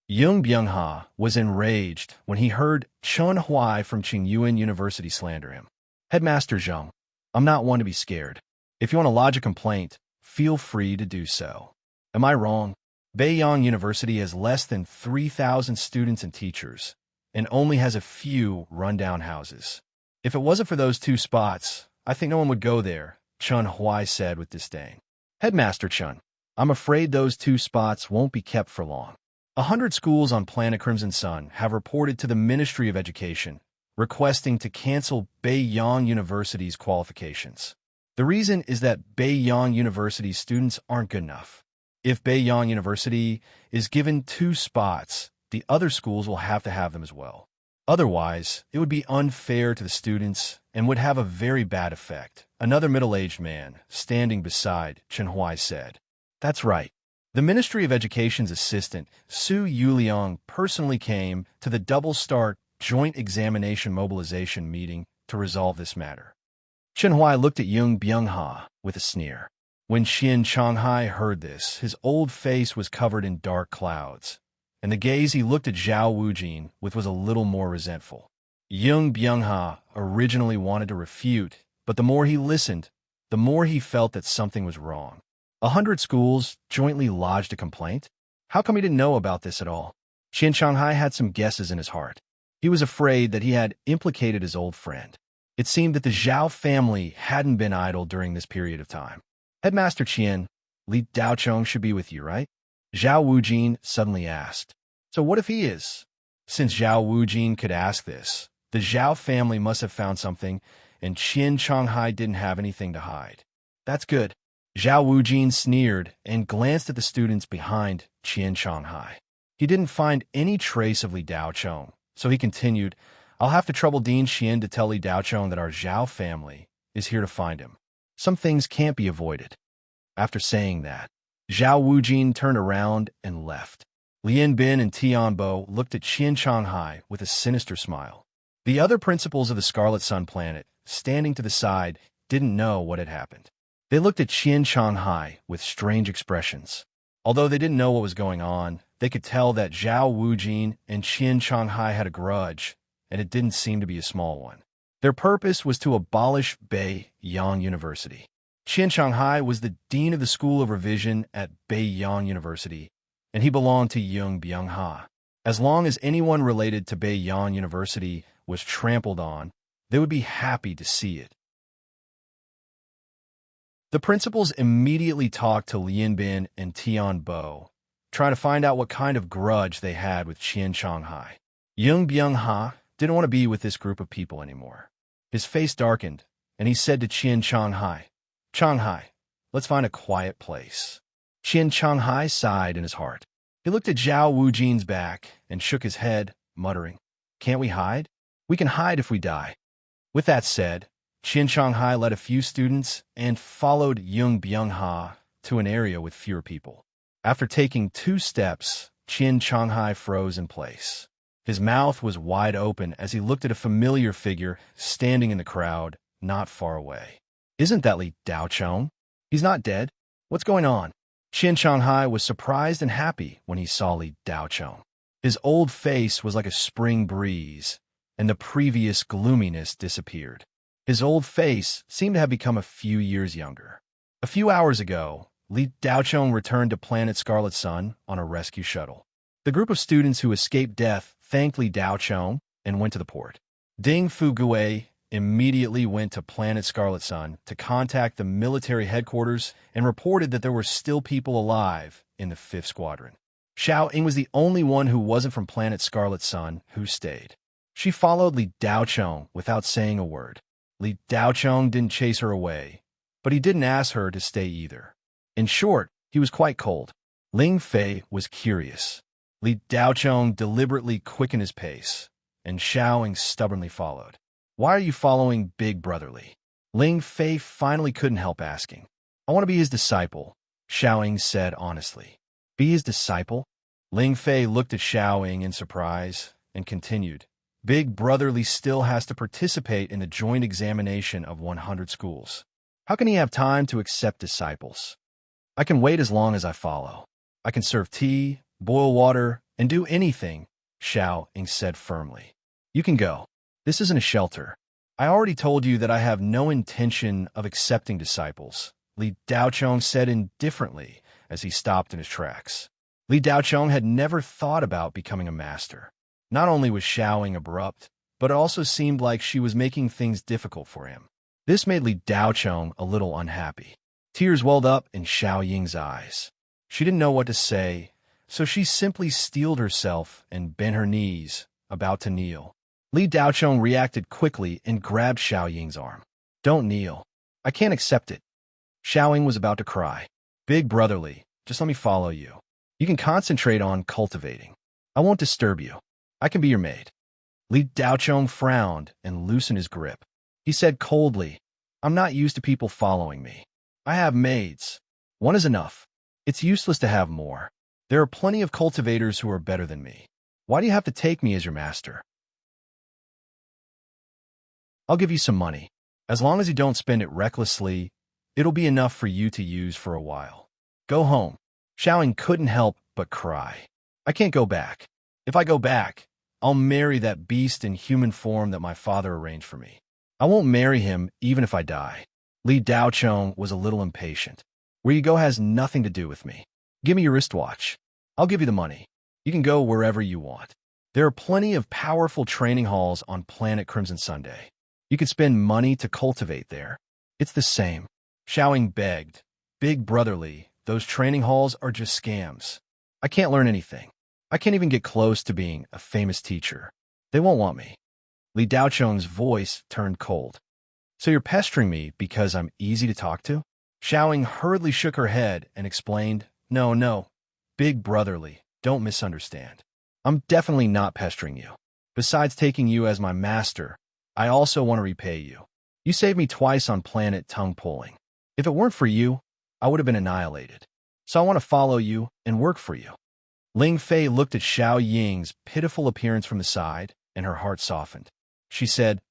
Speaker 1: Yung Byungha was enraged when he heard Chun Huai from Qingyuan University slander him. Headmaster Zheng, I'm not one to be scared. If you want to lodge a complaint, feel free to do so. Am I wrong? Beiyang University has less than 3,000 students and teachers, and only has a few rundown houses. If it wasn't for those 2 spots, I think no one would go there, Chun Huai said with disdain. Headmaster Chun, I'm afraid those 2 spots won't be kept for long. 100 schools on planet Crimson Sun have reported to the Ministry of Education, requesting to cancel Beiyang University's qualifications. The reason is that Beiyang University's students aren't good enough. If Beiyang University is given 2 spots, the other schools will have to have them as well. Otherwise, it would be unfair to the students and would have a very bad effect, another middle-aged man, standing beside Chen Huai, said. That's right. The Ministry of Education's assistant, Su Yuliang, personally came to the double-start joint examination mobilization meeting to resolve this matter. Chen Huai looked at Yung Byung-ha with a sneer. When Qian Changhai heard this, his old face was covered in dark clouds, and the gaze he looked at Zhao Wujin with was a little more resentful. Yung Byung-ha originally wanted to refute, but the more he listened, the more he felt that something was wrong. 100 schools jointly lodged a complaint? How come he didn't know about this at all? Qian Changhai had some guesses in his heart. He was afraid that he had implicated his old friend. It seemed that the Zhao family hadn't been idle during this period of time. Headmaster Qian, Li Daochong should be with you, right? Zhao Wujin suddenly asked. So what if he is? Since Zhao Wujin could ask this, the Zhao family must have found something, and Qian Changhai didn't have anything to hide. That's good. Zhao Wujin sneered and glanced at the students behind Qian Changhai. He didn't find any trace of Li Daochong, so he continued, I'll have to trouble Dean Qian to tell Li Daochong that our Zhao family is here to find him. Some things can't be avoided. After saying that, Zhao Wujin turned around and left. Lian Bin and Tianbo looked at Qian Changhai with a sinister smile. The other principals of the Scarlet Sun planet, standing to the side, didn't know what had happened. They looked at Qian Changhai with strange expressions. Although they didn't know what was going on, they could tell that Zhao Wujin and Qian Changhai had a grudge, and it didn't seem to be a small one. Their purpose was to abolish Beiyang University. Qian Changhai was the dean of the School of Revision at Beiyang University, and he belonged to Yung Byung-ha. As long as anyone related to Beiyang University was trampled on, they would be happy to see it. The principals immediately talked to Lian Bin and Tianbo, trying to find out what kind of grudge they had with Qian Changhai. Yung Byung-ha didn't want to be with this group of people anymore. His face darkened, and he said to Qian Changhai, Changhai, let's find a quiet place. Qian Changhai sighed in his heart. He looked at Zhao Wujin's back and shook his head, muttering, Can't we hide? We can hide if we die. With that said, Qian Changhai led a few students and followed Yung Byung-ha to an area with fewer people. After taking 2 steps, Qian Changhai froze in place. His mouth was wide open as he looked at a familiar figure standing in the crowd not far away. Isn't that Li Daochong? He's not dead. What's going on? Qian Changhai was surprised and happy when he saw Li Daochong. His old face was like a spring breeze, and the previous gloominess disappeared. His old face seemed to have become a few years younger. A few hours ago, Li Daochong returned to planet Scarlet Sun on a rescue shuttle. The group of students who escaped death thanked Li Daochong and went to the port. Ding Fugue immediately went to planet Scarlet Sun to contact the military headquarters and reported that there were still people alive in the 5th Squadron. Xiao Ying was the only one who wasn't from planet Scarlet Sun who stayed. She followed Li Daochong without saying a word. Li Daochong didn't chase her away, but he didn't ask her to stay either. In short, he was quite cold. Ling Fei was curious. Li Daochong deliberately quickened his pace, and Xiao Ying stubbornly followed. Why are you following Big Brother Li? Ling Fei finally couldn't help asking. I want to be his disciple, Xiao Ying said honestly. Be his disciple? Ling Fei looked at Xiao Ying in surprise and continued. Big Brother Li still has to participate in the joint examination of 100 schools. How can he have time to accept disciples? I can wait as long as I follow. I can serve tea, boil water, and do anything, Xiao Ying said firmly. You can go. This isn't a shelter. I already told you that I have no intention of accepting disciples, Li Daochong said indifferently as he stopped in his tracks. Li Daochong had never thought about becoming a master. Not only was Xiao Ying abrupt, but it also seemed like she was making things difficult for him. This made Li Daochong a little unhappy. Tears welled up in Xiao Ying's eyes. She didn't know what to say, so she simply steeled herself and bent her knees, about to kneel. Li Daochong reacted quickly and grabbed Xiao Ying's arm. Don't kneel. I can't accept it. Xiao Ying was about to cry. Big brotherly, just let me follow you. You can concentrate on cultivating. I won't disturb you. I can be your maid. Li Daochong frowned and loosened his grip. He said coldly, I'm not used to people following me. I have maids. One is enough. It's useless to have more. There are plenty of cultivators who are better than me. Why do you have to take me as your master? I'll give you some money. As long as you don't spend it recklessly, it'll be enough for you to use for a while. Go home. Xiao Ying couldn't help but cry. I can't go back. If I go back, I'll marry that beast in human form that my father arranged for me. I won't marry him even if I die. Li Daochong was a little impatient. Where you go has nothing to do with me. Give me your wristwatch. I'll give you the money. You can go wherever you want. There are plenty of powerful training halls on planet Crimson Sunday. You could spend money to cultivate there. It's the same. Xiao Ying begged. Big brotherly, those training halls are just scams. I can't learn anything. I can't even get close to being a famous teacher. They won't want me. Li Daochong's voice turned cold. So you're pestering me because I'm easy to talk to? Xiao Ying hurriedly shook her head and explained, No, big brotherly, don't misunderstand. I'm definitely not pestering you. Besides taking you as my master, I also want to repay you. You saved me twice on planet tongue pulling. If it weren't for you, I would have been annihilated. So I want to follow you and work for you. Ling Fei looked at Xiao Ying's pitiful appearance from the side, and her heart softened. She said,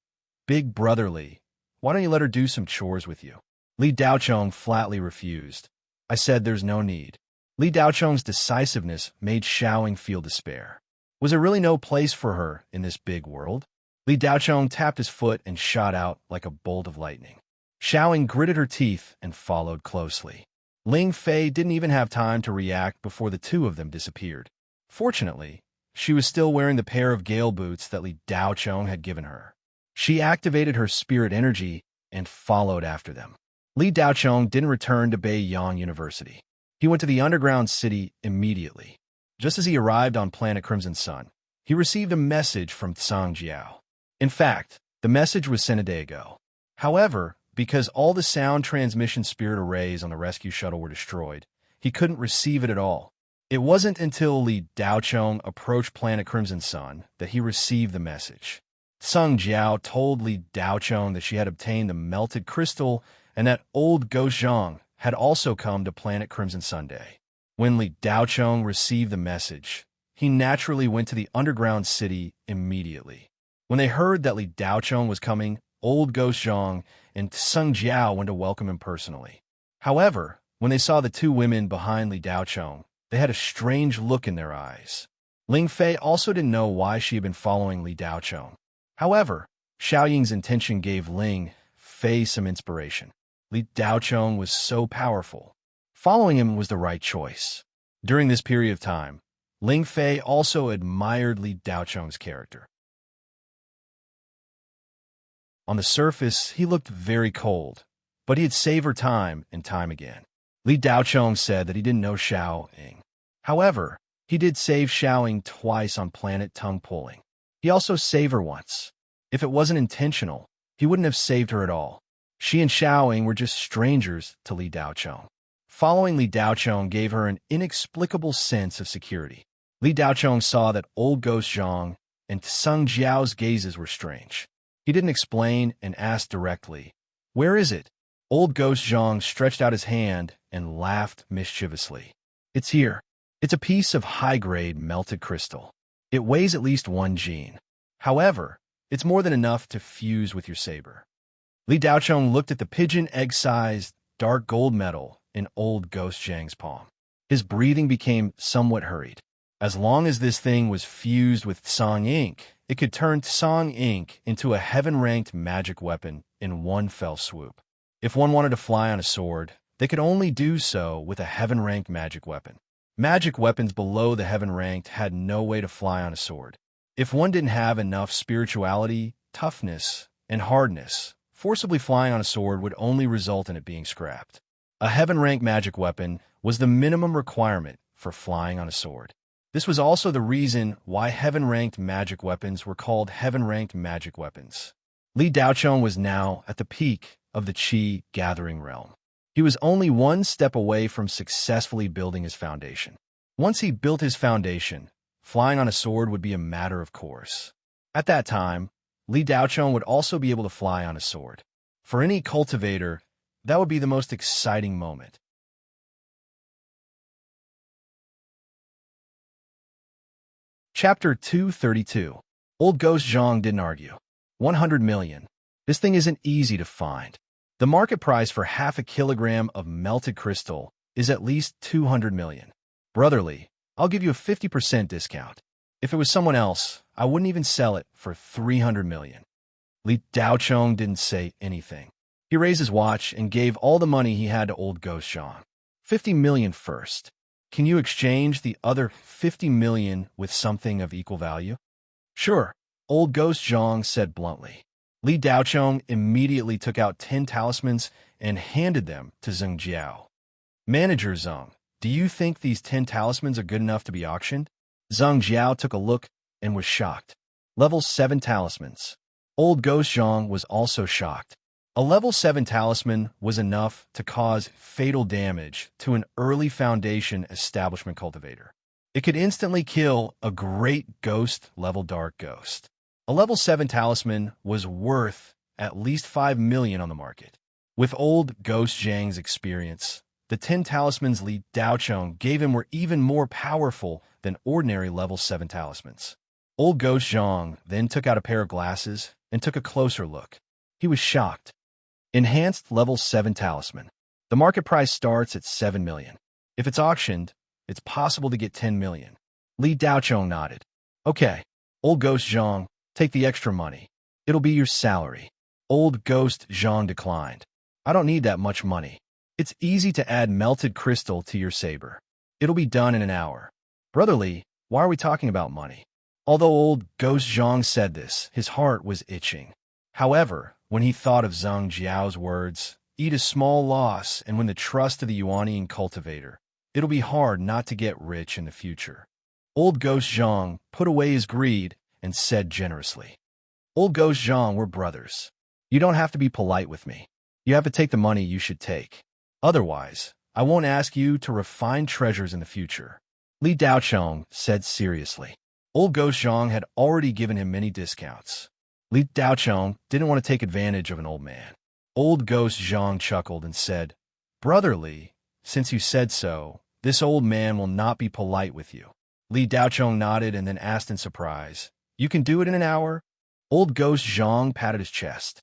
Speaker 1: Big brotherly, why don't you let her do some chores with you? Li Daochong flatly refused. I said there's no need. Li Daochong's decisiveness made Xiao Ying feel despair. Was there really no place for her in this big world? Li Daochong tapped his foot and shot out like a bolt of lightning. Xiao Ying gritted her teeth and followed closely. Ling Fei didn't even have time to react before the two of them disappeared. Fortunately, she was still wearing the pair of gale boots that Li Daochong had given her. She activated her spirit energy and followed after them. Li Daochong didn't return to Beiyang University. He went to the underground city immediately. Just as he arrived on planet Crimson Sun, he received a message from Tsang Jiao. In fact, the message was sent a day ago. However, because all the sound transmission spirit arrays on the rescue shuttle were destroyed, he couldn't receive it at all. It wasn't until Li Daochong approached planet Crimson Sun that he received the message. Tsang Jiao told Li Daochong that she had obtained the melted crystal and that old Ghost Zhang had also come to planet Crimson Sunday. When Li Daochong received the message, he naturally went to the underground city immediately. When they heard that Li Daochong was coming, old Ghost Zhang and Tsang Jiao went to welcome him personally. However, when they saw the two women behind Li Daochong, they had a strange look in their eyes. Ling Fei also didn't know why she had been following Li Daochong. However, Xiao Ying's intention gave Ling Fei some inspiration. Li Daochong was so powerful. Following him was the right choice. During this period of time, Ling Fei also admired Li Daochong's character. On the surface, he looked very cold, but he had saved her time and time again. Li Daochong said that he didn't know Xiao Ying. However, he did save Xiao Ying twice on planet tongue pulling. He also saved her once. If it wasn't intentional, he wouldn't have saved her at all. She and Xiao Ying were just strangers to Li Daochong. Following Li Daochong gave her an inexplicable sense of security. Li Daochong saw that old Ghost Zhang and Tsang Jiao's gazes were strange. He didn't explain and asked directly, Where is it? Old Ghost Zhang stretched out his hand and laughed mischievously. It's here. It's a piece of high-grade melted crystal. It weighs at least 1 gene. However, it's more than enough to fuse with your saber. Li Daochong looked at the pigeon egg-sized, dark gold metal in old Ghost Zhang's palm. His breathing became somewhat hurried. As long as this thing was fused with Tsang ink, it could turn Tsang ink into a heaven-ranked magic weapon in one fell swoop. If one wanted to fly on a sword, they could only do so with a heaven-ranked magic weapon. Magic weapons below the heaven-ranked had no way to fly on a sword. If one didn't have enough spirituality, toughness, and hardness, forcibly flying on a sword would only result in it being scrapped. A heaven-ranked magic weapon was the minimum requirement for flying on a sword. This was also the reason why heaven-ranked magic weapons were called heaven-ranked magic weapons. Li Daochong was now at the peak of the Qi gathering realm. He was only one step away from successfully building his foundation. Once he built his foundation, flying on a sword would be a matter of course. At that time, Li Daochong would also be able to fly on a sword. For any cultivator, that would be the most exciting moment. Chapter 232. Old Ghost Zhang didn't argue. 100 million. This thing isn't easy to find. The market price for half a kilogram of melted crystal is at least 200 million. Brotherly, I'll give you a 50% discount. If it was someone else, I wouldn't even sell it for 300 million. Li Daochong didn't say anything. He raised his watch and gave all the money he had to Old Ghost Zhang. 50 million first. Can you exchange the other 50 million with something of equal value? Sure, Old Ghost Zhang said bluntly. Li Daochong immediately took out 10 talismans and handed them to Zheng Jiao. Manager Zheng, do you think these 10 talismans are good enough to be auctioned? Zheng Jiao took a look and was shocked. Level 7 talismans. Old Ghost Zhang was also shocked. A level 7 talisman was enough to cause fatal damage to an early foundation establishment cultivator. It could instantly kill a great ghost level dark ghost. A level 7 talisman was worth at least 5 million on the market. With Old Ghost Zhang's experience, the 10 talismans Li Daochong gave him were even more powerful than ordinary level 7 talismans. Old Ghost Zhang then took out a pair of glasses and took a closer look. He was shocked. Enhanced level 7 talisman. The market price starts at 7 million. If it's auctioned, it's possible to get 10 million. Li Daochong nodded. Okay, Old Ghost Zhang, take the extra money. It'll be your salary. Old Ghost Zhang declined. I don't need that much money. It's easy to add melted crystal to your saber. It'll be done in an hour. Brotherly, why are we talking about money? Although Old Ghost Zhang said this, his heart was itching. However, when he thought of Zheng Jiao's words, eat a small loss, and win the trust of the Yuanian cultivator, it'll be hard not to get rich in the future. Old Ghost Zhang put away his greed and said generously, Old Ghost Zhang, we're brothers. You don't have to be polite with me. You have to take the money you should take. Otherwise, I won't ask you to refine treasures in the future. Li Daochong said seriously. Old Ghost Zhang had already given him many discounts. Li Daochong didn't want to take advantage of an old man. Old Ghost Zhang chuckled and said, Brotherly, since you said so, this old man will not be polite with you. Li Daochong nodded and then asked in surprise, You can do it in an hour? Old Ghost Zhang patted his chest.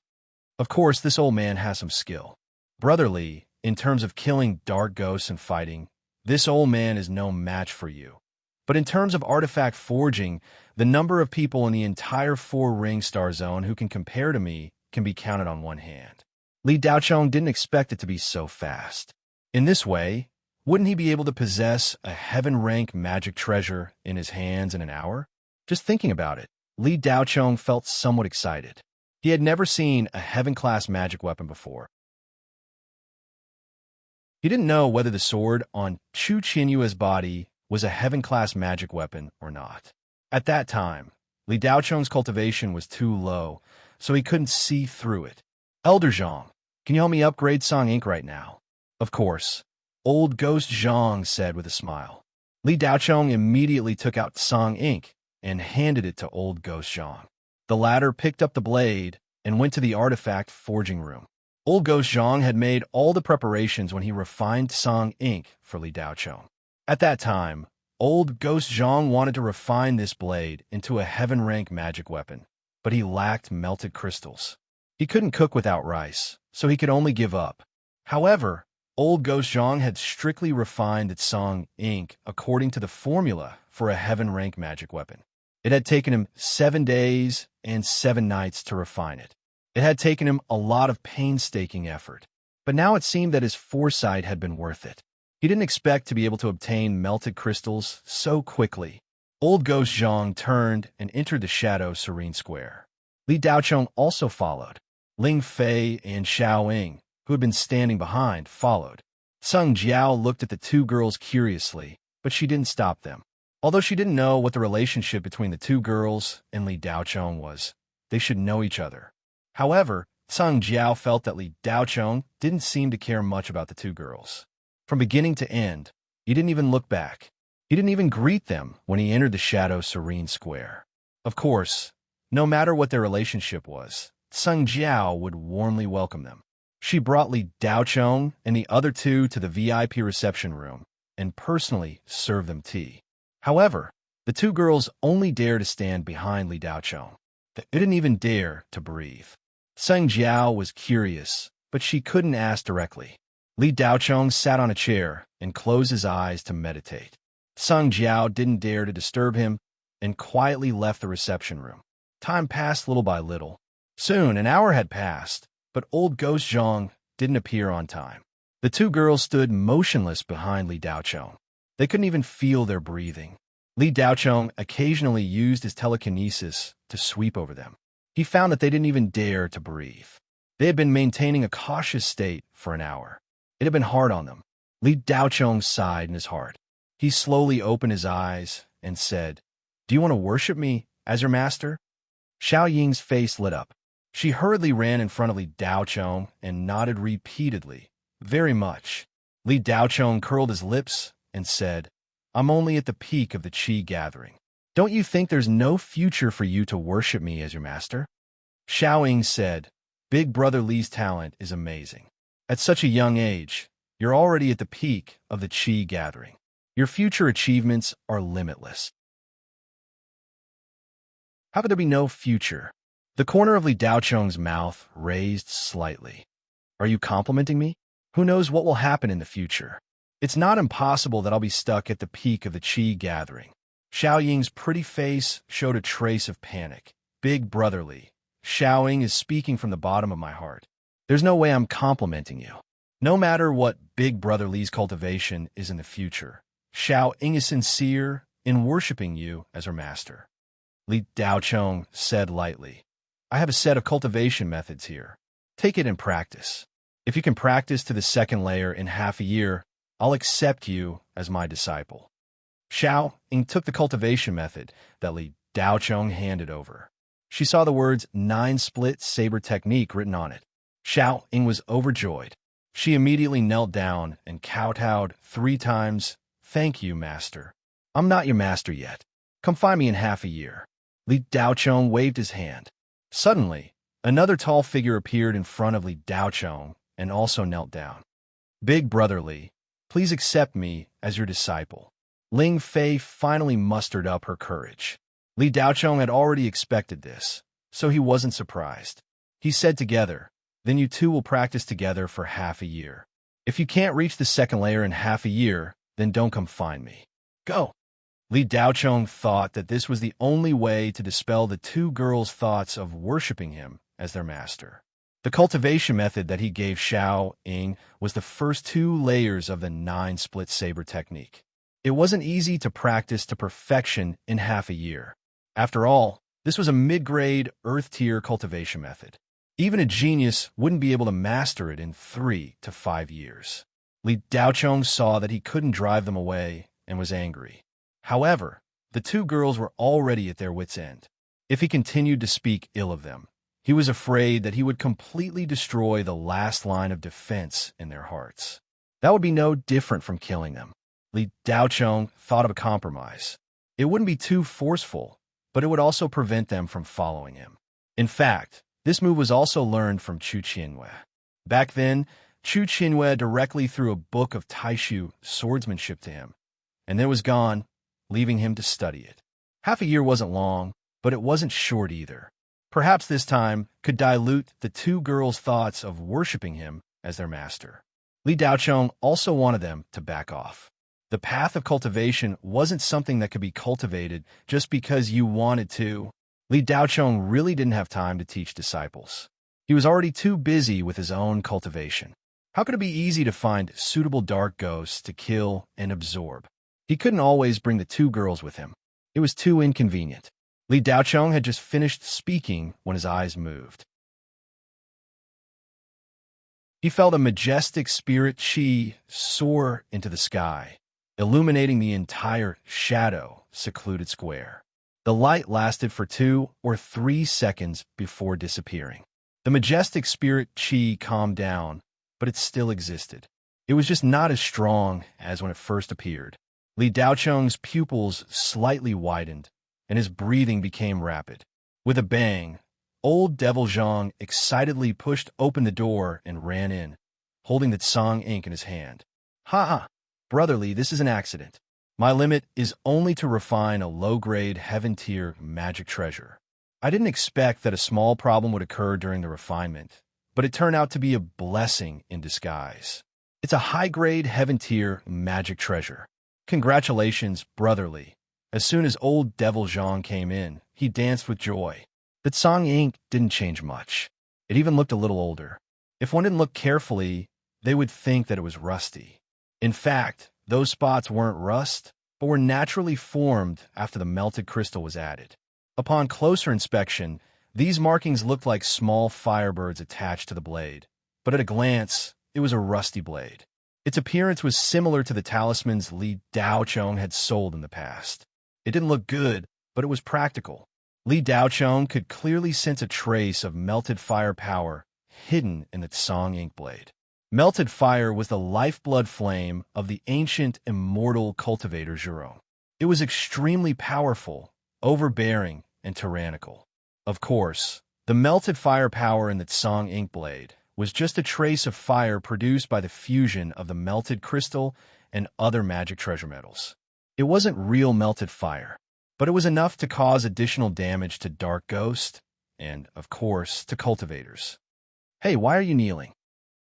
Speaker 1: Of course, this old man has some skill. Brotherly, in terms of killing dark ghosts and fighting, this old man is no match for you. But in terms of artifact forging, the number of people in the entire 4-ring star zone who can compare to me can be counted on one hand. Li Daochong didn't expect it to be so fast. In this way, wouldn't he be able to possess a heaven-rank magic treasure in his hands in an hour? Just thinking about it, Li Daochong felt somewhat excited. He had never seen a heaven-class magic weapon before. He didn't know whether the sword on Chu Qinyue's body was a heaven-class magic weapon or not. At that time, Li Daochong's cultivation was too low, so he couldn't see through it. Elder Zhang, can you help me upgrade Song Ink right now? Of course, Old Ghost Zhang said with a smile. Li Daochong immediately took out Song Ink and handed it to Old Ghost Zhang. The latter picked up the blade and went to the artifact forging room. Old Ghost Zhang had made all the preparations when he refined Song Ink for Li Daochong. At that time, Old Ghost Zhang wanted to refine this blade into a heaven-rank magic weapon, but he lacked melted crystals. He couldn't cook without rice, so he could only give up. However, Old Ghost Zhang had strictly refined its Song Ink according to the formula for a heaven-rank magic weapon. It had taken him 7 days and 7 nights to refine it. It had taken him a lot of painstaking effort, but now it seemed that his foresight had been worth it. He didn't expect to be able to obtain melted crystals so quickly. Old Ghost Zhang turned and entered the shadow Serene Square. Li Daochong also followed. Ling Fei and Xiao Ying, who had been standing behind, followed. Zheng Jiao looked at the two girls curiously, but she didn't stop them. Although she didn't know what the relationship between the two girls and Li Daochong was, they should know each other. However, Sung Jiao felt that Li Daochong didn't seem to care much about the two girls. From beginning to end, he didn't even look back. He didn't even greet them when he entered the Shadow Serene Square. Of course, no matter what their relationship was, Sung Jiao would warmly welcome them. She brought Li Daochong and the other two to the VIP reception room and personally served them tea. However, the two girls only dared to stand behind Li Daochong. They didn't even dare to breathe. Sung Jiao was curious, but she couldn't ask directly. Li Daochong sat on a chair and closed his eyes to meditate. Sung Jiao didn't dare to disturb him and quietly left the reception room. Time passed little by little. Soon, an hour had passed, but old Ghost Zhang didn't appear on time. The two girls stood motionless behind Li Daochong. They couldn't even feel their breathing. Li Daochong occasionally used his telekinesis to sweep over them. He found that they didn't even dare to breathe. They had been maintaining a cautious state for an hour. It had been hard on them. Li Daochong sighed in his heart. He slowly opened his eyes and said, "Do you want to worship me as your master?" Xiao Ying's face lit up. She hurriedly ran in front of Li Daochong and nodded repeatedly, "Very much." Li Daochong curled his lips and said, "I'm only at the peak of the Qi gathering. Don't you think there's no future for you to worship me as your master?" Xiao Ying said, "Big Brother Li's talent is amazing. At such a young age, you're already at the peak of the Qi gathering. Your future achievements are limitless." How could there be no future? The corner of Li Daochong's mouth raised slightly. "Are you complimenting me? Who knows what will happen in the future? It's not impossible that I'll be stuck at the peak of the Qi gathering." Xiao Ying's pretty face showed a trace of panic. "Big Brother Li, Xiao Ying is speaking from the bottom of my heart. There's no way I'm complimenting you. No matter what Big Brother Li's cultivation is in the future, Xiao Ying is sincere in worshiping you as her master." Li Daochong said lightly, "I have a set of cultivation methods here. Take it and practice. If you can practice to the second layer in half a year, I'll accept you as my disciple." Xiao Ying took the cultivation method that Li Daochong handed over. She saw the words 9-split saber technique written on it. Xiao Ying was overjoyed. She immediately knelt down and kowtowed 3 times, "Thank you, master. I'm not your master yet. Come find me in half a year." Li Daochong waved his hand. Suddenly, another tall figure appeared in front of Li Daochong and also knelt down. "Big Brother Li, please accept me as your disciple." Ling Fei finally mustered up her courage. Li Daochong had already expected this, so he wasn't surprised. He said together, "Then you two will practice together for half a year. If you can't reach the second layer in half a year, then don't come find me. Go." Li Daochong thought that this was the only way to dispel the two girls' thoughts of worshiping him as their master. The cultivation method that he gave Xiao Ying was the first 2 layers of the 9-split saber technique. It wasn't easy to practice to perfection in half a year. After all, this was a mid-grade, earth-tier cultivation method. Even a genius wouldn't be able to master it in 3 to 5 years. Li Daochong saw that he couldn't drive them away and was angry. However, the two girls were already at their wits' end. If he continued to speak ill of them, he was afraid that he would completely destroy the last line of defense in their hearts. That would be no different from killing them. Li Daochong thought of a compromise. It wouldn't be too forceful, but it would also prevent them from following him. In fact, this move was also learned from Chu Qianwei. Back then, Chu Qianwei directly threw a book of Taishu swordsmanship to him, and then was gone, leaving him to study it. Half a year wasn't long, but it wasn't short either. Perhaps this time could dilute the two girls' thoughts of worshiping him as their master. Li Daochong also wanted them to back off. The path of cultivation wasn't something that could be cultivated just because you wanted to. Li Daochong really didn't have time to teach disciples. He was already too busy with his own cultivation. How could it be easy to find suitable dark ghosts to kill and absorb? He couldn't always bring the two girls with him. It was too inconvenient. Li Daochong had just finished speaking when his eyes moved. He felt a majestic spirit qi soar into the sky, illuminating the entire Shadow secluded square. The light lasted for 2 or 3 seconds before disappearing. The majestic spirit Qi calmed down, but it still existed. It was just not as strong as when it first appeared. Li Daocheng's pupils slightly widened, and his breathing became rapid. With a bang, old Devil Zhang excitedly pushed open the door and ran in, holding the Tsang ink in his hand. "Ha ha! Brotherly, this is an accident. My limit is only to refine a low-grade heaven-tier magic treasure. I didn't expect that a small problem would occur during the refinement, but it turned out to be a blessing in disguise. It's a high-grade heaven-tier magic treasure. Congratulations, Brotherly." As soon as old Devil Zhang came in, he danced with joy. The Tsang ink didn't change much. It even looked a little older. If one didn't look carefully, they would think that it was rusty. In fact, those spots weren't rust, but were naturally formed after the melted crystal was added. Upon closer inspection, these markings looked like small firebirds attached to the blade, but at a glance, it was a rusty blade. Its appearance was similar to the talismans Li Daocheng had sold in the past. It didn't look good, but it was practical. Li Daocheng could clearly sense a trace of melted fire power hidden in the Tsang ink blade. Melted fire was the lifeblood flame of the ancient immortal cultivator Zhuro. It was extremely powerful, overbearing, and tyrannical. Of course, the melted fire power in the Tsang ink blade was just a trace of fire produced by the fusion of the melted crystal and other magic treasure metals. It wasn't real melted fire, but it was enough to cause additional damage to Dark Ghost and, of course, to cultivators. "Hey, why are you kneeling?"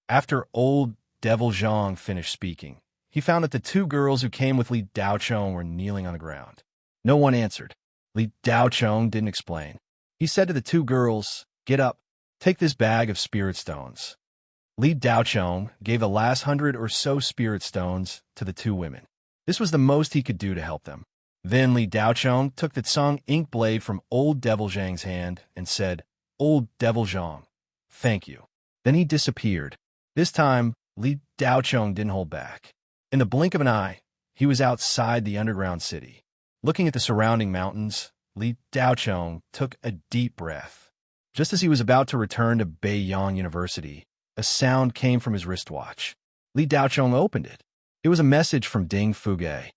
Speaker 1: After old Devil Zhang finished speaking, he found that the 2 girls who came with Li Daocheng were kneeling on the ground. No one answered. Li Daocheng didn't explain. He said to the 2 girls, "Get up, take this bag of spirit stones." Li Daocheng gave the last 100 or so spirit stones to the 2 women. This was the most he could do to help them. Then Li Daocheng took the Tsang ink blade from old Devil Zhang's hand and said, "Old Devil Zhang, thank you." Then he disappeared. This time, Li Daocheng didn't hold back. In the blink of an eye, he was outside the underground city. Looking at the surrounding mountains, Li Daocheng took a deep breath. Just as he was about to return to Beiyang University, a sound came from his wristwatch. Li Daocheng opened it. It was a message from Ding Fuge.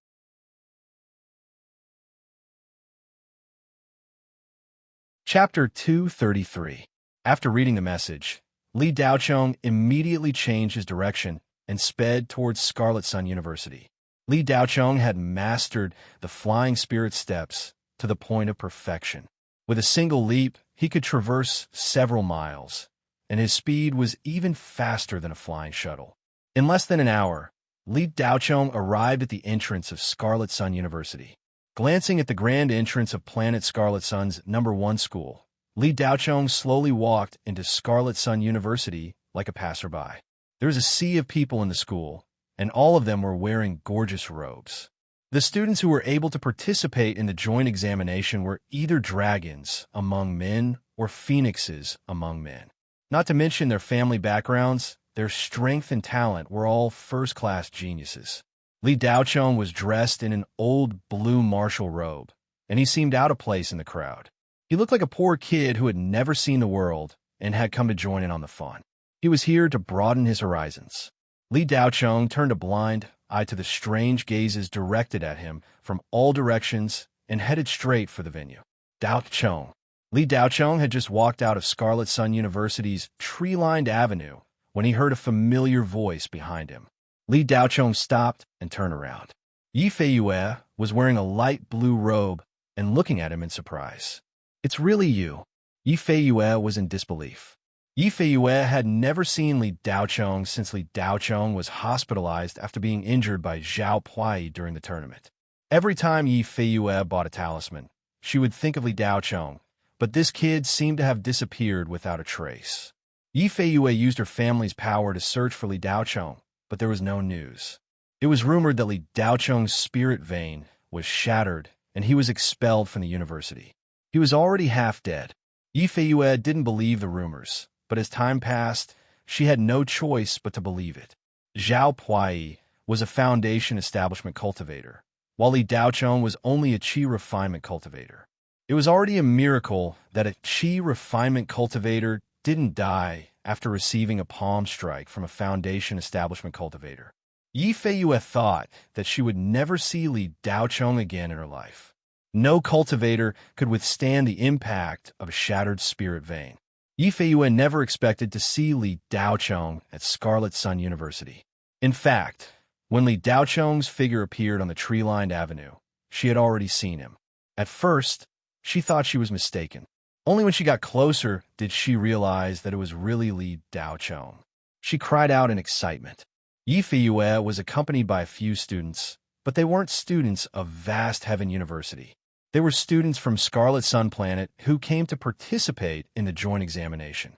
Speaker 1: Chapter 233. After reading the message, Li Daocheng immediately changed his direction and sped towards Scarlet Sun University. Li Daocheng had mastered the flying spirit steps to the point of perfection. With a single leap, he could traverse several miles, and his speed was even faster than a flying shuttle. In less than an hour, Li Daocheng arrived at the entrance of Scarlet Sun University. Glancing at the grand entrance of Planet Scarlet Sun's #1 school, Li Daocheng slowly walked into Scarlet Sun University like a passerby. There was a sea of people in the school, and all of them were wearing gorgeous robes. The students who were able to participate in the joint examination were either dragons among men or phoenixes among men. Not to mention their family backgrounds, their strength and talent were all first-class geniuses. Li Daocheng was dressed in an old blue martial robe, and he seemed out of place in the crowd. He looked like a poor kid who had never seen the world and had come to join in on the fun. He was here to broaden his horizons. Li Daocheng turned a blind eye to the strange gazes directed at him from all directions and headed straight for the venue. Daocheng. Li Daocheng had just walked out of Scarlet Sun University's tree-lined avenue when he heard a familiar voice behind him. Li Daocheng stopped and turned around. Yi Feiyue was wearing a light blue robe and looking at him in surprise. "It's really you." Yi Feiyue was in disbelief. Yi Feiyue had never seen Li Daocheng since Li Daocheng was hospitalized after being injured by Zhao Puyi during the tournament. Every time Yi Feiyue bought a talisman, she would think of Li Daocheng, but this kid seemed to have disappeared without a trace. Yi Feiyue used her family's power to search for Li Daocheng, but there was no news. It was rumored that Li Daocheng's spirit vein was shattered and he was expelled from the university. He was already half dead. Yi Feiyue didn't believe the rumors, but as time passed, she had no choice but to believe it. Zhao Puyi was a Foundation establishment cultivator, while Li Daochong was only a Qi refinement cultivator. It was already a miracle that a Qi refinement cultivator didn't die after receiving a palm strike from a Foundation establishment cultivator. Yi Feiyue thought that she would never see Li Daochong again in her life. No cultivator could withstand the impact of a shattered spirit vein. Yi Feiyue never expected to see Li Daochong at Scarlet Sun University. In fact, when Li Daochong's figure appeared on the tree-lined avenue, she had already seen him. At first, she thought she was mistaken. Only when she got closer did she realize that it was really Li Daochong. She cried out in excitement. Yi Feiyue was accompanied by a few students, but they weren't students of Vast Heaven University. They were students from Scarlet Sun Planet who came to participate in the joint examination.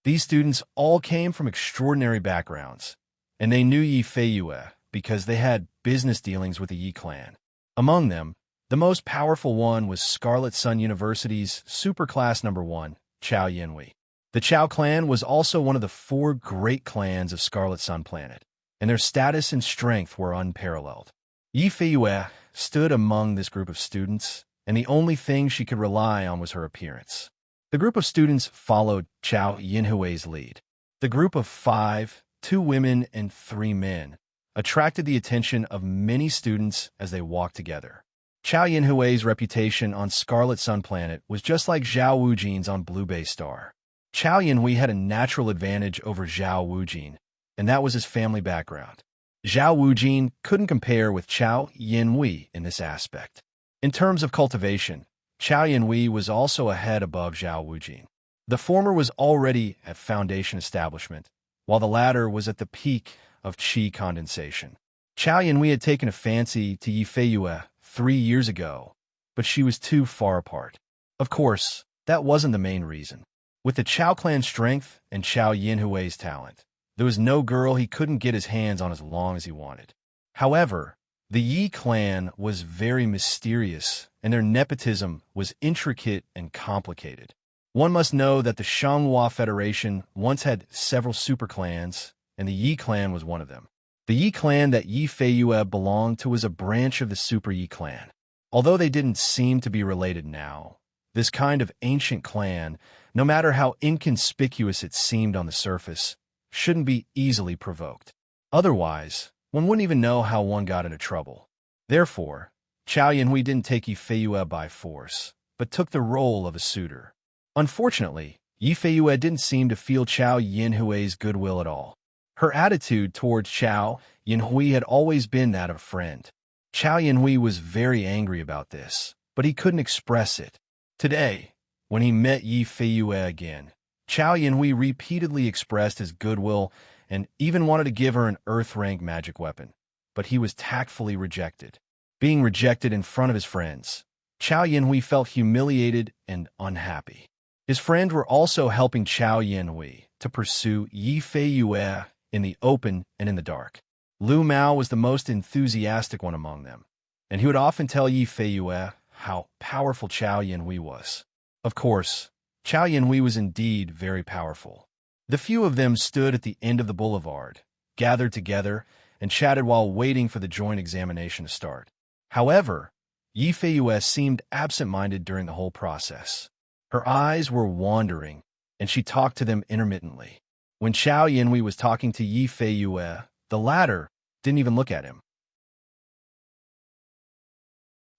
Speaker 1: These students all came from extraordinary backgrounds, and they knew Yi Feiyue because they had business dealings with the Yi clan. Among them, the most powerful one was Scarlet Sun University's superclass number 1, Chao Yinhui. The Chao clan was also one of the 4 great clans of Scarlet Sun Planet, and their status and strength were unparalleled. Yi Feiyue stood among this group of students, and the only thing she could rely on was her appearance. The group of students followed Chao Yinhui's lead. The group of 5, 2 women and 3 men, attracted the attention of many students as they walked together. Chao Yinhui's reputation on Scarlet Sun Planet was just like Zhao Wujin's on Blue Bay Star. Chao Yinhui had a natural advantage over Zhao Wujin, and that was his family background. Zhao Wujin couldn't compare with Chao Yinhui in this aspect. In terms of cultivation, Chao Yinhui was also a head above Zhao Wujin. The former was already at Foundation establishment, while the latter was at the peak of Qi condensation. Chao Yinhui had taken a fancy to Yi Feiyue 3 years ago, but she was too far apart. Of course, that wasn't the main reason. With the Chao clan's strength and Chao Yinhui's talent, there was no girl he couldn't get his hands on as long as he wanted. However, the Yi clan was very mysterious, and their nepotism was intricate and complicated. One must know that the Shanghua Federation once had several superclans, and the Yi clan was one of them. The Yi clan that Yi Feiyue belonged to was a branch of the Super Yi clan. Although they didn't seem to be related now, this kind of ancient clan, no matter how inconspicuous it seemed on the surface, shouldn't be easily provoked. Otherwise, one wouldn't even know how one got into trouble. Therefore, Chao Yinhui didn't take Yi Feiyue by force, but took the role of a suitor. Unfortunately, Yi Feiyue didn't seem to feel Chao Yinhui's goodwill at all. Her attitude towards Chao Yinhui had always been that of a friend. Chao Yinhui was very angry about this, but he couldn't express it. Today, when he met Yi Feiyue again, Chao Yinhui repeatedly expressed his goodwill and even wanted to give her an Earth-rank magic weapon, but he was tactfully rejected. Being rejected in front of his friends, Chao Yinhui felt humiliated and unhappy. His friends were also helping Chao Yinhui to pursue Yi Feiyue in the open and in the dark. Lu Mao was the most enthusiastic one among them, and he would often tell Yi Feiyue how powerful Chao Yinhui was. Of course, Chao Yinhui was indeed very powerful. The few of them stood at the end of the boulevard, gathered together, and chatted while waiting for the joint examination to start. However, Yi Feiyue seemed absent-minded during the whole process. Her eyes were wandering, and she talked to them intermittently. When Chao Yinhui was talking to Yi Feiyue, the latter didn't even look at him.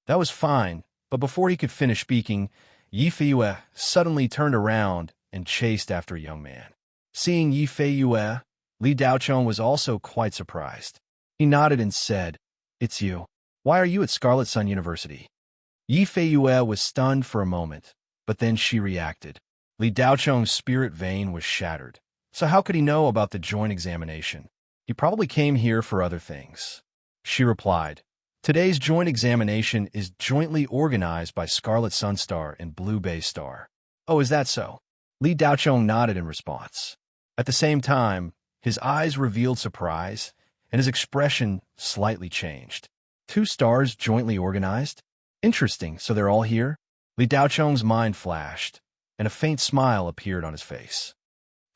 Speaker 1: That was fine, but before he could finish speaking, Yi Feiyue suddenly turned around and chased after a young man. Seeing Yi Feiyue, Li Daochong was also quite surprised. He nodded and said, "It's you. Why are you at Scarlet Sun University?" Yi Feiyue was stunned for a moment, but then she reacted. Li Daochong's spirit vein was shattered. So how could he know about the joint examination? He probably came here for other things. She replied, "Today's joint examination is jointly organized by Scarlet Sunstar and Blue Bay Star." "Oh, is that so?" Li Daochong nodded in response. At the same time, his eyes revealed surprise, and his expression slightly changed. 2 stars jointly organized? Interesting, so they're all here? Li Daochong's mind flashed, and a faint smile appeared on his face.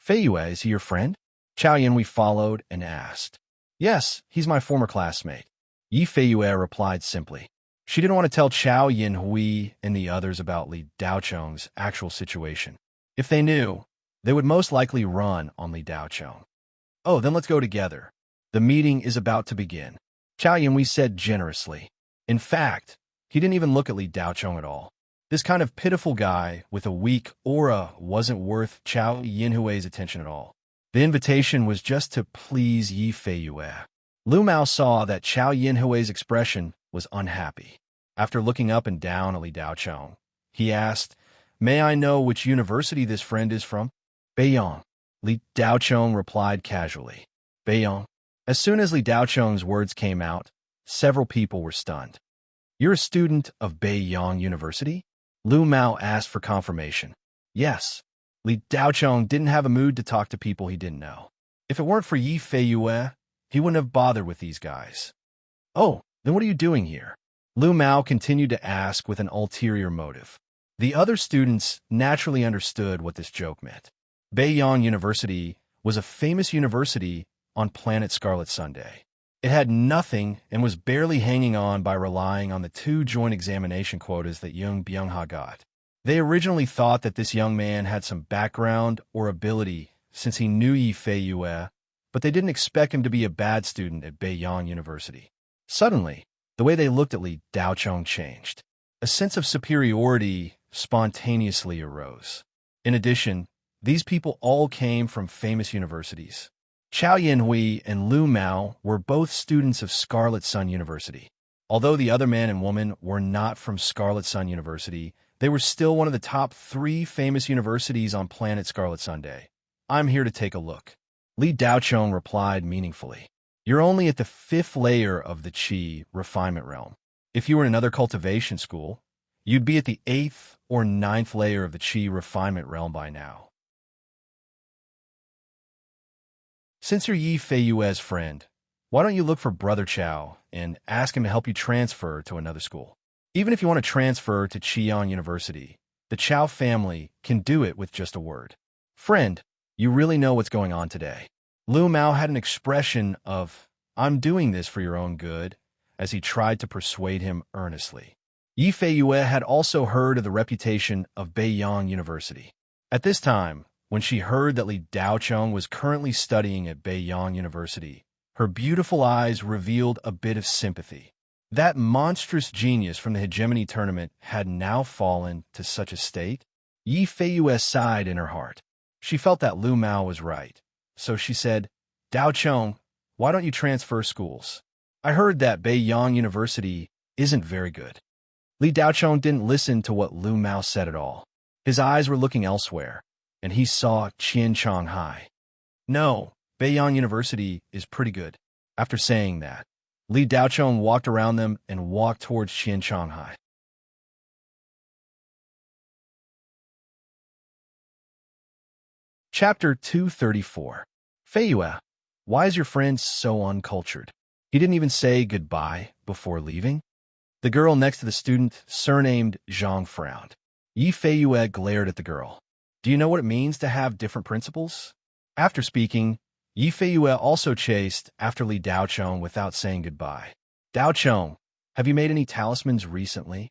Speaker 1: "Feiyue, is he your friend?" Chao Yinhui followed and asked. Yes, he's my former classmate. Yi Feiyue replied simply. She didn't want to tell Chao Yinhui and the others about Li Daocheng's actual situation. If they knew, they would most likely run on Li Daocheng. Oh, then let's go together. The meeting is about to begin. Chao Yinhui said generously. In fact, he didn't even look at Li Daocheng at all. This kind of pitiful guy with a weak aura wasn't worth Chao Yinhui's attention at all. The invitation was just to please Yi Feiyue. Lu Mao saw that Chao Yinhui's expression was unhappy. After looking up and down at Li Daocheng, he asked, "May I know which university this friend is from?" "Beiyang," Li Daocheng replied casually. "Beiyang." As soon as Li Daocheng's words came out, several people were stunned. "You're a student of Beiyang University?" Lu Mao asked for confirmation. "Yes." Li Daocheng didn't have a mood to talk to people he didn't know. If it weren't for Yi Feiyue, he wouldn't have bothered with these guys. "Oh, then what are you doing here?" Lu Mao continued to ask with an ulterior motive. The other students naturally understood what this joke meant. Beiyang University was a famous university on planet Scarlet Sunday. It had nothing and was barely hanging on by relying on the 2 joint examination quotas that Yung Byung-ha got. They originally thought that this young man had some background or ability since he knew Yi Feiyue, but they didn't expect him to be a bad student at Beiyang University. Suddenly, the way they looked at Li Daocheng changed. A sense of superiority spontaneously arose. In addition, these people all came from famous universities. Chao Yinhui and Lu Mao were both students of Scarlet Sun University. Although the other man and woman were not from Scarlet Sun University, they were still one of the top 3 famous universities on planet Scarlet Sunday. "I'm here to take a look." Li Daocheng replied meaningfully. "You're only at the 5th layer of the Qi refinement realm. If you were in another cultivation school, you'd be at the 8th or 9th layer of the Qi refinement realm by now. Since you're Yi Feiyue's friend, why don't you look for Brother Chao and ask him to help you transfer to another school? Even if you want to transfer to Qian University, the Chao family can do it with just a word. Friend, you really know what's going on today." Lu Mao had an expression of, "I'm doing this for your own good," as he tried to persuade him earnestly. Yi Feiyue had also heard of the reputation of Beiyang University. At this time, when she heard that Li Daocheng was currently studying at Beiyang University, her beautiful eyes revealed a bit of sympathy. That monstrous genius from the hegemony tournament had now fallen to such a state. Yi Feiyue sighed in her heart. She felt that Lu Mao was right. So she said, "Daocheng, why don't you transfer schools? I heard that Beiyang University isn't very good." Li Daocheng didn't listen to what Lu Mao said at all. His eyes were looking elsewhere, and he saw Qianchang High. "No, Beiyang University is pretty good." After saying that, Li Daocheng walked around them and walked towards Qianchang High. Chapter 234. Feiyue, why is your friend so uncultured? He didn't even say goodbye before leaving? The girl next to the student, surnamed Zhang, frowned. Yi Feiyue glared at the girl. "Do you know what it means to have different principles?" After speaking, Yi Feiyue also chased after Li Daocheng without saying goodbye. "Daocheng, have you made any talismans recently?"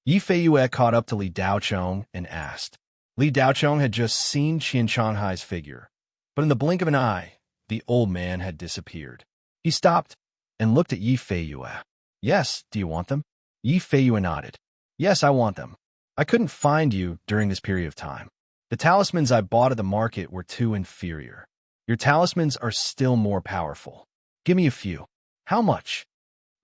Speaker 1: Yi Feiyue caught up to Li Daocheng and asked. Li Daocheng had just seen Qian Changhai's figure, but in the blink of an eye, the old man had disappeared. He stopped and looked at Yi Feiyue. "Yes, do you want them?" Yi Feiyue nodded. "Yes, I want them. I couldn't find you during this period of time. The talismans I bought at the market were too inferior. Your talismans are still more powerful. Give me a few." "How much?"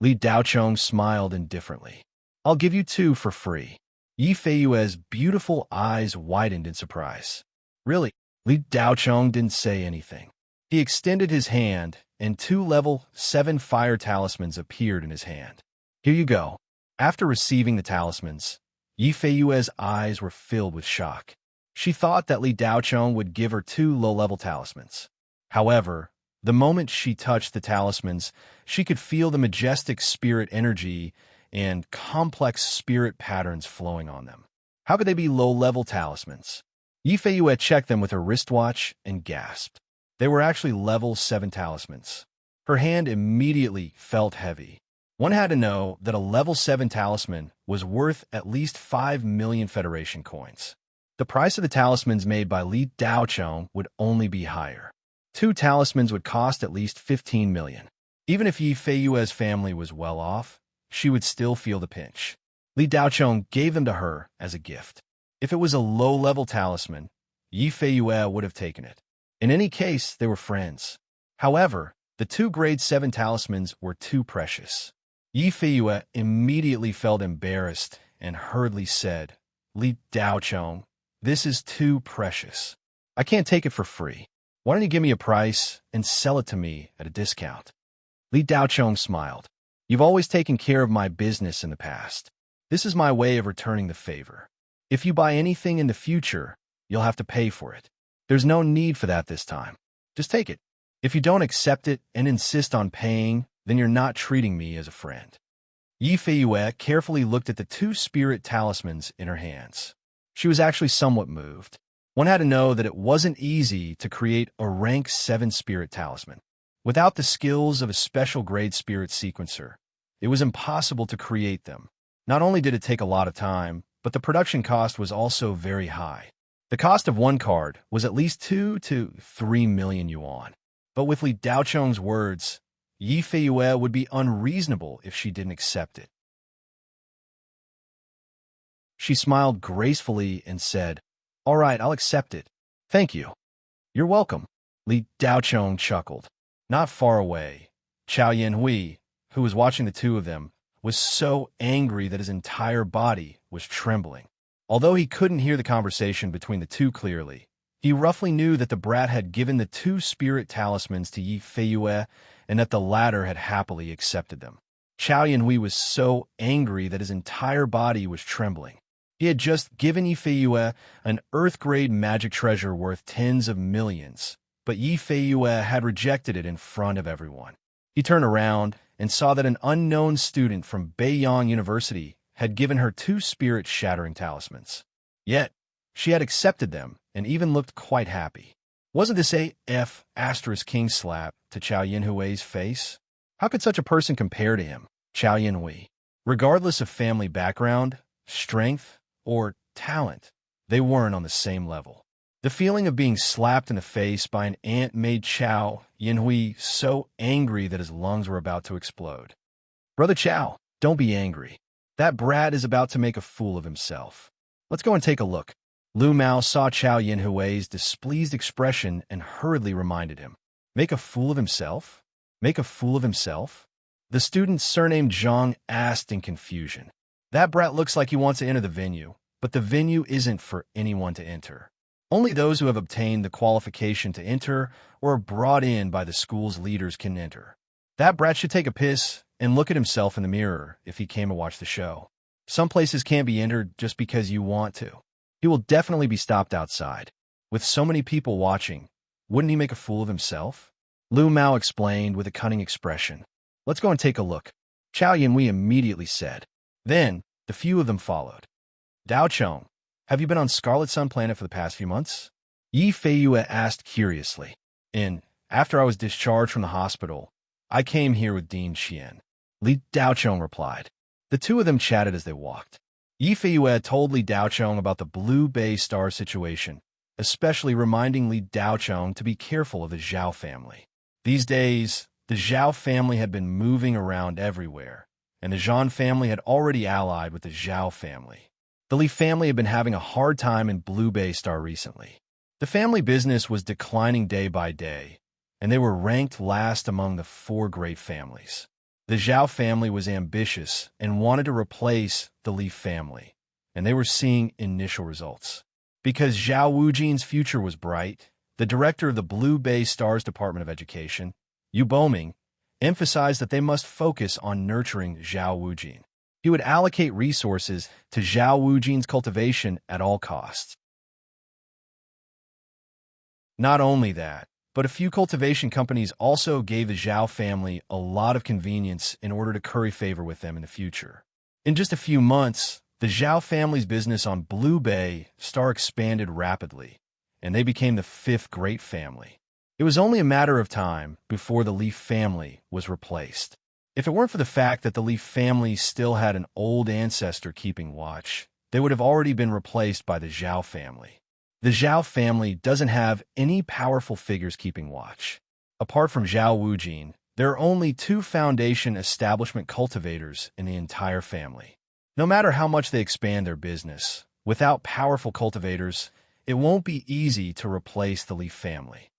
Speaker 1: Li Daocheng smiled indifferently. "I'll give you 2 for free." Yi Feiyue's beautiful eyes widened in surprise. "Really?" Li Daocheng didn't say anything. He extended his hand, and 2 level 7 fire talismans appeared in his hand. "Here you go." After receiving the talismans, Yi Feiyue's eyes were filled with shock. She thought that Li Daocheng would give her 2 low-level talismans. However, the moment she touched the talismans, she could feel the majestic spirit energy and complex spirit patterns flowing on them. How could they be low-level talismans? Yi Feiyue checked them with her wristwatch and gasped. They were actually level 7 talismans. Her hand immediately felt heavy. One had to know that a level 7 talisman was worth at least 5 million Federation coins. The price of the talismans made by Li Daochong would only be higher. 2 talismans would cost at least 15 million. Even if Yi Feiyue's family was well off, she would still feel the pinch. Li Daochong gave them to her as a gift. If it was a low-level talisman, Yi Feiyue would have taken it. In any case, they were friends. However, the 2 grade 7 talismans were too precious. Yi Feiyue immediately felt embarrassed and hurriedly said, "Li Daochong, this is too precious. I can't take it for free. Why don't you give me a price and sell it to me at a discount?" Li Daochong smiled. "You've always taken care of my business in the past. This is my way of returning the favor. If you buy anything in the future, you'll have to pay for it. There's no need for that this time. Just take it. If you don't accept it and insist on paying, then you're not treating me as a friend." Yi Feiyue carefully looked at the 2 spirit talismans in her hands. She was actually somewhat moved. One had to know that it wasn't easy to create a rank 7 spirit talisman. Without the skills of a special grade spirit sequencer, it was impossible to create them. Not only did it take a lot of time, but the production cost was also very high. The cost of one card was at least 2 to 3 million yuan. But with Li Daochong's words, Yi Feiyue would be unreasonable if she didn't accept it. She smiled gracefully and said, "All right, I'll accept it. Thank you." "You're welcome." Li Daochong chuckled. Not far away, Chao Yanhui, who was watching the 2 of them, was so angry that his entire body was trembling. Although he couldn't hear the conversation between the 2 clearly, he roughly knew that the brat had given the 2 spirit talismans to Yi Feiyue and that the latter had happily accepted them. Chao Yanhui was so angry that his entire body was trembling. He had just given Yi Feiyue an Earth-grade magic treasure worth tens of millions, but Yi Feiyue had rejected it in front of everyone. He turned around and saw that an unknown student from Beiyang University had given her 2 spirit-shattering talismans. Yet, she had accepted them and even looked quite happy. Wasn't this a *king slap to Chao Yanhui's face? How could such a person compare to him, Chao Yanhui? Regardless of family background, strength, or talent, they weren't on the same level. The feeling of being slapped in the face by an ant made Chao Yanhui so angry that his lungs were about to explode. "Brother Chao, don't be angry. That brat is about to make a fool of himself. Let's go and take a look." Lu Mao saw Chao Yanhui's displeased expression and hurriedly reminded him. "Make a fool of himself? Make a fool of himself?" The student surnamed Zhang asked in confusion. "That brat looks like he wants to enter the venue, but the venue isn't for anyone to enter. Only those who have obtained the qualification to enter or are brought in by the school's leaders can enter. That brat should take a piss and look at himself in the mirror if he came to watch the show. Some places can't be entered just because you want to. He will definitely be stopped outside. With so many people watching, wouldn't he make a fool of himself?" Lu Mao explained with a cunning expression. "Let's go and take a look," Chao Yanhui immediately said. Then, the few of them followed. "Daochong, have you been on Scarlet Sun Planet for the past few months?" Yi Feiyue asked curiously. After I was discharged from the hospital, I came here with Dean Qian," Li Daochong replied. The 2 of them chatted as they walked. Yi Feiyue told Li Daochong about the Blue Bay Star situation, especially reminding Li Daochong to be careful of the Zhao family. These days, the Zhao family had been moving around everywhere, and the Zhan family had already allied with the Zhao family. The Li family had been having a hard time in Blue Bay Star recently. The family business was declining day by day, and they were ranked last among the 4 great families. The Zhao family was ambitious and wanted to replace the Li family, and they were seeing initial results. Because Zhao Wujin's future was bright, the director of the Blue Bay Stars Department of Education, Yu Boming, emphasized that they must focus on nurturing Zhao Wujin. He would allocate resources to Zhao Wujin's cultivation at all costs. Not only that, but a few cultivation companies also gave the Zhao family a lot of convenience in order to curry favor with them in the future. In just a few months, the Zhao family's business on Blue Bay Star expanded rapidly, and they became the 5th great family. It was only a matter of time before the Leaf family was replaced. If it weren't for the fact that the Leaf family still had an old ancestor keeping watch, they would have already been replaced by the Zhao family. The Zhao family doesn't have any powerful figures keeping watch. Apart from Zhao Wujin, there are only 2 foundation establishment cultivators in the entire family. No matter how much they expand their business, without powerful cultivators, it won't be easy to replace the Leaf family.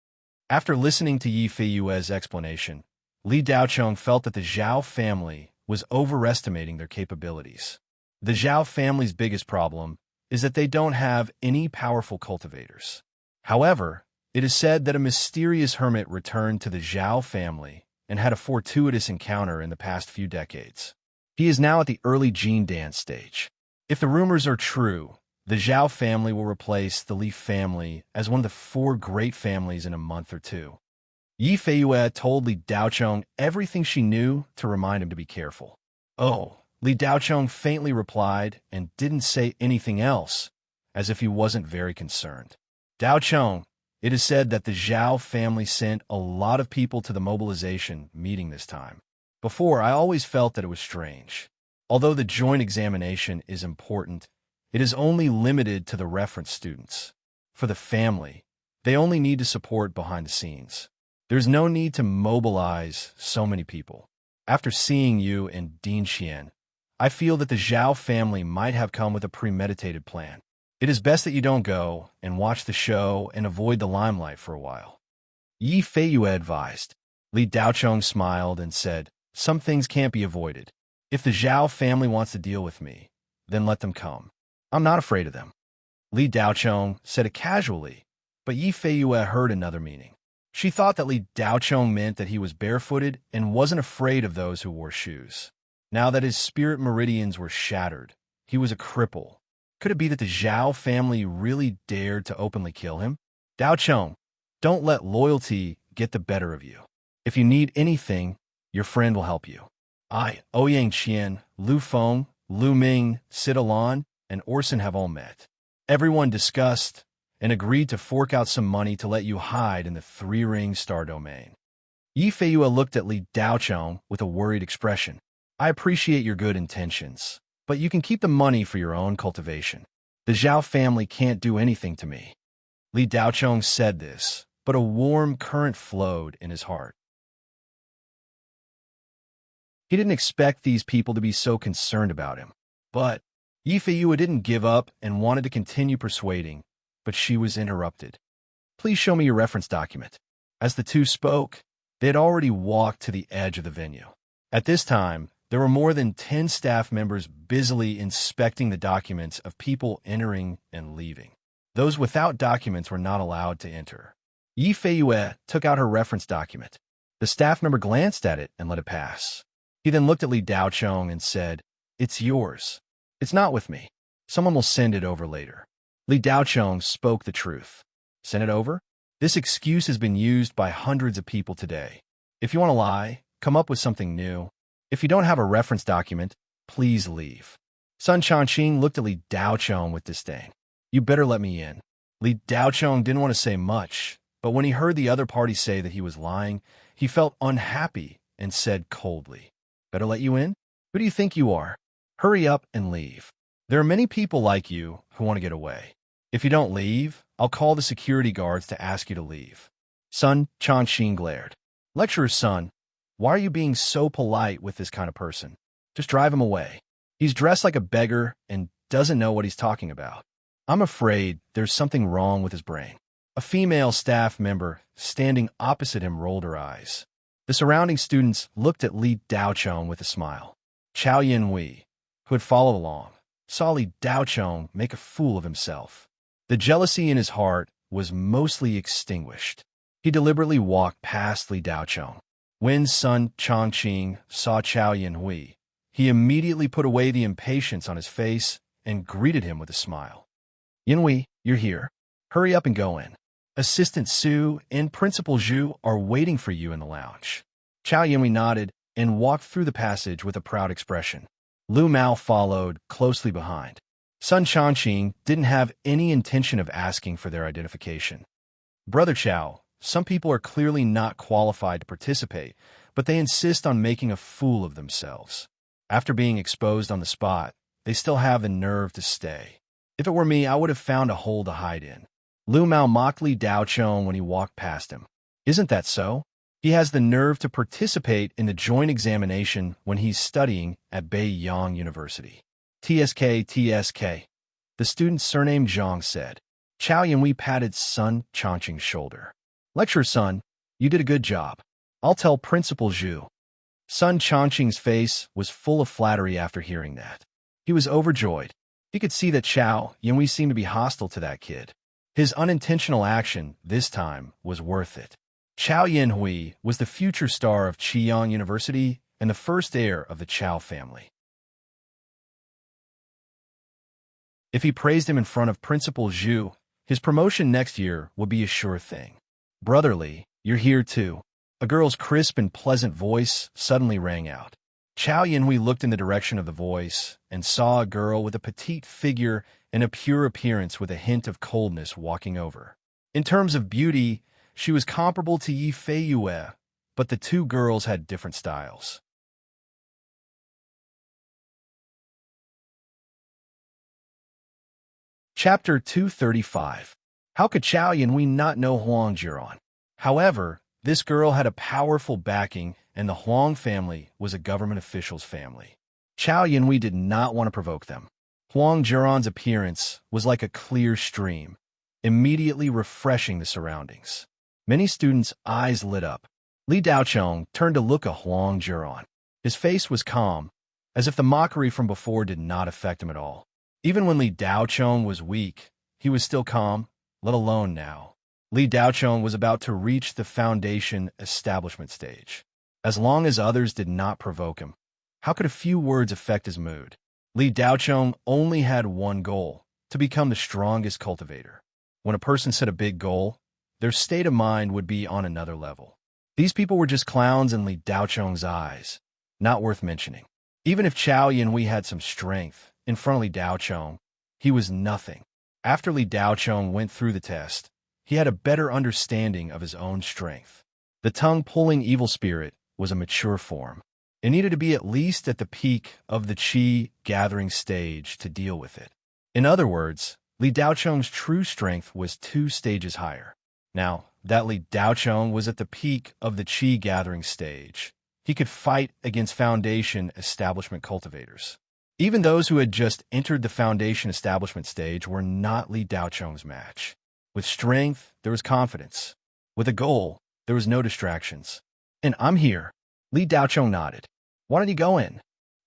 Speaker 1: After listening to Yi Feiyue's explanation, Li Daocheng felt that the Zhao family was overestimating their capabilities. The Zhao family's biggest problem is that they don't have any powerful cultivators. However, it is said that a mysterious hermit returned to the Zhao family and had a fortuitous encounter in the past few decades. He is now at the early gene dance stage. If the rumors are true, the Zhao family will replace the Li family as one of the 4 great families in a month or 2. Yi Feiyue told Li Daocheng everything she knew to remind him to be careful. Oh, Li Daocheng faintly replied and didn't say anything else, as if he wasn't very concerned. Daocheng, it is said that the Zhao family sent a lot of people to the mobilization meeting this time. Before, I always felt that it was strange. Although the joint examination is important, it is only limited to the reference students. For the family, they only need to support behind the scenes. There's no need to mobilize so many people. After seeing you and Dean Xian, I feel that the Zhao family might have come with a premeditated plan. It is best that you don't go and watch the show and avoid the limelight for a while. Yi Feiyue advised. Li Daocheng smiled and said, some things can't be avoided. If the Zhao family wants to deal with me, then let them come. I'm not afraid of them. Li Daocheng said it casually, but Yi Feiyue heard another meaning. She thought that Li Daocheng meant that he was barefooted and wasn't afraid of those who wore shoes. Now that his spirit meridians were shattered, he was a cripple. Could it be that the Zhao family really dared to openly kill him? Daocheng, don't let loyalty get the better of you. If you need anything, your friend will help you. I, Ouyang Qian, Lu Feng, Lu Ming, Sid Alan, and Orson have all met. Everyone discussed and agreed to fork out some money to let you hide in the 3-ring star domain. Yi Feiyue looked at Li Daocheng with a worried expression. I appreciate your good intentions, but you can keep the money for your own cultivation. The Zhao family can't do anything to me. Li Daocheng said this, but a warm current flowed in his heart. He didn't expect these people to be so concerned about him. But Yi Feiyue didn't give up and wanted to continue persuading, but she was interrupted. Please show me your reference document. As the 2 spoke, they had already walked to the edge of the venue. At this time, there were more than 10 staff members busily inspecting the documents of people entering and leaving. Those without documents were not allowed to enter. Yi Feiyue took out her reference document. The staff member glanced at it and let it pass. He then looked at Li Daocheng and said, It's yours. It's not with me. Someone will send it over later. Li Daocheng spoke the truth. Send it over? This excuse has been used by hundreds of people today. If you want to lie, come up with something new. If you don't have a reference document, please leave. Sun Changqing looked at Li Daocheng with disdain. You better let me in. Li Daocheng didn't want to say much, but when he heard the other party say that he was lying, he felt unhappy and said coldly, Better let you in? Who do you think you are? Hurry up and leave. There are many people like you who want to get away. If you don't leave, I'll call the security guards to ask you to leave. Sun Changqing glared. Lecturer Sun, why are you being so polite with this kind of person? Just drive him away. He's dressed like a beggar and doesn't know what he's talking about. I'm afraid there's something wrong with his brain. A female staff member standing opposite him rolled her eyes. The surrounding students looked at Li Daocheng with a smile. Chao Yinhui, who had followed along, saw Li Daocheng make a fool of himself. The jealousy in his heart was mostly extinguished. He deliberately walked past Li Daocheng. When Sun Changqing saw Chao Yinhui, he immediately put away the impatience on his face and greeted him with a smile. Yinhui, you're here. Hurry up and go in. Assistant Su and Principal Zhu are waiting for you in the lounge. Chao Yinhui nodded and walked through the passage with a proud expression. Lu Mao followed closely behind. Sun Changqing didn't have any intention of asking for their identification. Brother Chao, some people are clearly not qualified to participate, but they insist on making a fool of themselves. After being exposed on the spot, they still have the nerve to stay. If it were me, I would have found a hole to hide in. Lu Mao mocked Li Daochong when he walked past him. Isn't that so? He has the nerve to participate in the joint examination when he's studying at Beiyang University. TSK, TSK. The student's surname Zhang said. Chao Yanhui patted Sun Changqing's shoulder. Lecturer Sun, you did a good job. I'll tell Principal Zhu. Sun Changqing's face was full of flattery after hearing that. He was overjoyed. He could see that Chao Yanhui seemed to be hostile to that kid. His unintentional action, this time, was worth it. Chao Yanhui was the future star of Qiyang University and the first heir of the Chao family. If he praised him in front of Principal Zhu, his promotion next year would be a sure thing. Brotherly, you're here too. A girl's crisp and pleasant voice suddenly rang out. Chao Yanhui looked in the direction of the voice and saw a girl with a petite figure and a pure appearance with a hint of coldness walking over. In terms of beauty, she was comparable to Yi Fei Yue, but the two girls had different styles. Chapter 235. How could Chao Yanhui not know Huang Jiran? However, this girl had a powerful backing, and the Huang family was a government official's family. Chao Yanhui did not want to provoke them. Huang Jiran's appearance was like a clear stream, immediately refreshing the surroundings. Many students' eyes lit up. Li Daochong turned to look at Huang Jiran. His face was calm, as if the mockery from before did not affect him at all. Even when Li Daochong was weak, he was still calm, let alone now. Li Daochong was about to reach the foundation establishment stage. As long as others did not provoke him, how could a few words affect his mood? Li Daochong only had one goal, to become the strongest cultivator. When a person set a big goal, their state of mind would be on another level. These people were just clowns in Li Daochong's eyes, not worth mentioning. Even if Chao Yanhui had some strength, in front of Li Daochong, he was nothing. After Li Daochong went through the test, he had a better understanding of his own strength. The tongue-pulling evil spirit was a mature form. It needed to be at least at the peak of the Qi gathering stage to deal with it. In other words, Li Daochong's true strength was 2 stages higher. Now, that Li Daochong was at the peak of the Qi gathering stage, he could fight against foundation establishment cultivators. Even those who had just entered the foundation establishment stage were not Li Daochong's match. With strength, there was confidence. With a goal, there was no distractions. And I'm here. Li Daochong nodded. Why don't you go in?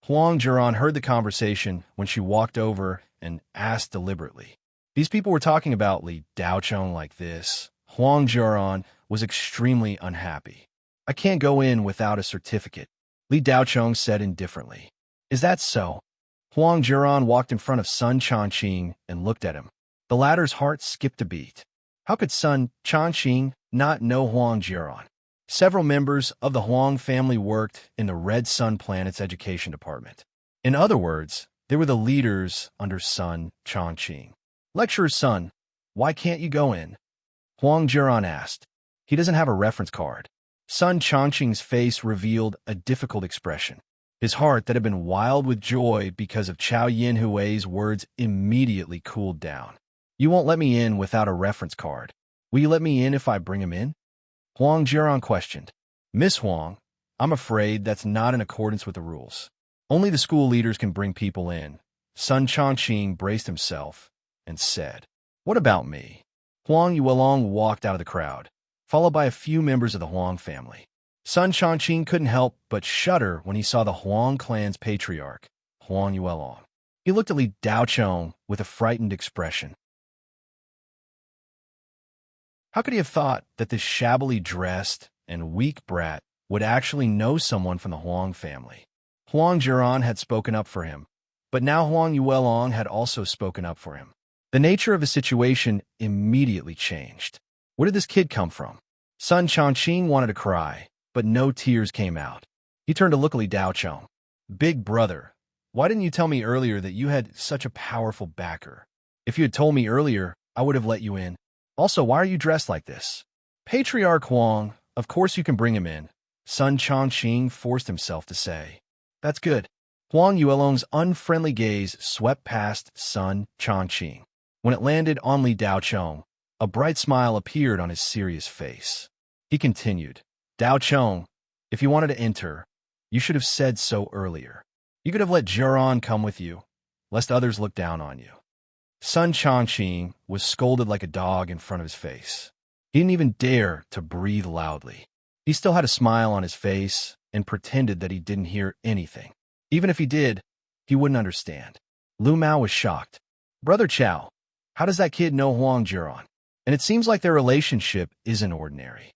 Speaker 1: Huang Jiran heard the conversation when she walked over and asked deliberately. These people were talking about Li Daochong like this. Huang Jiran was extremely unhappy. I can't go in without a certificate, Li Daochong said indifferently. Is that so? Huang Jiran walked in front of Sun Changqing and looked at him. The latter's heart skipped a beat. How could Sun Changqing not know Huang Jiran? Several members of the Huang family worked in the Red Sun Planet's education department. In other words, they were the leaders under Sun Changqing. Lecturer Sun, why can't you go in? Huang Jiran asked. He doesn't have a reference card. Sun Changqing's face revealed a difficult expression. His heart that had been wild with joy because of Chao Yanhui's words immediately cooled down. You won't let me in without a reference card. Will you let me in if I bring him in? Huang Jiran questioned. Miss Huang, I'm afraid that's not in accordance with the rules. Only the school leaders can bring people in. Sun Changqing braced himself and said, What about me? Huang Yuelong walked out of the crowd, followed by a few members of the Huang family. Sun Changqing couldn't help but shudder when he saw the Huang clan's patriarch, Huang Yuelong. He looked at Li Daochong with a frightened expression. How could he have thought that this shabbily dressed and weak brat would actually know someone from the Huang family? Huang Jiran had spoken up for him, but now Huang Yuelong had also spoken up for him. The nature of the situation immediately changed. Where did this kid come from? Sun Changqing wanted to cry, but no tears came out. He turned to look at Li Daochong. Big brother, why didn't you tell me earlier that you had such a powerful backer? If you had told me earlier, I would have let you in. Also, why are you dressed like this? Patriarch Huang, of course you can bring him in, Sun Chongqing forced himself to say. That's good. Huang Yuelong's unfriendly gaze swept past Sun Chongqing. When it landed on Li Daochong, a bright smile appeared on his serious face. He continued, Daochong, if you wanted to enter, you should have said so earlier. You could have let Juron come with you, lest others look down on you. Sun Chongqing was scolded like a dog in front of his face. He didn't even dare to breathe loudly. He still had a smile on his face and pretended that he didn't hear anything. Even if he did, he wouldn't understand. Lu Mao was shocked. Brother Chao, how does that kid know Huang Juron? And it seems like their relationship isn't ordinary.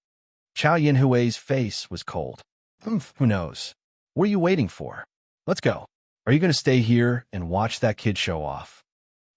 Speaker 1: Chao Yinhui's face was cold. Who knows? What are you waiting for? Let's go. Are you going to stay here and watch that kid show off?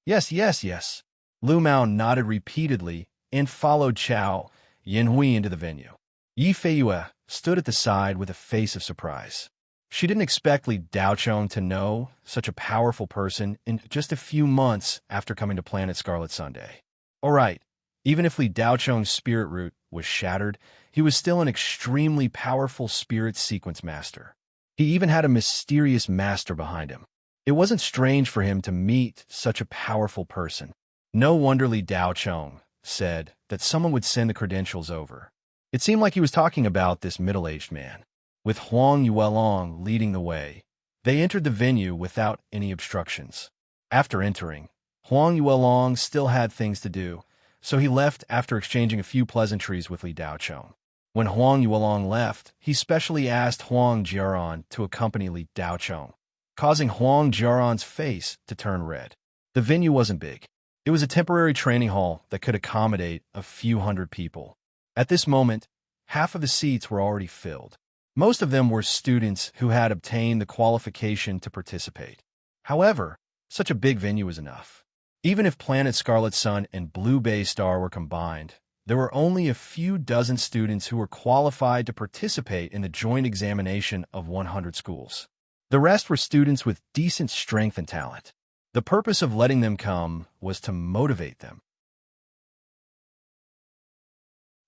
Speaker 1: Yes, yes, yes. Lu Mao nodded repeatedly and followed Chao Yinhui into the venue. Yi Feiyue stood at the side with a face of surprise. She didn't expect Li Daochong to know such a powerful person in just a few months after coming to Planet Scarlet Sunday. All right, even if Li Daochong's spirit root was shattered, he was still an extremely powerful spirit sequence master. He even had a mysterious master behind him. It wasn't strange for him to meet such a powerful person. No wonder Li Daochong said that someone would send the credentials over. It seemed like he was talking about this middle-aged man. With Huang Yuelong leading the way, they entered the venue without any obstructions. After entering, Huang Yuelong still had things to do, so he left after exchanging a few pleasantries with Li Daochong. When Huang Yuelong left, he specially asked Huang Jiaran to accompany Li Daochong, causing Huang Jiaran's face to turn red. The venue wasn't big. It was a temporary training hall that could accommodate a few hundred people. At this moment, half of the seats were already filled. Most of them were students who had obtained the qualification to participate. However, such a big venue was enough. Even if Planet Scarlet Sun and Blue Bay Star were combined, there were only a few dozen students who were qualified to participate in the joint examination of 100 schools. The rest were students with decent strength and talent. The purpose of letting them come was to motivate them.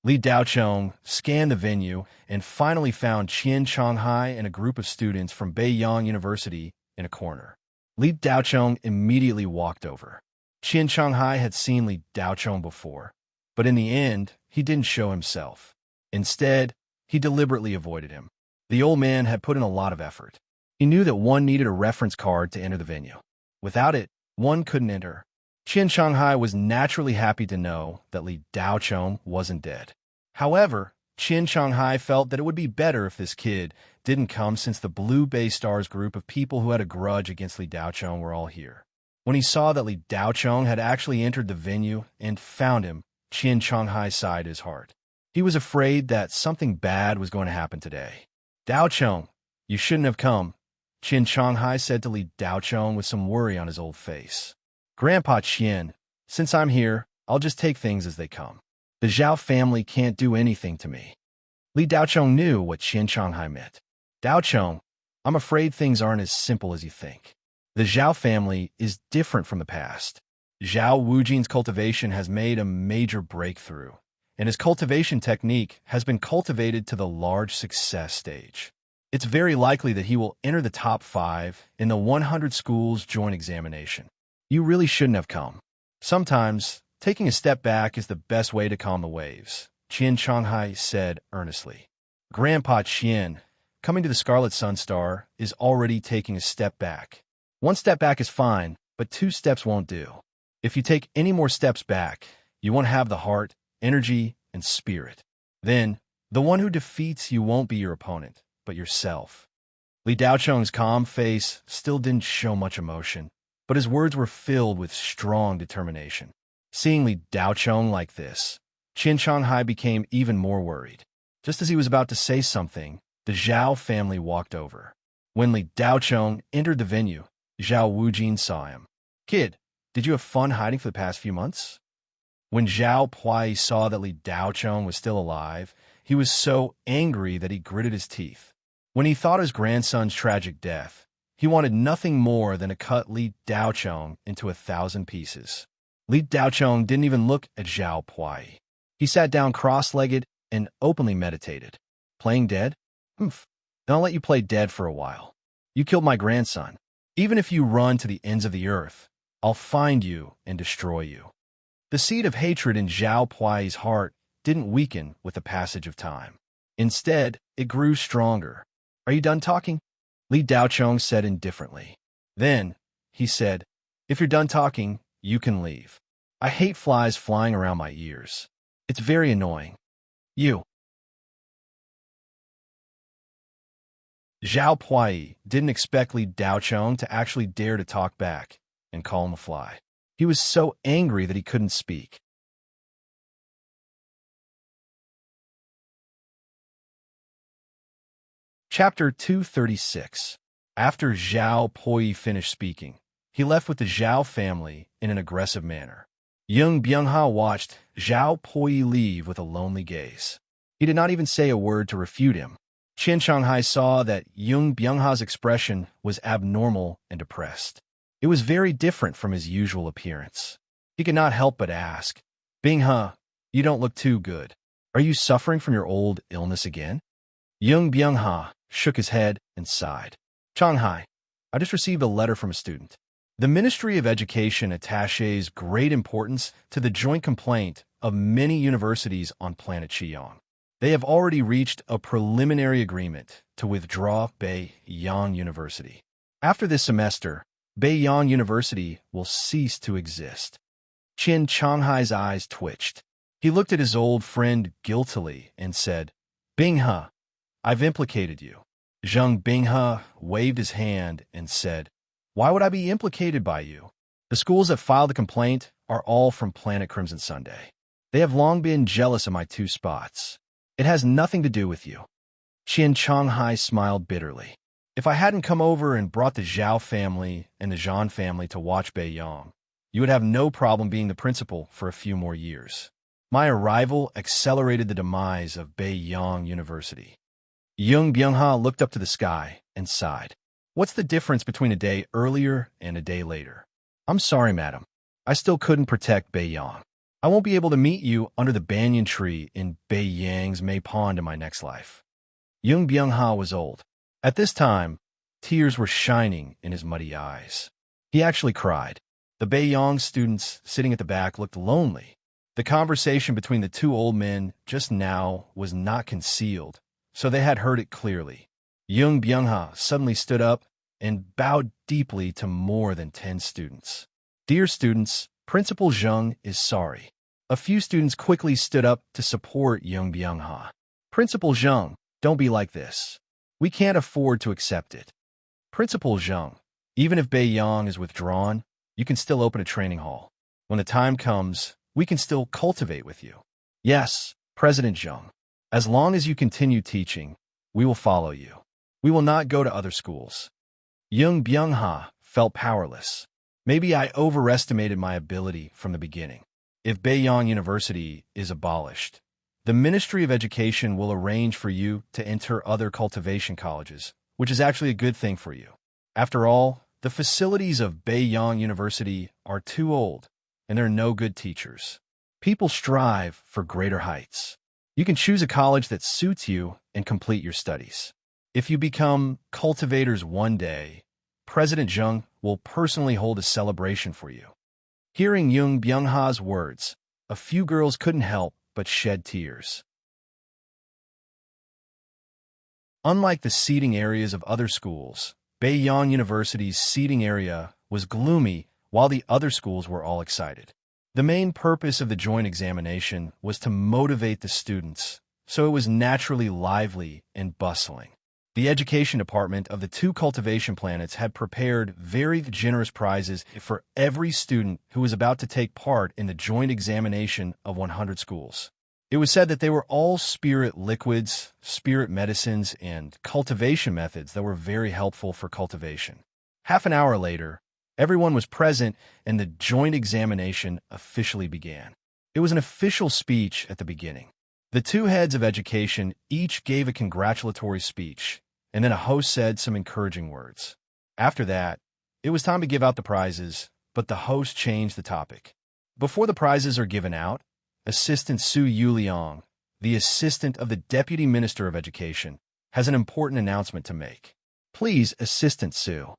Speaker 1: Li Daochong scanned the venue and finally found Qian Changhai and a group of students from Beiyang University in a corner. Li Daochong immediately walked over. Qian Changhai had seen Li Daochong before, but in the end, he didn't show himself. Instead, he deliberately avoided him. The old man had put in a lot of effort. He knew that one needed a reference card to enter the venue. Without it, one couldn't enter. Qian Changhai was naturally happy to know that Li Daochong wasn't dead. However, Qian Changhai felt that it would be better if this kid didn't come since the Blue Bay Stars group of people who had a grudge against Li Daochong were all here. When he saw that Li Daochong had actually entered the venue and found him, Qian Changhai sighed his heart. He was afraid that something bad was going to happen today. Daochong, you shouldn't have come, Qian Changhai said to Li Daochong with some worry on his old face. Grandpa Qian, since I'm here, I'll just take things as they come. The Zhao family can't do anything to me. Li Daochong knew what Qian Changhai meant. Daochong, I'm afraid things aren't as simple as you think. The Zhao family is different from the past. Zhao Wujin's cultivation has made a major breakthrough, and his cultivation technique has been cultivated to the large success stage. It's very likely that he will enter the top 5 in the 100 schools joint examination. You really shouldn't have come. Sometimes, taking a step back is the best way to calm the waves, Qian Changhai said earnestly. Grandpa Qian, coming to the Scarlet Sun Star, is already taking a step back. 1 step back is fine, but 2 steps won't do. If you take any more steps back, you won't have the heart, energy, and spirit. Then, the one who defeats you won't be your opponent, but yourself. Li Daochong's calm face still didn't show much emotion, but his words were filled with strong determination. Seeing Li Daochong like this, Qian Changhai became even more worried. Just as he was about to say something, the Zhao family walked over. When Li Daochong entered the venue, Zhao Wujin saw him. Kid, did you have fun hiding for the past few months? When Zhao Puai saw that Li Daochong was still alive, he was so angry that he gritted his teeth. When he thought of his grandson's tragic death, he wanted nothing more than to cut Li Daochong into 1,000 pieces. Li Daochong didn't even look at Zhao Puai. He sat down cross-legged and openly meditated. Playing dead? Humph. Then I'll let you play dead for a while. You killed my grandson. Even if you run to the ends of the earth, I'll find you and destroy you. The seed of hatred in Zhao Pui's heart didn't weaken with the passage of time. Instead, it grew stronger. Are you done talking? Li Daochong said indifferently. Then, he said, if you're done talking, you can leave. I hate flies flying around my ears. It's very annoying. You. Zhao Pui didn't expect Li Daochong to actually dare to talk back and call him a fly. He was so angry that he couldn't speak. Chapter 236. After Zhao Pui finished speaking, he left with the Zhao family in an aggressive manner. Yung Byung-ha watched Zhao Pui leave with a lonely gaze. He did not even say a word to refute him. Qian Shanghai saw that Yung Byung-ha's expression was abnormal and depressed. It was very different from his usual appearance. He could not help but ask, Bing-ha, you don't look too good. Are you suffering from your old illness again? Yung Byung-ha shook his head and sighed. Shanghai, I just received a letter from a student. The Ministry of Education attaches great importance to the joint complaint of many universities on planet Xiyang. They have already reached a preliminary agreement to withdraw Beiyang University. After this semester, Beiyang University will cease to exist. Qian Changhai's eyes twitched. He looked at his old friend guiltily and said, Bing-ha, I've implicated you. Zheng Bing-ha waved his hand and said, Why would I be implicated by you? The schools that filed the complaint are all from Planet Crimson Sunday. They have long been jealous of my 2 spots. It has nothing to do with you. Qian Changhai smiled bitterly. If I hadn't come over and brought the Zhao family and the Zhan family to watch Beiyang, you would have no problem being the principal for a few more years. My arrival accelerated the demise of Beiyang University. Yung Byung-ha looked up to the sky and sighed. What's the difference between a day earlier and a day later? I'm sorry, madam. I still couldn't protect Beiyang. I won't be able to meet you under the banyan tree in Beiyang's May Pond in my next life. Yung Byung-ha was old. At this time, tears were shining in his muddy eyes. He actually cried. The Beiyang students sitting at the back looked lonely. The conversation between the 2 old men just now was not concealed, so they had heard it clearly. Yung Byung-ha suddenly stood up and bowed deeply to more than 10 students. Dear students, Principal Zheng is sorry. A few students quickly stood up to support Yung Byung-ha. Principal Zheng, don't be like this. We can't afford to accept it. Principal Zheng, even if Beiyang is withdrawn, you can still open a training hall. When the time comes, we can still cultivate with you. Yes, President Zheng. As long as you continue teaching, we will follow you. We will not go to other schools. Yung Byung-ha felt powerless. Maybe I overestimated my ability from the beginning. If Beiyang University is abolished, the Ministry of Education will arrange for you to enter other cultivation colleges, which is actually a good thing for you. After all, the facilities of Beiyang University are too old, and there are no good teachers. People strive for greater heights. You can choose a college that suits you and complete your studies. If you become cultivators one day, President Zheng will personally hold a celebration for you. Hearing Yung Byung-ha's words, a few girls couldn't help but shed tears. Unlike the seating areas of other schools, Beiyang University's seating area was gloomy while the other schools were all excited. The main purpose of the joint examination was to motivate the students, so it was naturally lively and bustling. The education department of the 2 cultivation planets had prepared very generous prizes for every student who was about to take part in the joint examination of 100 schools. It was said that they were all spirit liquids, spirit medicines, and cultivation methods that were very helpful for cultivation. Half an hour later, everyone was present and the joint examination officially began. It was an official speech at the beginning. The 2 heads of education each gave a congratulatory speech, and then a host said some encouraging words. After that, it was time to give out the prizes, but the host changed the topic. Before the prizes are given out, Assistant Su Yuliang, the assistant of the Deputy Minister of Education, has an important announcement to make. Please, Assistant Su.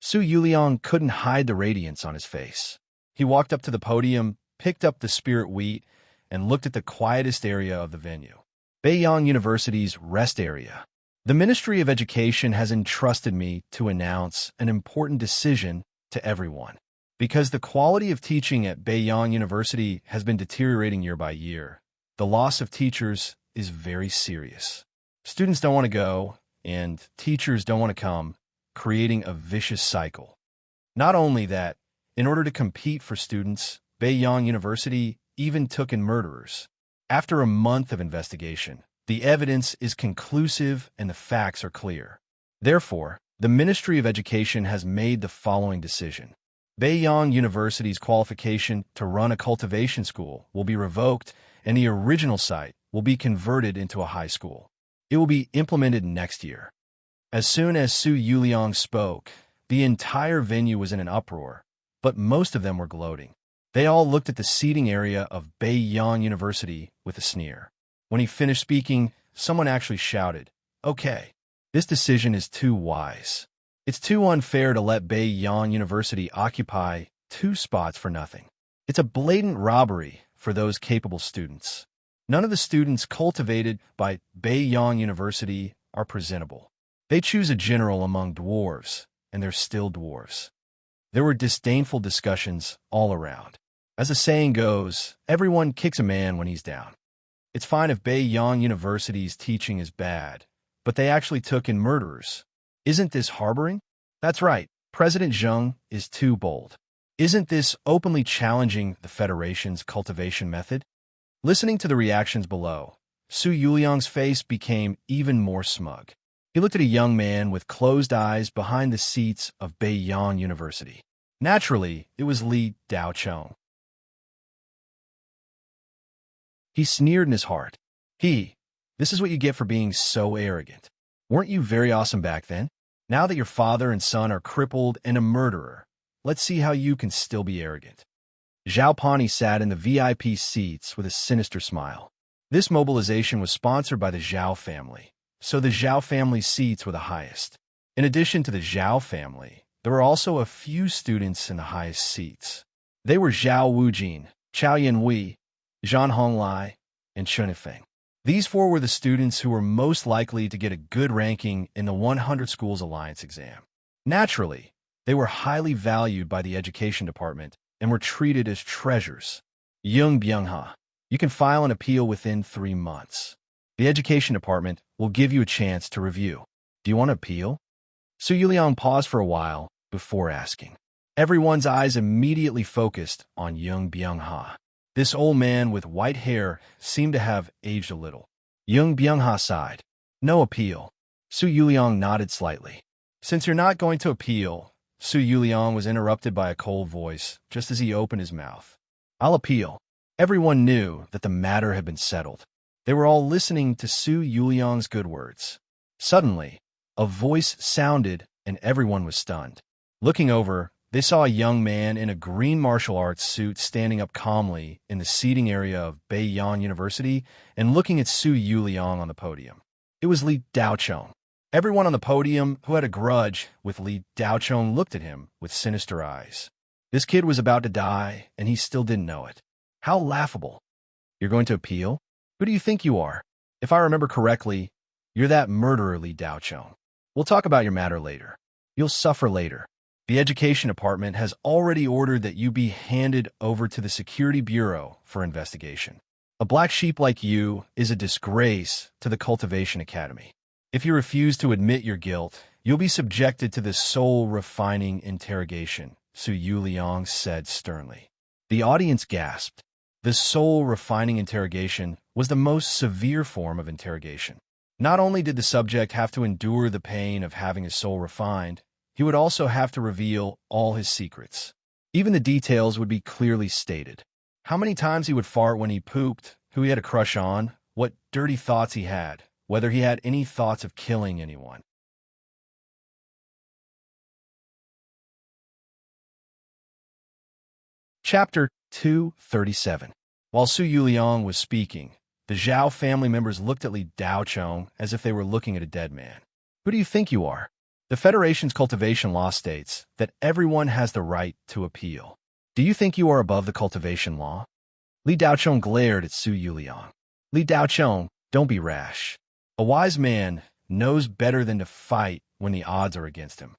Speaker 1: Su Yuliang couldn't hide the radiance on his face. He walked up to the podium, picked up the spirit wheat, and looked at the quietest area of the venue. Beiyang University's rest area. The Ministry of Education has entrusted me to announce an important decision to everyone. Because the quality of teaching at Beiyang University has been deteriorating year by year, the loss of teachers is very serious. Students don't want to go, and teachers don't want to come, creating a vicious cycle. Not only that, in order to compete for students, Beiyang University even took in murderers. After a month of investigation, the evidence is conclusive and the facts are clear. Therefore, the Ministry of Education has made the following decision. Beiyang University's qualification to run a cultivation school will be revoked, and the original site will be converted into a high school. It will be implemented next year. As soon as Su Yuliang spoke, the entire venue was in an uproar, but most of them were gloating. They all looked at the seating area of Beiyang University with a sneer. When he finished speaking, someone actually shouted, "Okay, this decision is too wise. It's too unfair to let Beiyang University occupy 2 spots for nothing. It's a blatant robbery for those capable students. None of the students cultivated by Beiyang University are presentable. They choose a general among dwarves, and they're still dwarves." There were disdainful discussions all around. As the saying goes, everyone kicks a man when he's down. It's fine if Beiyang University's teaching is bad, but they actually took in murderers. Isn't this harboring? That's right, President Zheng is too bold. Isn't this openly challenging the Federation's cultivation method? Listening to the reactions below, Su Yuliang's face became even more smug. He looked at a young man with closed eyes behind the seats of Beiyang University. Naturally, it was Li Daocheng. He sneered in his heart. This is what you get for being so arrogant. Weren't you very awesome back then? Now that your father and son are crippled and a murderer, let's see how you can still be arrogant. Zhao Pani sat in the VIP seats with a sinister smile. This mobilization was sponsored by the Zhao family, so the Zhao family seats were the highest. In addition to the Zhao family, there were also a few students in the highest seats. They were Zhao Wujin, Chao Yanhui, Zhan Honglai, and Chen Yifeng. These 4 were the students who were most likely to get a good ranking in the 100 Schools Alliance exam. Naturally, they were highly valued by the education department and were treated as treasures. Yung Byung-ha, you can file an appeal within 3 months. The education department will give you a chance to review. Do you want to appeal? Su Yuliang paused for a while before asking. Everyone's eyes immediately focused on Yung Byung-ha. This old man with white hair seemed to have aged a little. Yung Byung-ha sighed. No appeal. Su Yuliang nodded slightly. Since you're not going to appeal, Su Yuliang was interrupted by a cold voice just as he opened his mouth. I'll appeal. Everyone knew that the matter had been settled. They were all listening to Su Yuliang's good words. Suddenly, a voice sounded and everyone was stunned. Looking over, they saw a young man in a green martial arts suit standing up calmly in the seating area of Beiyang University and looking at Su Yuliang on the podium. It was Li Daocheng. Everyone on the podium who had a grudge with Li Daocheng looked at him with sinister eyes. This kid was about to die, and he still didn't know it. How laughable. You're going to appeal? Who do you think you are? If I remember correctly, you're that murderer, Li Daocheng. We'll talk about your matter later. You'll suffer later. The Education Department has already ordered that you be handed over to the Security Bureau for investigation. A black sheep like you is a disgrace to the Cultivation Academy. If you refuse to admit your guilt, you'll be subjected to the soul-refining interrogation, Su Yuliang said sternly. The audience gasped. The soul-refining interrogation was the most severe form of interrogation. Not only did the subject have to endure the pain of having his soul refined, he would also have to reveal all his secrets. Even the details would be clearly stated. How many times he would fart when he pooped, who he had a crush on, what dirty thoughts he had, whether he had any thoughts of killing anyone. Chapter 237. While Su Yuliang was speaking, The Zhao family members looked at Li Daochong as if they were looking at a dead man. Who do you think you are? The Federation's cultivation law states that everyone has the right to appeal. Do you think you are above the cultivation law? Li Daochong glared at Su Yuliang. Li Daochong, don't be rash. A wise man knows better than to fight when the odds are against him.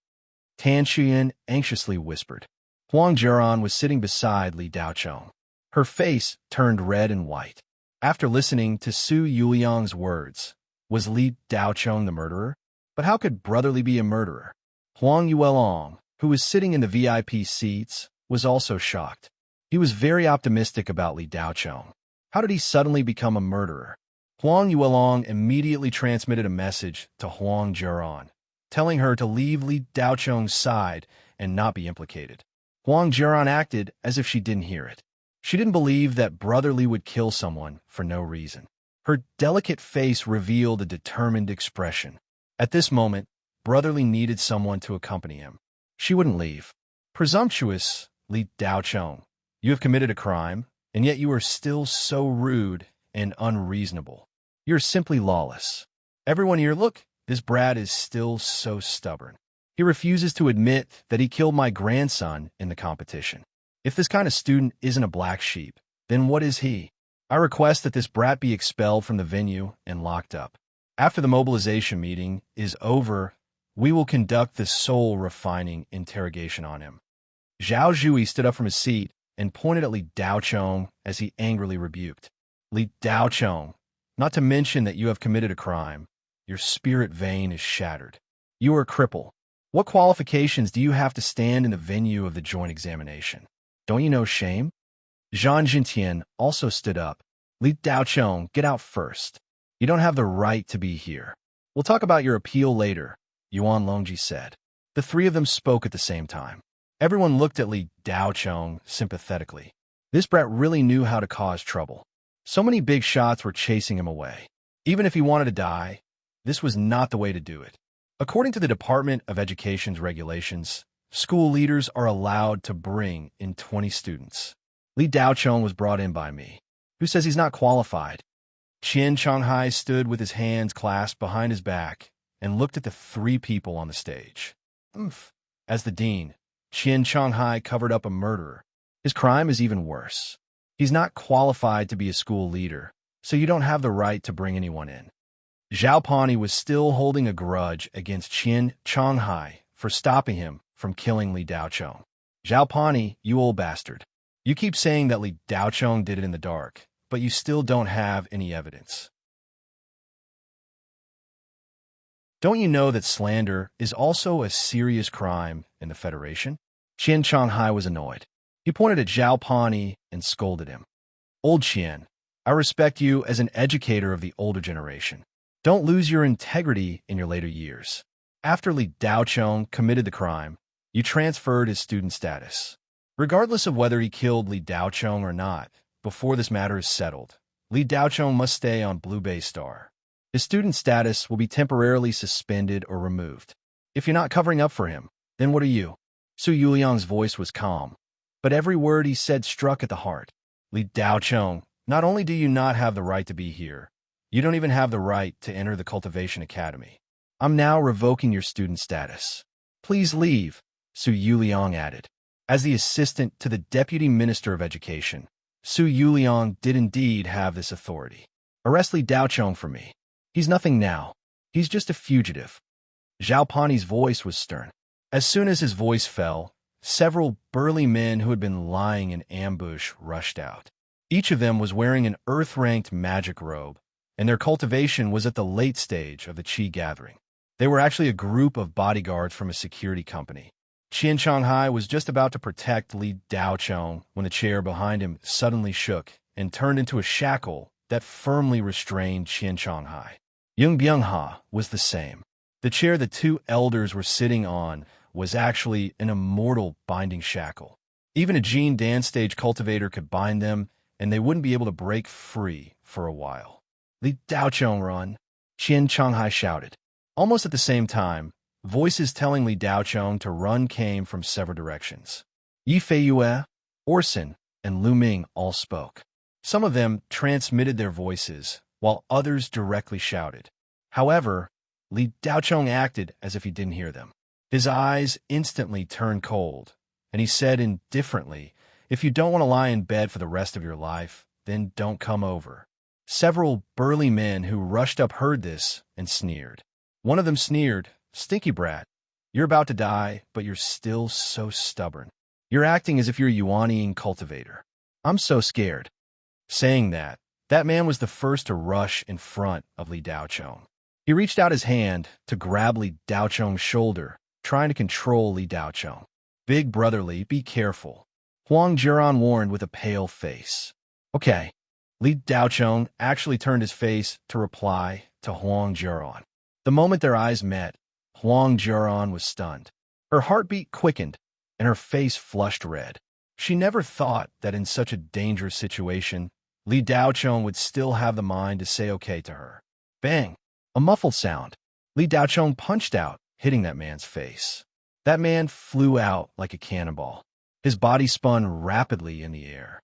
Speaker 1: Tan Qian anxiously whispered. Huang Jiran was sitting beside Li Daochong. Her face turned red and white. After listening to Su Yuliang's words, was Li Daochong the murderer? But how could Brotherly be a murderer? Huang Yuelong, who was sitting in the VIP seats, was also shocked. He was very optimistic about Li Daochong. How did he suddenly become a murderer? Huang Yuelong immediately transmitted a message to Huang Jiran, telling her to leave Li Daochong's side and not be implicated. Huang Jiran acted as if she didn't hear it. She didn't believe that Brotherly would kill someone for no reason. Her delicate face revealed a determined expression. At this moment, Brotherly needed someone to accompany him. She wouldn't leave. Presumptuous, Li Daochong, you have committed a crime, and yet you are still so rude and unreasonable. You're simply lawless. Everyone here, look, this brat is still so stubborn. He refuses to admit that he killed my grandson in the competition. If this kind of student isn't a black sheep, then what is he? I request that this brat be expelled from the venue and locked up. After the mobilization meeting is over, we will conduct the soul-refining interrogation on him. Zhao Zhui stood up from his seat and pointed at Li Daochong as he angrily rebuked. Li Daochong, not to mention that you have committed a crime, your spirit vein is shattered. You are a cripple. What qualifications do you have to stand in the venue of the joint examination? Don't you know shame? Zhang Jintian also stood up. Li Daochong, get out first. You don't have the right to be here. We'll talk about your appeal later, Yuan Longji said. The three of them spoke at the same time. Everyone looked at Li Daochong sympathetically. This brat really knew how to cause trouble. So many big shots were chasing him away. Even if he wanted to die, this was not the way to do it. According to the Department of Education's regulations, school leaders are allowed to bring in 20 students. Li Daochong was brought in by me. Who says he's not qualified? Qian Changhai stood with his hands clasped behind his back and looked at the three people on the stage. As the dean, Qian Changhai covered up a murderer. His crime is even worse. He's not qualified to be a school leader, so you don't have the right to bring anyone in. Zhao Pani was still holding a grudge against Qian Changhai for stopping him from killing Li Daochong. Zhao Pani, you old bastard. You keep saying that Li Daochong did it in the dark, but you still don't have any evidence. Don't you know that slander is also a serious crime in the Federation? Qian Changhai was annoyed. He pointed at Zhao Pani and scolded him. Old Qian, I respect you as an educator of the older generation. Don't lose your integrity in your later years. After Li Daochong committed the crime, you transferred his student status. Regardless of whether he killed Li Daochong or not, before this matter is settled, Li Daochong must stay on Blue Bay Star. His student status will be temporarily suspended or removed. If you're not covering up for him, then what are you? Su Yuliang's voice was calm, but every word he said struck at the heart. Li Daochong, not only do you not have the right to be here, you don't even have the right to enter the Cultivation Academy. I'm now revoking your student status. Please leave, Su Yuliang added. As the assistant to the Deputy Minister of Education, Su Yuliang did indeed have this authority. Arrest Li Daochong for me. He's nothing now. He's just a fugitive. Zhao Pani's voice was stern. As soon as his voice fell, several burly men who had been lying in ambush rushed out. Each of them was wearing an earth-ranked magic robe, and their cultivation was at the late stage of the Qi gathering. They were actually a group of bodyguards from a security company. Qian Changhai was just about to protect Li Daochong when the chair behind him suddenly shook and turned into a shackle that firmly restrained Qian Changhai. Yung Byung-ha was the same. The chair the two elders were sitting on was actually an immortal binding shackle. Even a Jin dance stage cultivator could bind them, and they wouldn't be able to break free for a while. Li Daochong, run! Qian Changhai shouted. Almost at the same time, voices telling Li Daochong to run came from several directions. Yi Feiyue, Orson, and Lu Ming all spoke. Some of them transmitted their voices, while others directly shouted. However, Li Daochong acted as if he didn't hear them. His eyes instantly turned cold, and he said indifferently, "If you don't want to lie in bed for the rest of your life, then don't come over." Several burly men who rushed up heard this and sneered. One of them sneered, "Stinky brat, you're about to die, but you're still so stubborn. You're acting as if you're a Yuaniing cultivator. I'm so scared." Saying that, that man was the first to rush in front of Li Daochong. He reached out his hand to grab Li Daochong's shoulder, trying to control Li Daochong. "Big brother Li, be careful," Huang Jiran warned with a pale face. "Okay." Li Daochong actually turned his face to reply to Huang Jiran. The moment their eyes met, Huang Jiran was stunned. Her heartbeat quickened, and her face flushed red. She never thought that in such a dangerous situation, Li Daochong would still have the mind to say okay to her. Bang! A muffled sound. Li Daochong punched out, hitting that man's face. That man flew out like a cannonball. His body spun rapidly in the air.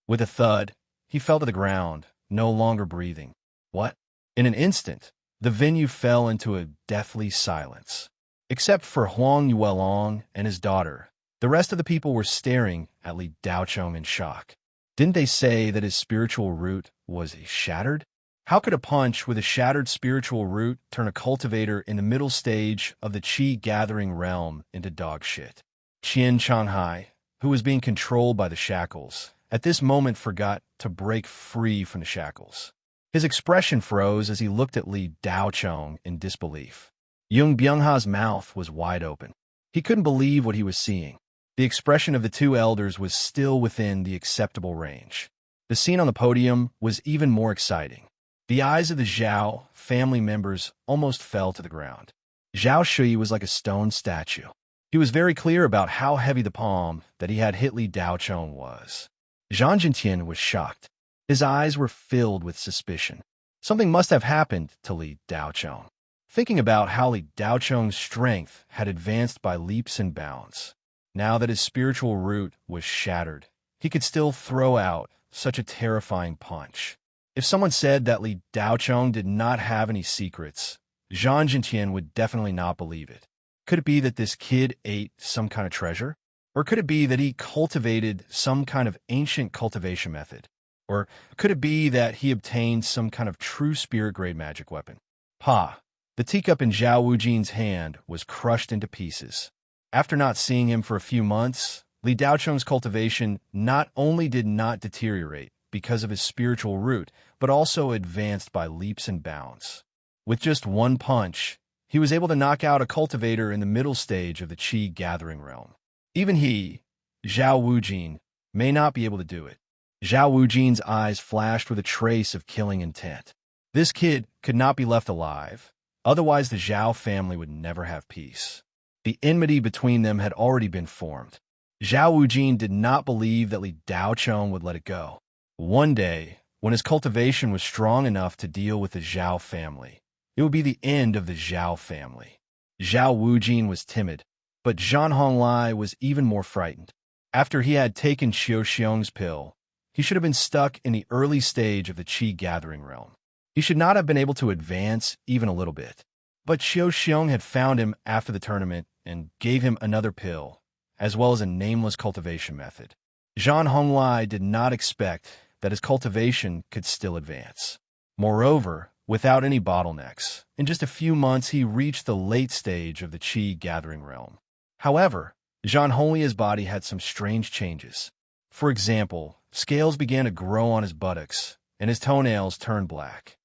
Speaker 1: With a thud, he fell to the ground, no longer breathing. What? In an instant, the venue fell into a deathly silence. Except for Huang Yuelong and his daughter, the rest of the people were staring at Li Daochong in shock. Didn't they say that his spiritual root was shattered? How could a punch with a shattered spiritual root turn a cultivator in the middle stage of the qi-gathering realm into dog shit? Qian Changhai, who was being controlled by the shackles, at this moment forgot to break free from the shackles. His expression froze as he looked at Li Daochong in disbelief. Yung Byungha's mouth was wide open. He couldn't believe what he was seeing. The expression of the two elders was still within the acceptable range. The scene on the podium was even more exciting. The eyes of the Zhao family members almost fell to the ground. Zhao Shui was like a stone statue. He was very clear about how heavy the palm that he had hit Li Daochong was. Zhang Jintian was shocked. His eyes were filled with suspicion. Something must have happened to Li Daochong. Thinking about how Li Daochong's strength had advanced by leaps and bounds. Now that his spiritual root was shattered, he could still throw out such a terrifying punch. If someone said that Li Daochong did not have any secrets, Zhang Jintian would definitely not believe it. Could it be that this kid ate some kind of treasure? Or could it be that he cultivated some kind of ancient cultivation method? Or could it be that he obtained some kind of true spirit-grade magic weapon? Pa! The teacup in Zhao Wujin's hand was crushed into pieces. After not seeing him for a few months, Li Daochong's cultivation not only did not deteriorate because of his spiritual root, but also advanced by leaps and bounds. With just one punch, he was able to knock out a cultivator in the middle stage of the qi-gathering realm. Even he, Zhao Wujin, may not be able to do it. Zhao Wujin's eyes flashed with a trace of killing intent. This kid could not be left alive, otherwise the Zhao family would never have peace. The enmity between them had already been formed. Zhao Wujin did not believe that Li Daochong would let it go. One day, when his cultivation was strong enough to deal with the Zhao family, it would be the end of the Zhao family. Zhao Wujin was timid, but Zhan Honglai was even more frightened. After he had taken Xiao Xiong's pill, he should have been stuck in the early stage of the qi-gathering realm. He should not have been able to advance even a little bit. But Xiao Xiong had found him after the tournament and gave him another pill, as well as a nameless cultivation method. Zhan Honglai did not expect that his cultivation could still advance. Moreover, without any bottlenecks, in just a few months he reached the late stage of the qi-gathering realm. However, Zhan Honglia's body had some strange changes. For example, scales began to grow on his buttocks, and his toenails turned black.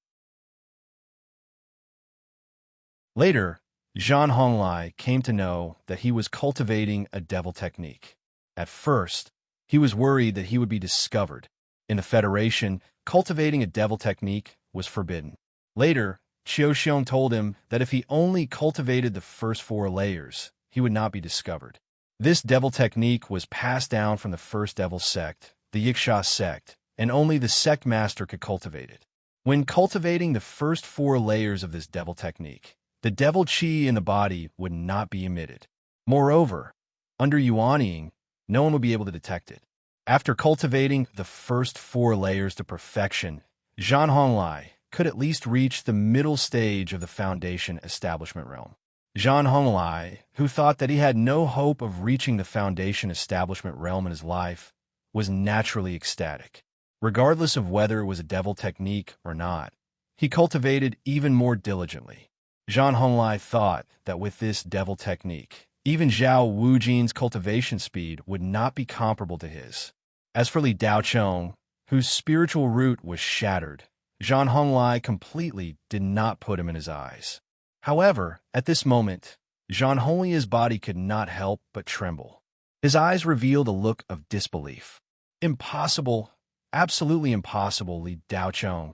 Speaker 1: Later, Zhan Honglai came to know that he was cultivating a devil technique. At first, he was worried that he would be discovered. In the Federation, cultivating a devil technique was forbidden. Later, Xiao Xiong told him that if he only cultivated the first 4 layers, he would not be discovered. This devil technique was passed down from the first devil sect, the Yiksha sect, and only the sect master could cultivate it. When cultivating the first 4 layers of this devil technique, the devil qi in the body would not be emitted. Moreover, under Yuaniing, no one would be able to detect it. After cultivating the first 4 layers to perfection, Zhang Honglai could at least reach the middle stage of the foundation establishment realm. Zhang Honglai, who thought that he had no hope of reaching the foundation establishment realm in his life, was naturally ecstatic. Regardless of whether it was a devil technique or not, he cultivated even more diligently. Zhang Honglai thought that with this devil technique, even Zhao Wujin's cultivation speed would not be comparable to his. As for Li Daochong, whose spiritual root was shattered, Zhang Honglai completely did not put him in his eyes. However, at this moment, Zhang Honglia's body could not help but tremble. His eyes revealed a look of disbelief. Impossible, absolutely impossible, Li Daochong.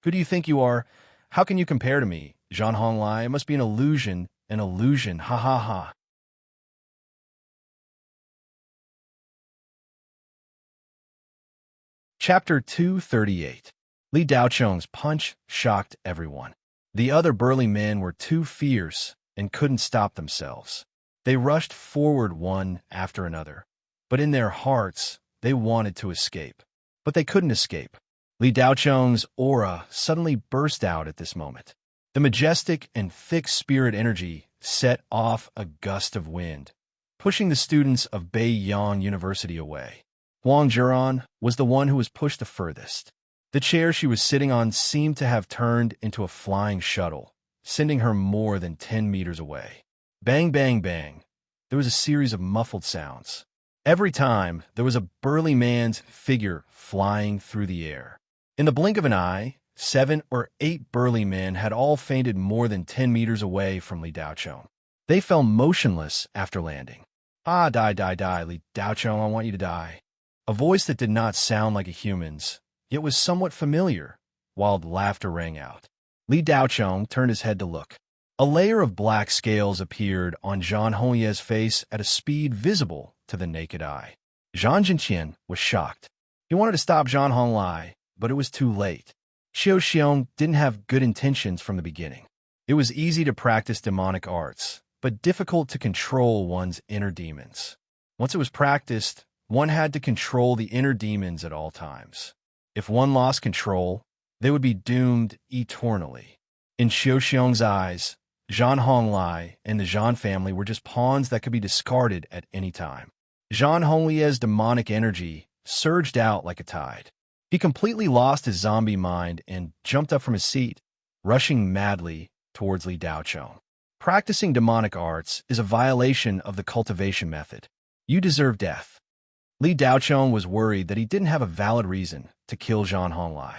Speaker 1: Who do you think you are? How can you compare to me? Zhang Honglai, it must be an illusion, ha ha ha. Chapter 238. Li Daochong's punch shocked everyone. The other burly men were too fierce and couldn't stop themselves. They rushed forward one after another, but in their hearts, they wanted to escape. But they couldn't escape. Li Daochong's aura suddenly burst out at this moment. The majestic and thick spirit energy set off a gust of wind, pushing the students of Beiyang University away. Huang Jiran was the one who was pushed the furthest. The chair she was sitting on seemed to have turned into a flying shuttle, sending her more than 10 meters away. Bang, bang, bang. There was a series of muffled sounds. Every time, there was a burly man's figure flying through the air. In the blink of an eye, 7 or 8 burly men had all fainted more than 10 meters away from Li Daochong. They fell motionless after landing. Ah, die, die, die, Li Daochong, I want you to die. A voice that did not sound like a human's, yet was somewhat familiar. Wild laughter rang out. Li Daochong turned his head to look. A layer of black scales appeared on Zhang Honglie's face at a speed visible to the naked eye. Zhang Jinqian was shocked. He wanted to stop Zhang Honglai, but it was too late. Xiao Xiong didn't have good intentions from the beginning. It was easy to practice demonic arts, but difficult to control one's inner demons. Once it was practiced, one had to control the inner demons at all times. If one lost control, they would be doomed eternally. In Xiao Xiong's eyes, Zhang Honglai and the Zhang family were just pawns that could be discarded at any time. Zhang Honglie's demonic energy surged out like a tide. He completely lost his zombie mind and jumped up from his seat, rushing madly towards Li Daochong. Practicing demonic arts is a violation of the cultivation method. You deserve death. Li Daochong was worried that he didn't have a valid reason to kill Zhang Honglai.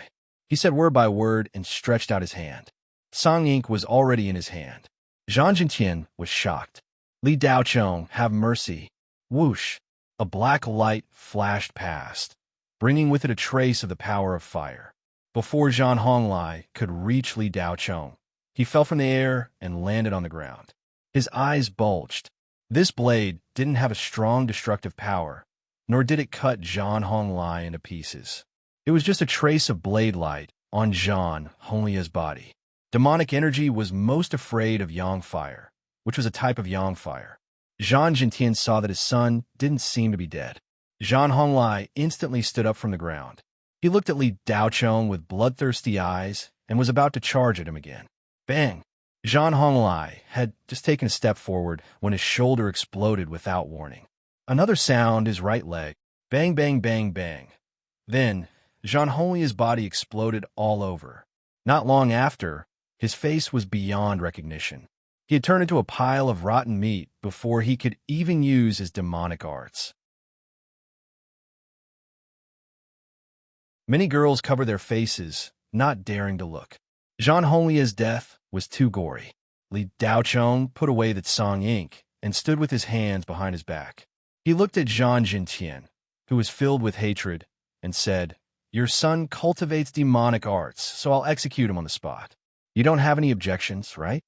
Speaker 1: He said word by word and stretched out his hand. Song ink was already in his hand. Zhang Jinqian was shocked. Li Daochong, have mercy. Whoosh! A black light flashed past, bringing with it a trace of the power of fire. Before Zhang Honglai could reach Li Daochong, he fell from the air and landed on the ground. His eyes bulged. This blade didn't have a strong destructive power, nor did it cut Zhang Honglai into pieces. It was just a trace of blade light on Zhang Honglie's body. Demonic energy was most afraid of yang fire, which was a type of yang fire. Zhang Jintian saw that his son didn't seem to be dead. Zhang Honglai instantly stood up from the ground. He looked at Li Daochong with bloodthirsty eyes and was about to charge at him again. Bang! Zhang Honglai had just taken a step forward when his shoulder exploded without warning. Another sound, his right leg. Bang, bang, bang, bang. Then, Zhang Honglie's body exploded all over. Not long after, his face was beyond recognition. He had turned into a pile of rotten meat before he could even use his demonic arts. Many girls covered their faces, not daring to look. Zhang Honglie's death was too gory. Li Daochong put away the Tsang ink and stood with his hands behind his back. He looked at Zhang Jintian, who was filled with hatred, and said, "Your son cultivates demonic arts, so I'll execute him on the spot. You don't have any objections, right?"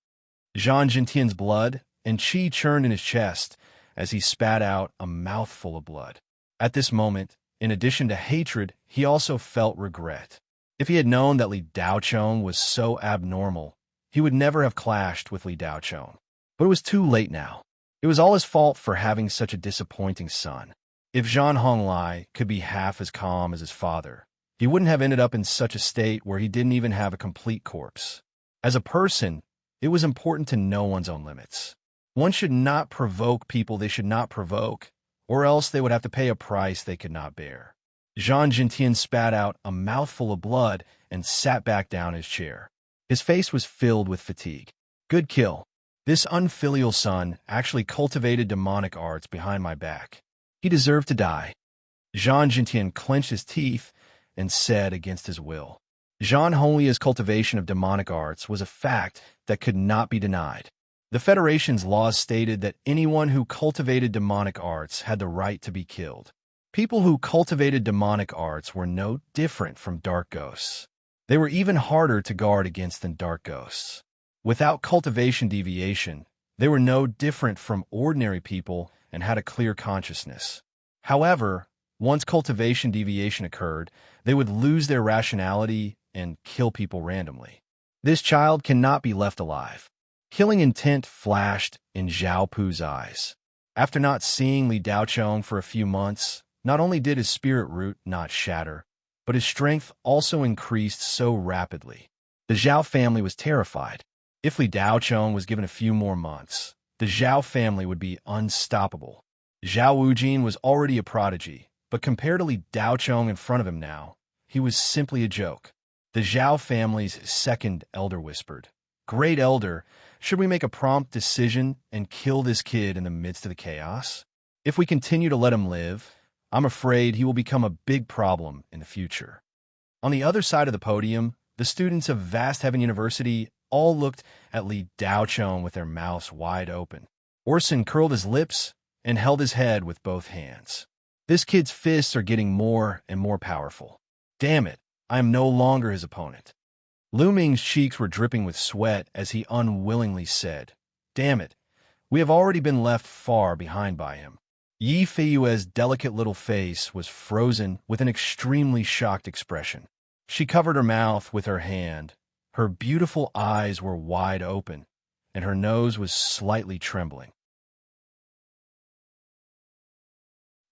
Speaker 1: Zhang Jintian's blood and qi churned in his chest as he spat out a mouthful of blood. At this moment, in addition to hatred, he also felt regret. If he had known that Li Daochong was so abnormal, he would never have clashed with Li Daochong. But it was too late now. It was all his fault for having such a disappointing son. If Zhang Honglai could be half as calm as his father, he wouldn't have ended up in such a state where he didn't even have a complete corpse. As a person, it was important to know one's own limits. One should not provoke people they should not provoke, or else they would have to pay a price they could not bear. Zhang Jintian spat out a mouthful of blood and sat back down in his chair. His face was filled with fatigue. Good kill. This unfilial son actually cultivated demonic arts behind my back. He deserved to die. Zhang Jintian clenched his teeth and said against his will. Zhang Honglia's cultivation of demonic arts was a fact that could not be denied. The Federation's laws stated that anyone who cultivated demonic arts had the right to be killed. People who cultivated demonic arts were no different from dark ghosts. They were even harder to guard against than dark ghosts. Without cultivation deviation, they were no different from ordinary people and had a clear consciousness. However, once cultivation deviation occurred, they would lose their rationality and kill people randomly. This child cannot be left alive. Killing intent flashed in Zhao Pu's eyes. After not seeing Li Daochong for a few months, not only did his spirit root not shatter, but his strength also increased so rapidly. The Zhao family was terrified. If Li Daochong was given a few more months, the Zhao family would be unstoppable. Zhao Wujin was already a prodigy, but compared to Li Daochong in front of him now, he was simply a joke. The Zhao family's second elder whispered, "Great elder, should we make a prompt decision and kill this kid in the midst of the chaos? If we continue to let him live, I'm afraid he will become a big problem in the future." On the other side of the podium, the students of Vast Heaven University all looked at Li Daochong with their mouths wide open. Orson curled his lips and held his head with both hands. This kid's fists are getting more and more powerful. Damn it, I am no longer his opponent. Lu Ming's cheeks were dripping with sweat as he unwillingly said, "Damn it, we have already been left far behind by him." Yi Feiyue's delicate little face was frozen with an extremely shocked expression. She covered her mouth with her hand. Her beautiful eyes were wide open, and her nose was slightly trembling.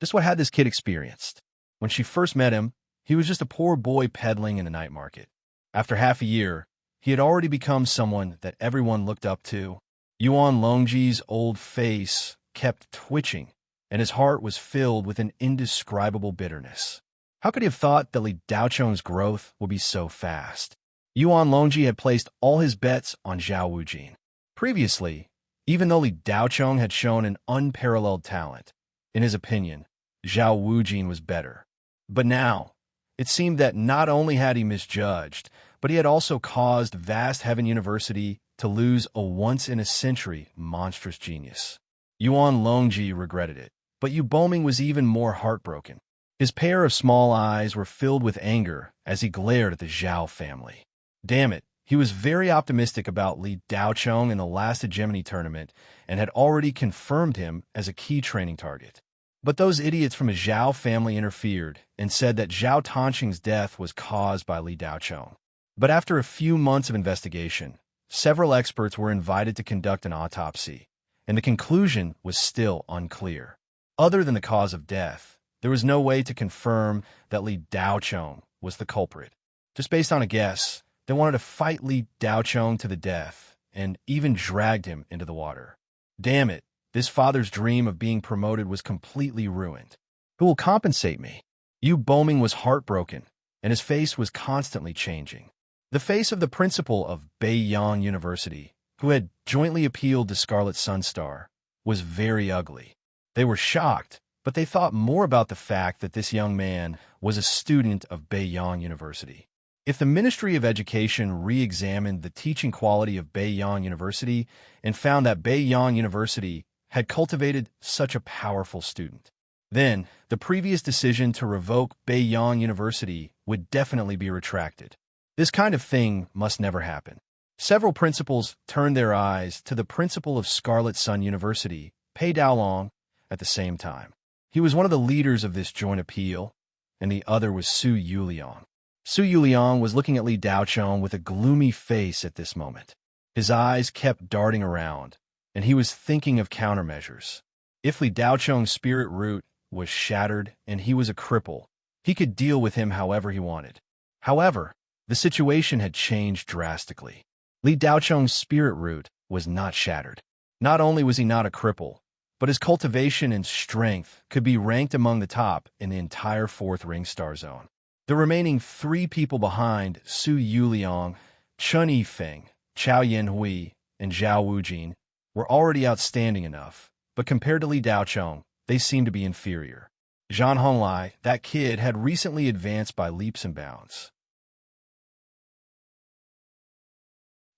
Speaker 1: Just what had this kid experienced? When she first met him, he was just a poor boy peddling in a night market. After half a year, he had already become someone that everyone looked up to. Yuan Longji's old face kept twitching, and his heart was filled with an indescribable bitterness. How could he have thought that Li Daochong's growth would be so fast? Yuan Longji had placed all his bets on Zhao Wujin. Previously, even though Li Daochong had shown an unparalleled talent, in his opinion, Zhao Wujin was better. But now, it seemed that not only had he misjudged, but he had also caused Vast Heaven University to lose a once-in-a-century monstrous genius. Yuan Longji regretted it, but Yu Boming was even more heartbroken. His pair of small eyes were filled with anger as he glared at the Zhao family. Damn it, he was very optimistic about Li Daochong in the last hegemony tournament and had already confirmed him as a key training target. But those idiots from the Zhao family interfered and said that Zhao Tanqing's death was caused by Li Daochong. But after a few months of investigation, several experts were invited to conduct an autopsy, and the conclusion was still unclear. Other than the cause of death, there was no way to confirm that Li Daochong was the culprit. Just based on a guess, they wanted to fight Li Daochong to the death and even dragged him into the water. Damn it, this father's dream of being promoted was completely ruined. Who will compensate me? Yu Boming was heartbroken, and his face was constantly changing. The face of the principal of Beiyang University, who had jointly appealed to Scarlet Sunstar, was very ugly. They were shocked, but they thought more about the fact that this young man was a student of Beiyang University. If the Ministry of Education re-examined the teaching quality of Beiyang University and found that Beiyang University had cultivated such a powerful student, then the previous decision to revoke Beiyang University would definitely be retracted. This kind of thing must never happen. Several principals turned their eyes to the principal of Scarlet Sun University, Pei Daolong, at the same time. He was one of the leaders of this joint appeal, and the other was Su Yuliang. Su Yuliang was looking at Li Daochong with a gloomy face at this moment. His eyes kept darting around, and he was thinking of countermeasures. If Li Daochong's spirit root was shattered and he was a cripple. He could deal with him however he wanted. However, the situation had changed drastically. Li Daocheng's spirit root was not shattered. Not only was he not a cripple, but his cultivation and strength could be ranked among the top in the entire 4th ring star zone. The remaining 3 people behind, Su Yuliang, Chun Yifeng, Chao Yanhui, and Zhao Wujin, were already outstanding enough, but compared to Li Daocheng, they seemed to be inferior. Zhang Honglai, that kid, had recently advanced by leaps and bounds.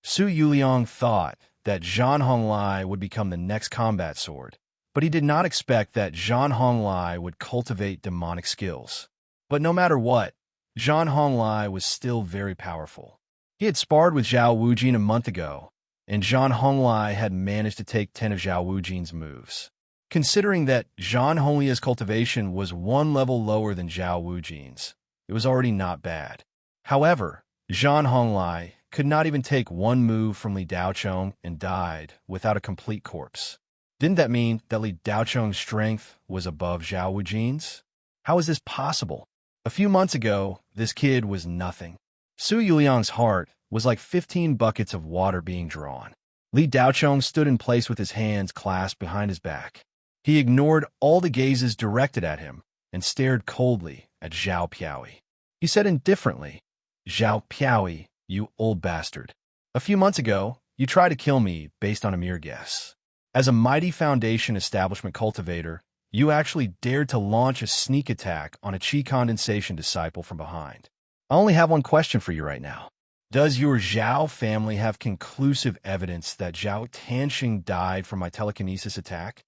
Speaker 1: Su Yuliang thought that Zhang Honglai would become the next combat sword, but he did not expect that Zhang Honglai would cultivate demonic skills. But no matter what, Zhang Honglai was still very powerful. He had sparred with Zhao Wujin a month ago, and Zhang Honglai had managed to take 10 of Zhao Wujin's moves. Considering that Zhang Honglia's cultivation was 1 level lower than Zhao Wujin's, it was already not bad. However, Zhang Honglai could not even take 1 move from Li Daocheng and died without a complete corpse. Didn't that mean that Li Daocheng's strength was above Zhao Wujin's? How is this possible? A few months ago, this kid was nothing. Su Yuliang's heart was like 15 buckets of water being drawn. Li Daocheng stood in place with his hands clasped behind his back. He ignored all the gazes directed at him and stared coldly at Zhao Piaoi. He said indifferently, "Zhao Piaoi, you old bastard. A few months ago, you tried to kill me based on a mere guess. As a mighty Foundation establishment cultivator, you actually dared to launch a sneak attack on a Qi condensation disciple from behind. I only have one question for you right now. Does your Zhao family have conclusive evidence that Zhao Tanxing died from my telekinesis attack?"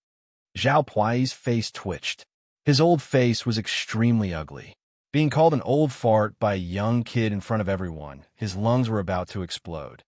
Speaker 1: Zhao Puai's face twitched. His old face was extremely ugly. Being called an old fart by a young kid in front of everyone, his lungs were about to explode.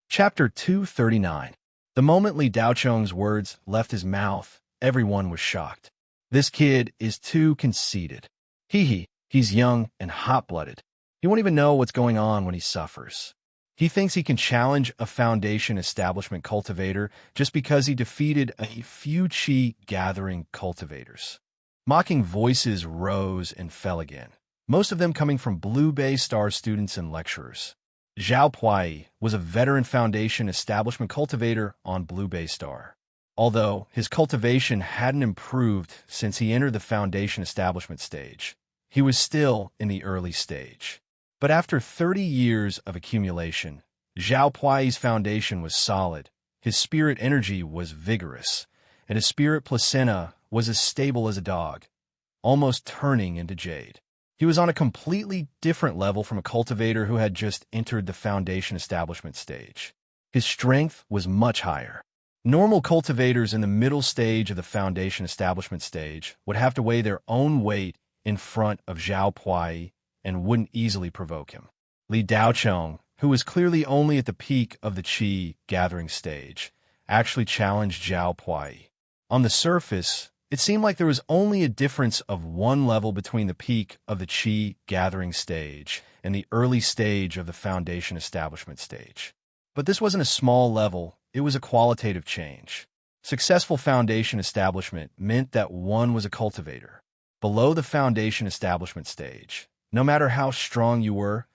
Speaker 1: Chapter 239. The moment Li Daocheng's words left his mouth, everyone was shocked. This kid is too conceited. He's young and hot-blooded. He won't even know what's going on when he suffers. He thinks he can challenge a Foundation establishment cultivator just because he defeated a few Qi gathering cultivators. Mocking voices rose and fell again, most of them coming from Blue Bay Star students and lecturers. Zhao Puai was a veteran Foundation establishment cultivator on Blue Bay Star. Although his cultivation hadn't improved since he entered the Foundation establishment stage, he was still in the early stage. But after 30 years of accumulation, Zhao Puai's foundation was solid, his spirit energy was vigorous, and his spirit placenta was as stable as a dog, almost turning into jade. He was on a completely different level from a cultivator who had just entered the Foundation establishment stage. His strength was much higher. Normal cultivators in the middle stage of the Foundation establishment stage would have to weigh their own weight in front of Zhao Puai and wouldn't easily provoke him. Li Daocheng, who was clearly only at the peak of the Qi gathering stage, actually challenged Zhao Puai. On the surface, it seemed like there was only a difference of 1 level between the peak of the Qi gathering stage and the early stage of the Foundation establishment stage. But this wasn't a small level, it was a qualitative change. Successful Foundation establishment meant that one was a cultivator. Below the Foundation establishment stage, no matter how strong you were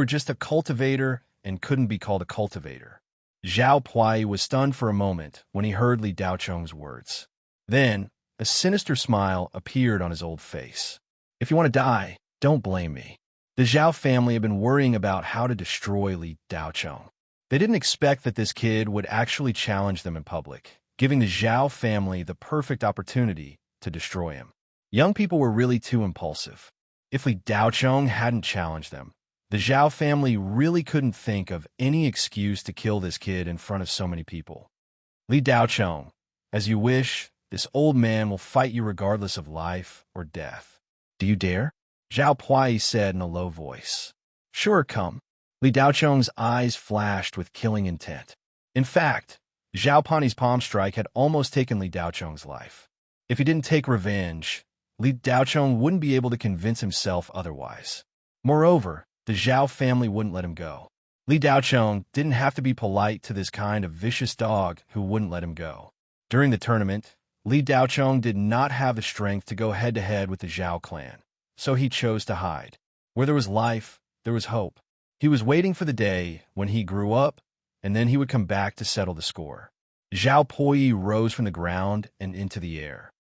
Speaker 1: just a cultivator and couldn't be called a cultivator. Zhao Puai was stunned for a moment when he heard Li Daocheng's words. Then, a sinister smile appeared on his old face. "If you want to die, don't blame me." The Zhao family had been worrying about how to destroy Li Daocheng. They didn't expect that this kid would actually challenge them in public, giving the Zhao family the perfect opportunity to destroy him. Young people were really too impulsive. If Li Daocheng hadn't challenged them, the Zhao family really couldn't think of any excuse to kill this kid in front of so many people. "Li Daocheng, as you wish, this old man will fight you regardless of life or death. Do you dare?" Zhao Puai said in a low voice. "Sure, come." Li Daocheng's eyes flashed with killing intent. In fact, Zhao Pani's palm strike had almost taken Li Daocheng's life. If he didn't take revenge, Li Daocheng wouldn't be able to convince himself otherwise. Moreover, the Zhao family wouldn't let him go. Li Daochong didn't have to be polite to this kind of vicious dog who wouldn't let him go. During the tournament, Li Daochong did not have the strength to go head-to-head with the Zhao clan, so he chose to hide. Where there was life, there was hope. He was waiting for the day when he grew up, and then he would come back to settle the score. Zhao Puyi rose from the ground and into the air.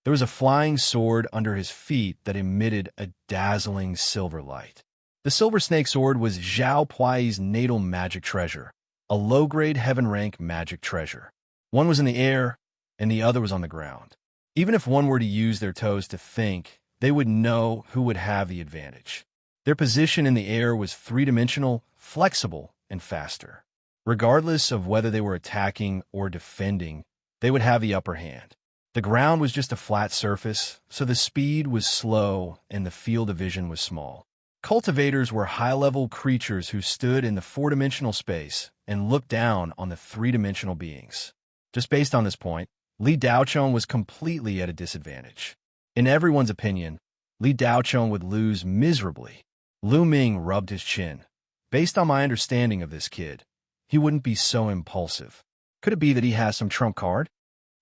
Speaker 1: There was a flying sword under his feet that emitted a dazzling silver light. The silver snake sword was Zhao Puyi's natal magic treasure, a low-grade heaven-rank magic treasure. One was in the air, and the other was on the ground. Even if one were to use their toes to think, they would know who would have the advantage. Their position in the air was three-dimensional, flexible, and faster. Regardless of whether they were attacking or defending, they would have the upper hand. The ground was just a flat surface, so the speed was slow and the field of vision was small. Cultivators were high-level creatures who stood in the four-dimensional space and looked down on the three-dimensional beings. Just based on this point, Li Daochong was completely at a disadvantage. In everyone's opinion, Li Daochong would lose miserably. Lu Ming rubbed his chin. Based on my understanding of this kid, he wouldn't be so impulsive. Could it be that he has some trump card?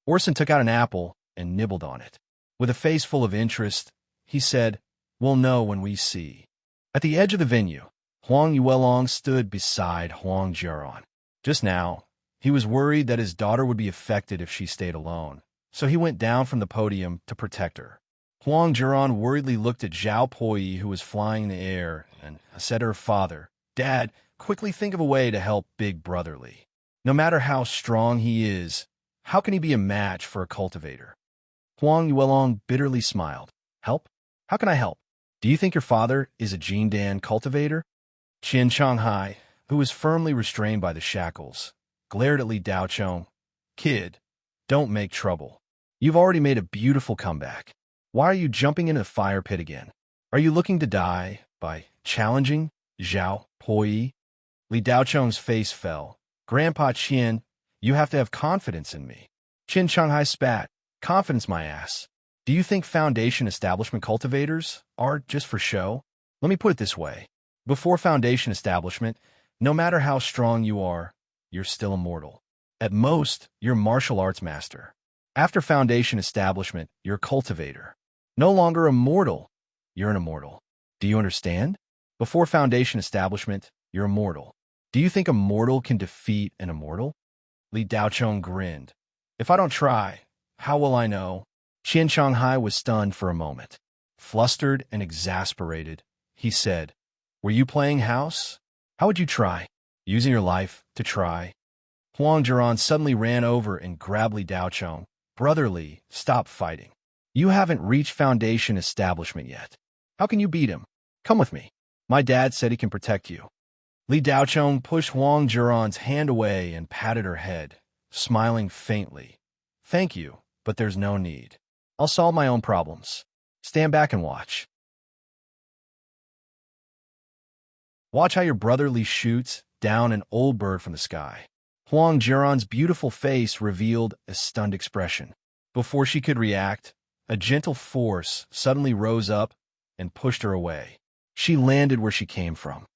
Speaker 1: Orson took out an apple and nibbled on it. With a face full of interest, he said, "We'll know when we see." At the edge of the venue, Huang Yuelong stood beside Huang Jiaran. Just now, he was worried that his daughter would be affected if she stayed alone, so he went down from the podium to protect her. Huang Jiaran worriedly looked at Zhao Puyi, who was flying in the air, and said to her father, "Dad, quickly think of a way to help Big Brother Li. No matter how strong he is, how can he be a match for a cultivator?" Huang Yuelong bitterly smiled. "Help? How can I help? Do you think your father is a Jindan cultivator?" Qian Shanghai, who was firmly restrained by the shackles, glared at Li Daochong. "Kid, don't make trouble. You've already made a beautiful comeback. Why are you jumping into the fire pit again? Are you looking to die by challenging Zhao Puyi?" Li Daochong's face fell. "Grandpa Qian, you have to have confidence in me." Qian Shanghai spat. "Confidence, my ass. Do you think Foundation Establishment cultivators are just for show? Let me put it this way. Before Foundation Establishment, no matter how strong you are, you're still immortal. At most, you're martial arts master. After Foundation Establishment, you're a cultivator. No longer immortal, you're an immortal. Do you understand? Before Foundation Establishment, you're immortal. Do you think a mortal can defeat an immortal?" Li Daochong grinned. "If I don't try, how will I know?" Qian Shanghai was stunned for a moment. Flustered and exasperated, he said, "Were you playing house? How would you try? Using your life to try?" Huang Jiaran suddenly ran over and grabbed Li Daochong. "Brother Li, stop fighting. You haven't reached Foundation Establishment yet. How can you beat him? Come with me. My dad said he can protect you." Li Daochong pushed Huang Jiaran's hand away and patted her head, smiling faintly. "Thank you, but there's no need. I'll solve my own problems. Stand back and watch. Watch how your brother Li shoots down an old bird from the sky." Huang Jiaran's beautiful face revealed a stunned expression. Before she could react, a gentle force suddenly rose up and pushed her away. She landed where she came from.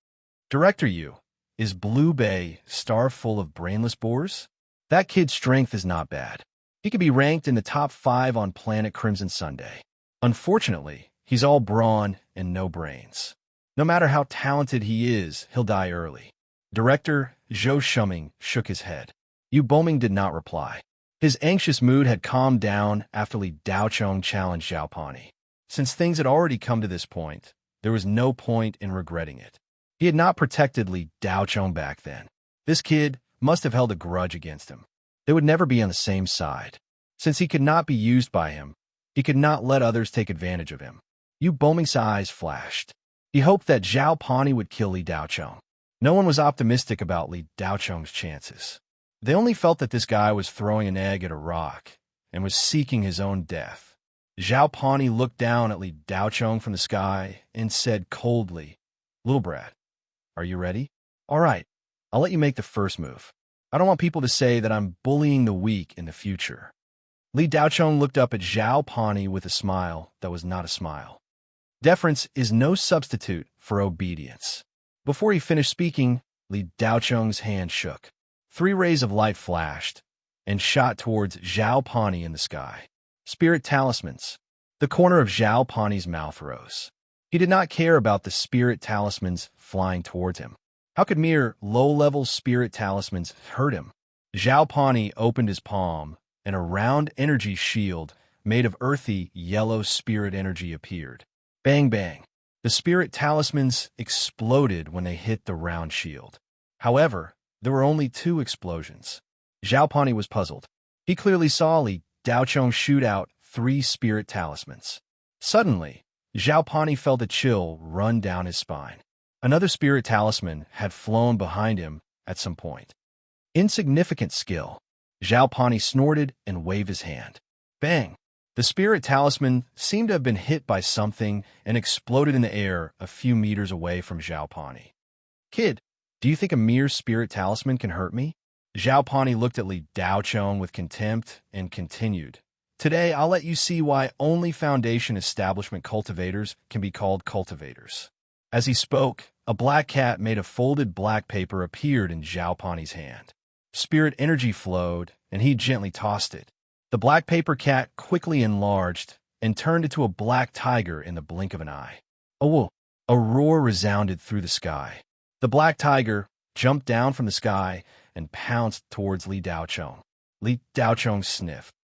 Speaker 1: "Director Yu, is Blue Bay star full of brainless boars? That kid's strength is not bad. He could be ranked in the top 5 on Planet Crimson Sunday. Unfortunately, he's all brawn and no brains. No matter how talented he is, he'll die early." Director Zhou Shuming shook his head. Yu Boming did not reply. His anxious mood had calmed down after Li Daochong challenged Zhao Pani. Since things had already come to this point, there was no point in regretting it. He had not protected Li Daochong back then. This kid must have held a grudge against him. They would never be on the same side. Since he could not be used by him, he could not let others take advantage of him. Yu Boming's eyes flashed. He hoped that Zhao Pani would kill Li Daochong. No one was optimistic about Li Daochong's chances. They only felt that this guy was throwing an egg at a rock and was seeking his own death. Zhao Pani looked down at Li Daochong from the sky and said coldly, "Little brat, are you ready? All right, I'll let you make the first move. I don't want people to say that I'm bullying the weak in the future." Li Daochong looked up at Zhao Pani with a smile that was not a smile. Deference is no substitute for obedience. Before he finished speaking, Li Daocheng's hand shook. 3 rays of light flashed and shot towards Zhao Pani in the sky. Spirit talismans. The corner of Zhao Pani's mouth rose. He did not care about the spirit talismans flying towards him. How could mere low-level spirit talismans hurt him? Zhao Pani opened his palm, and a round energy shield made of earthy, yellow spirit energy appeared. Bang, bang. The spirit talismans exploded when they hit the round shield. However, there were only 2 explosions. Zhao Pani was puzzled. He clearly saw Li Daocheng shoot out 3 spirit talismans. Suddenly, Zhao Pani felt a chill run down his spine. Another spirit talisman had flown behind him at some point. Insignificant skill. Zhao Pani snorted and waved his hand. Bang! The spirit talisman seemed to have been hit by something and exploded in the air a few meters away from Zhao Pani. Kid, do you think a mere spirit talisman can hurt me? Zhao Pani looked at Li Daocheng with contempt and continued. Today, I'll let you see why only Foundation Establishment cultivators can be called cultivators. As he spoke, a black cat made of folded black paper appeared in Zhao Pani's hand. Spirit energy flowed, and he gently tossed it. The black paper cat quickly enlarged and turned into a black tiger in the blink of an eye. Oh, a roar resounded through the sky. The black tiger jumped down from the sky and pounced towards Li Daocheng. Li Daocheng sniffed.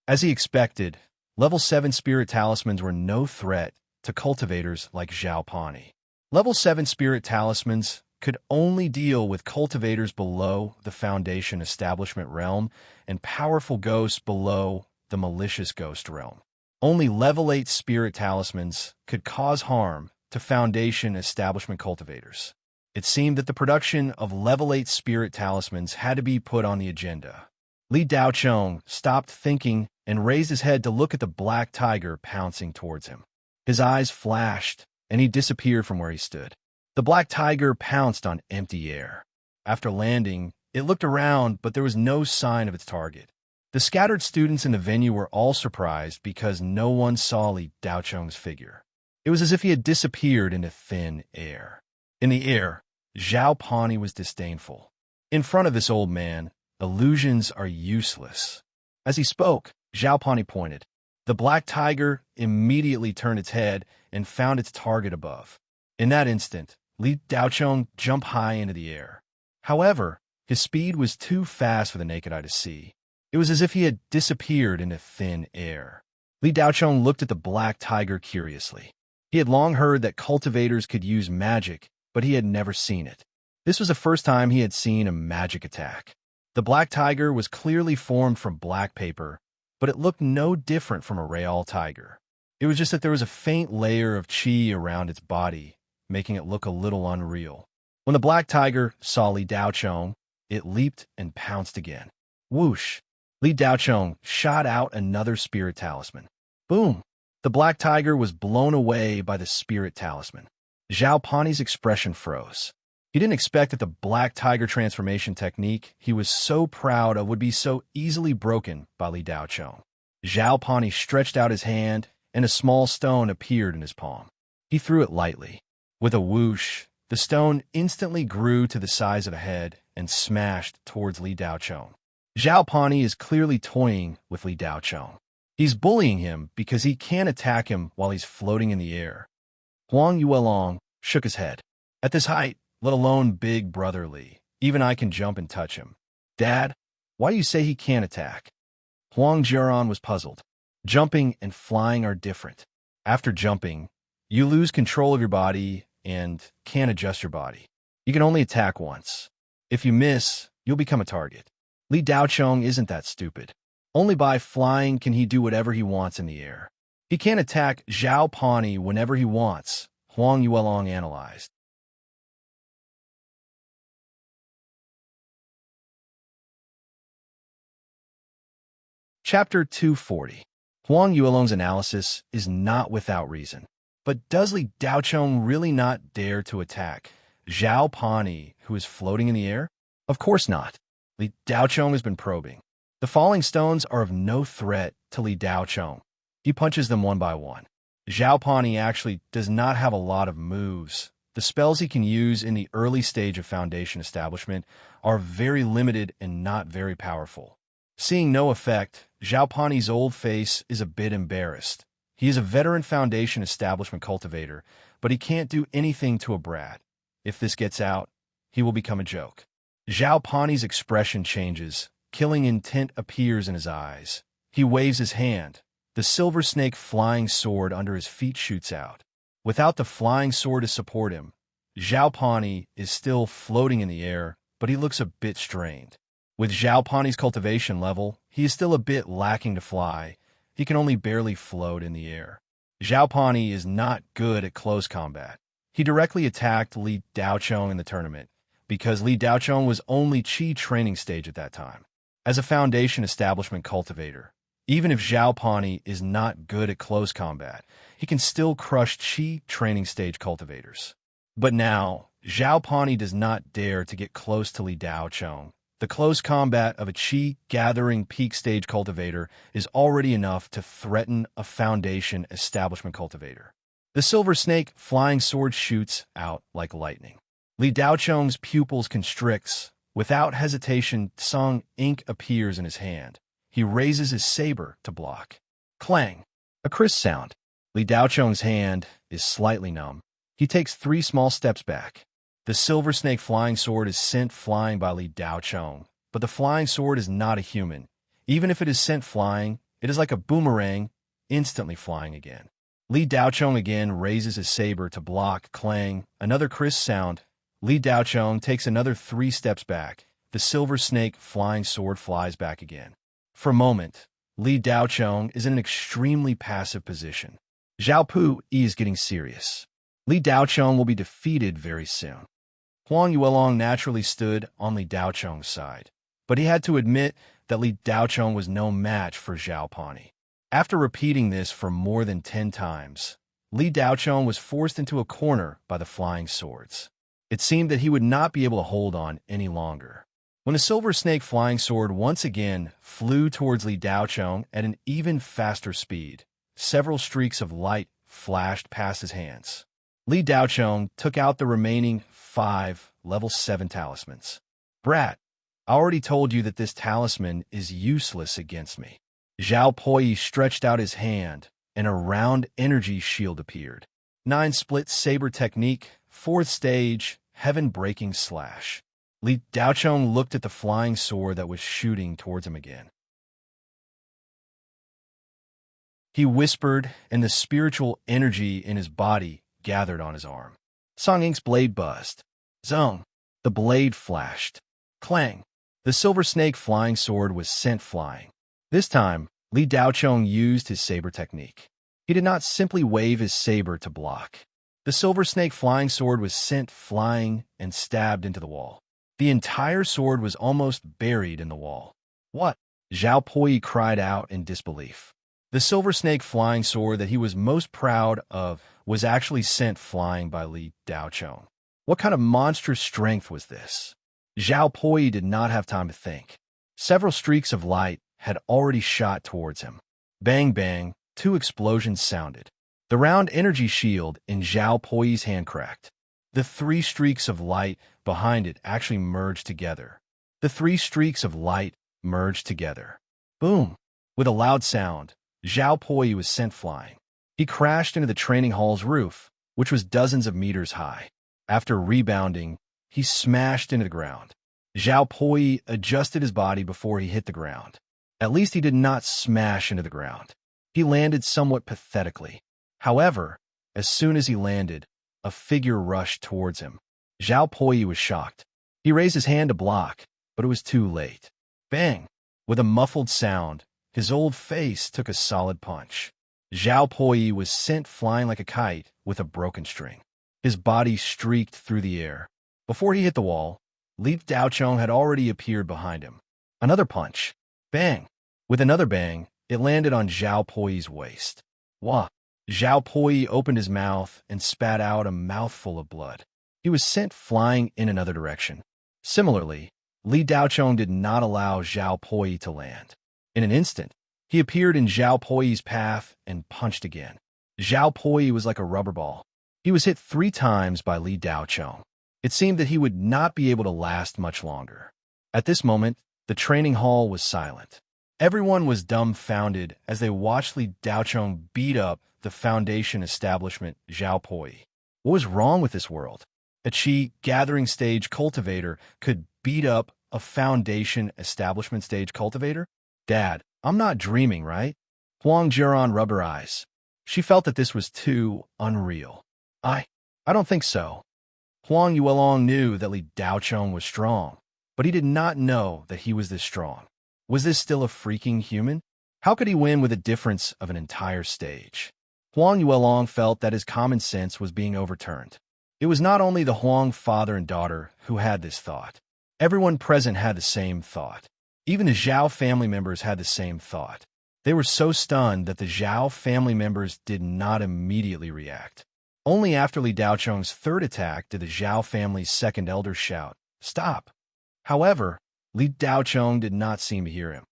Speaker 1: As he expected, level 7 spirit talismans were no threat to cultivators like Zhao Pani. Level 7 spirit talismans could only deal with cultivators below the Foundation Establishment realm and powerful ghosts below the malicious ghost realm. Only level 8 spirit talismans could cause harm to Foundation Establishment cultivators. It seemed that the production of level 8 spirit talismans had to be put on the agenda. Li Daocheng stopped thinking and raised his head to look at the black tiger pouncing towards him. His eyes flashed, and he disappeared from where he stood. The black tiger pounced on empty air. After landing, it looked around, but there was no sign of its target. The scattered students in the venue were all surprised because no one saw Li Daocheng's figure. It was as if he had disappeared into thin air. In the air, Zhao Pani was disdainful. In front of this old man, illusions are useless. As he spoke, Zhao Pani pointed. The black tiger immediately turned its head and found its target above. In that instant, Li Daocheng jumped high into the air. However, his speed was too fast for the naked eye to see. It was as if he had disappeared into thin air. Li Daocheng looked at the black tiger curiously. He had long heard that cultivators could use magic, but he had never seen it. This was the first time he had seen a magic attack. The black tiger was clearly formed from black paper, but it looked no different from a real tiger. It was just that there was a faint layer of chi around its body, making it look a little unreal. When the black tiger saw Li Daocheng, it leaped and pounced again. Whoosh! Li Daocheng shot out another spirit talisman. Boom! The black tiger was blown away by the spirit talisman. Zhao Pani's expression froze. He didn't expect that the black tiger transformation technique he was so proud of would be so easily broken by Li Daocheng. Zhao Pani stretched out his hand, and a small stone appeared in his palm. He threw it lightly. With a whoosh, the stone instantly grew to the size of a head and smashed towards Li Daocheng. Zhao Pani is clearly toying with Li Daocheng. He's bullying him because he can't attack him while he's floating in the air. Huang Yuelong shook his head. At this height, let alone big brother Li, even I can jump and touch him. Dad, why do you say he can't attack? Huang Jiaran was puzzled. Jumping and flying are different. After jumping, you lose control of your body and can't adjust your body. You can only attack once. If you miss, you'll become a target. Li Daocheng isn't that stupid. Only by flying can he do whatever he wants in the air. He can't attack Zhao Pani whenever he wants, Huang Yuelong analyzed. Chapter 240. Huang Yuelong's analysis is not without reason. But does Li Daocheng really not dare to attack Zhao Pani, who is floating in the air? Of course not. Li Daocheng has been probing. The falling stones are of no threat to Li Daocheng. He punches them one by one. Zhao Pani actually does not have a lot of moves. The spells he can use in the early stage of Foundation establishment are very limited and not very powerful. Seeing no effect, Zhao Pani's old face is a bit embarrassed. He is a veteran Foundation establishment cultivator, but he can't do anything to a brat. If this gets out, he will become a joke. Zhao Pani's expression changes. Killing intent appears in his eyes. He waves his hand. The silver snake flying sword under his feet shoots out. Without the flying sword to support him, Zhao Pani is still floating in the air, but he looks a bit strained. With Zhao Pani's cultivation level, he is still a bit lacking to fly. He can only barely float in the air. Zhao Pani is not good at close combat. He directly attacked Li Daochong in the tournament, because Li Daochong was only Qi training stage at that time. As a Foundation establishment cultivator, even if Zhao Pani is not good at close combat, he can still crush Qi training stage cultivators. But now, Zhao Pani does not dare to get close to Li Daochong. The close combat of a Qi gathering peak stage cultivator is already enough to threaten a Foundation establishment cultivator. The silver snake flying sword shoots out like lightning. Li Daochong's pupils constricts. Without hesitation, Song ink appears in his hand. He raises his saber to block. Clang! A crisp sound. Li Daochong's hand is slightly numb. He takes 3 small steps back. The silver snake flying sword is sent flying by Li Daochong, but the flying sword is not a human. Even if it is sent flying, it is like a boomerang, instantly flying again. Li Daochong again raises his saber to block. Clang! Another crisp sound. Li Daochong takes another 3 steps back. The silver snake flying sword flies back again. For a moment, Li Daochong is in an extremely passive position. Zhao Pu is getting serious. Li Daochong will be defeated very soon. Huang Yuelong naturally stood on Li Daochong's side, but he had to admit that Li Daochong was no match for Zhao Pani. After repeating this for more than 10 times, Li Daochong was forced into a corner by the flying swords. It seemed that he would not be able to hold on any longer. When the silver snake flying sword once again flew towards Li Daochong at an even faster speed, several streaks of light flashed past his hands. Li Daochong took out the remaining 5 level 7 talismans. Brat, I already told you that this talisman is useless against me. Zhao Poi stretched out his hand, and a round energy shield appeared. 9 split saber technique, 4th stage, heaven-breaking slash. Li Daochong looked at the flying sword that was shooting towards him again. He whispered, and the spiritual energy in his body gathered on his arm. Song Ink's blade buzzed. Zong! The blade flashed. Clang! The silver snake flying sword was sent flying. This time, Li Daochong used his saber technique. He did not simply wave his saber to block. The silver snake flying sword was sent flying and stabbed into the wall. The entire sword was almost buried in the wall. What? Zhao Poi cried out in disbelief. The silver snake flying sword that he was most proud of was actually sent flying by Li Daochong. What kind of monstrous strength was this? Zhao Poi did not have time to think. Several streaks of light had already shot towards him. Bang bang, 2 explosions sounded. The round energy shield in Zhao Poi's hand cracked. The 3 streaks of light behind it actually merged together. The 3 streaks of light merged together. Boom! With a loud sound, Zhao Poi was sent flying. He crashed into the training hall's roof, which was dozens of meters high. After rebounding, he smashed into the ground. Zhao Poi adjusted his body before he hit the ground. At least he did not smash into the ground. He landed somewhat pathetically. However, as soon as he landed, a figure rushed towards him. Zhao Poi was shocked. He raised his hand to block, but it was too late. Bang! With a muffled sound, his old face took a solid punch. Zhao Poi was sent flying like a kite with a broken string. His body streaked through the air. Before he hit the wall, Li Daochong had already appeared behind him. Another punch. Bang! With another bang, it landed on Zhao Poi's waist. Wah! Zhao Poi opened his mouth and spat out a mouthful of blood. He was sent flying in another direction. Similarly, Li Daochong did not allow Zhao Poi to land. In an instant, He appeared in Zhao Puyi's path and punched again. Zhao Puyi was like a rubber ball. He was hit 3 times by Li Daocheng. It seemed that he would not be able to last much longer. At this moment, the training hall was silent. Everyone was dumbfounded as they watched Li Daocheng beat up the foundation establishment Zhao Puyi. What was wrong with this world? A Qi gathering stage cultivator could beat up a foundation establishment stage cultivator? Dad, I'm not dreaming, right? Huang Jiran rubbed her eyes. She felt that this was too unreal. I don't think so. Huang Yuelong knew that Li Daocheng was strong, but he did not know that he was this strong. Was this still a freaking human? How could he win with a difference of an entire stage? Huang Yuelong felt that his common sense was being overturned. It was not only the Huang father and daughter who had this thought. Everyone present had the same thought. Even the Zhao family members had the same thought. They were so stunned that the Zhao family members did not immediately react. Only after Li Daocheng's 3rd attack did the Zhao family's 2nd elder shout, "Stop!" However, Li Daocheng did not seem to hear him.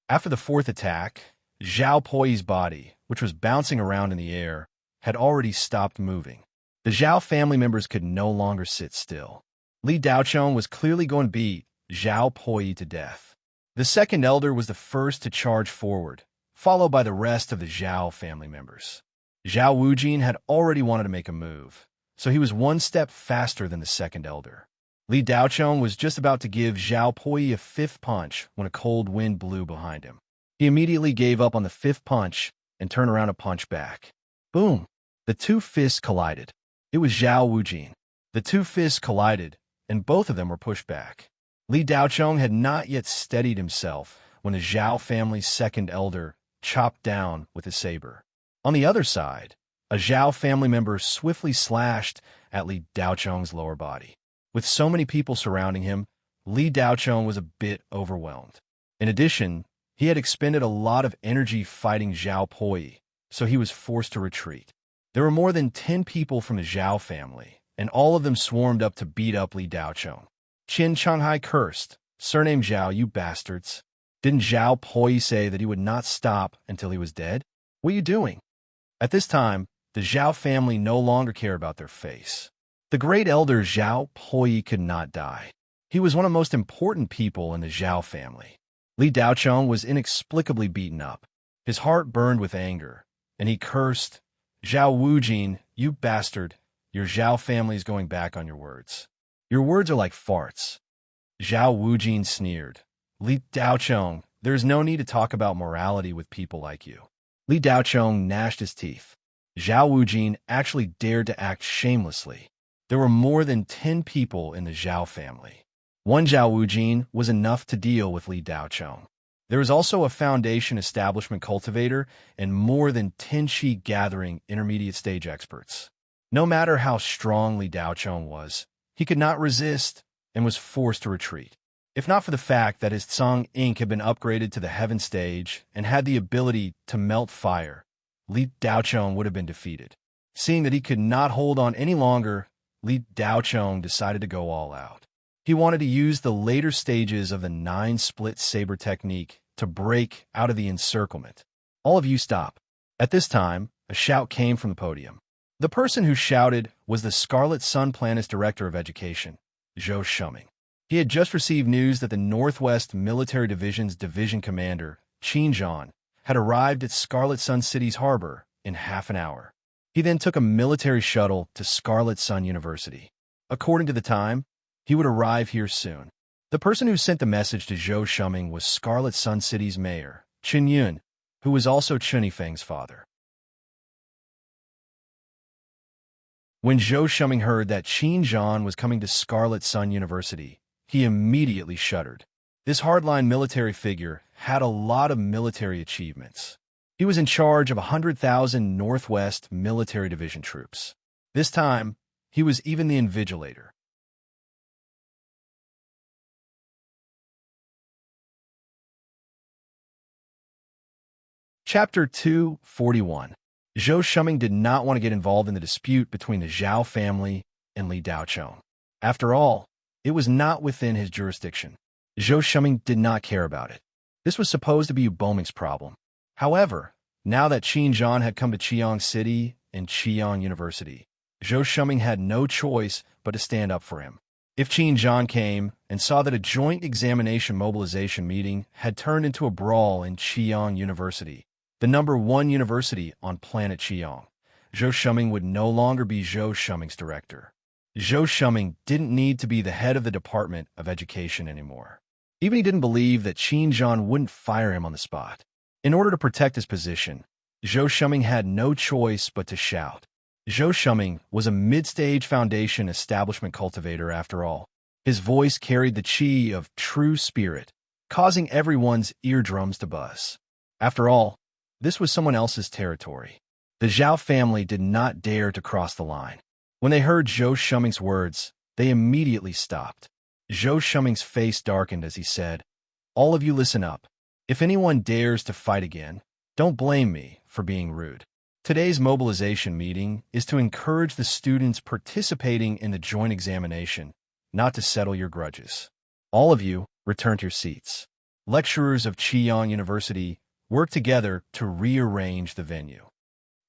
Speaker 1: After the 4th attack, Zhao Puyi's body, which was bouncing around in the air, had already stopped moving. The Zhao family members could no longer sit still. Li Daocheng was clearly going to beat Zhao Puyi to death. The 2nd elder was the first to charge forward, followed by the rest of the Zhao family members. Zhao Wujin had already wanted to make a move, so he was 1 step faster than the 2nd elder. Li Daocheng was just about to give Zhao Puyi a 5th punch when a cold wind blew behind him. He immediately gave up on the 5th punch and turned around to punch back. Boom! The 2 fists collided. It was Zhao Wujin. The 2 fists collided, and both of them were pushed back. Li Daocheng had not yet steadied himself when the Zhao family's 2nd elder chopped down with his saber. On the other side, a Zhao family member swiftly slashed at Li Daocheng's lower body. With so many people surrounding him, Li Daocheng was a bit overwhelmed. In addition, he had expended a lot of energy fighting Zhao Puyi, so he was forced to retreat. There were more than 10 people from the Zhao family, and all of them swarmed up to beat up Li Daocheng. Qin Changhai cursed, "Surname Zhao, you bastards. Didn't Zhao Puyi say that he would not stop until he was dead? What are you doing?" At this time, the Zhao family no longer cared about their face. The great elder Zhao Puyi could not die. He was one of the most important people in the Zhao family. Li Daocheng was inexplicably beaten up. His heart burned with anger, and he cursed, "Zhao Wujin, you bastard, your Zhao family is going back on your words. Your words are like farts." Zhao Wujin sneered, "Li Daocheng, there is no need to talk about morality with people like you." Li Daocheng gnashed his teeth. Zhao Wujin actually dared to act shamelessly. There were more than 10 people in the Zhao family. One Zhao Wujin was enough to deal with Li Daocheng. There was also a foundation establishment cultivator and more than 10 Qi gathering intermediate stage experts. No matter how strong Li Daocheng was, he could not resist and was forced to retreat. If not for the fact that his Tsang ink had been upgraded to the heaven stage and had the ability to melt fire, Li Daocheng would have been defeated. Seeing that he could not hold on any longer, Li Daocheng decided to go all out. He wanted to use the later stages of the 9-split saber technique to break out of the encirclement. "All of you stop." At this time, a shout came from the podium. The person who shouted was the Scarlet Sun Planet's Director of Education, Zhou Shuming. He had just received news that the Northwest Military Division's division commander, Qin Zhan, had arrived at Scarlet Sun City's harbor in half an hour. He then took a military shuttle to Scarlet Sun University. According to the time, he would arrive here soon. The person who sent the message to Zhou Shuming was Scarlet Sun City's mayor, Chen Yun, who was also Chen Yifeng's father. When Zhou Shuming heard that Qin Zhan was coming to Scarlet Sun University, he immediately shuddered. This hardline military figure had a lot of military achievements. He was in charge of 100,000 Northwest Military Division troops. This time, he was even the invigilator. Chapter 241. Zhou Shuming did not want to get involved in the dispute between the Zhao family and Li Daocheng. After all, it was not within his jurisdiction. Zhou Shuming did not care about it. This was supposed to be Yu Boming's problem. However, now that Qin Zhan had come to Qiang City and Qiang University, Zhou Shuming had no choice but to stand up for him. If Qin Zhan came and saw that a joint examination mobilization meeting had turned into a brawl in Qiang University, the #1 university on planet Qiang, Zhou Shuming would no longer be Zhou Shuming's director. Zhou Shuming didn't need to be the head of the Department of Education anymore. Even he didn't believe that Qin Zhan wouldn't fire him on the spot. In order to protect his position, Zhou Shuming had no choice but to shout. Zhou Shuming was a mid-stage foundation establishment cultivator after all. His voice carried the qi of true spirit, causing everyone's eardrums to buzz. After all, this was someone else's territory. The Zhao family did not dare to cross the line. When they heard Zhou Shuming's words, they immediately stopped. Zhou Shuming's face darkened as he said, "All of you listen up. If anyone dares to fight again, don't blame me for being rude. Today's mobilization meeting is to encourage the students participating in the joint examination, not to settle your grudges. All of you, return to your seats." Lecturers of Qiang University worked together to rearrange the venue.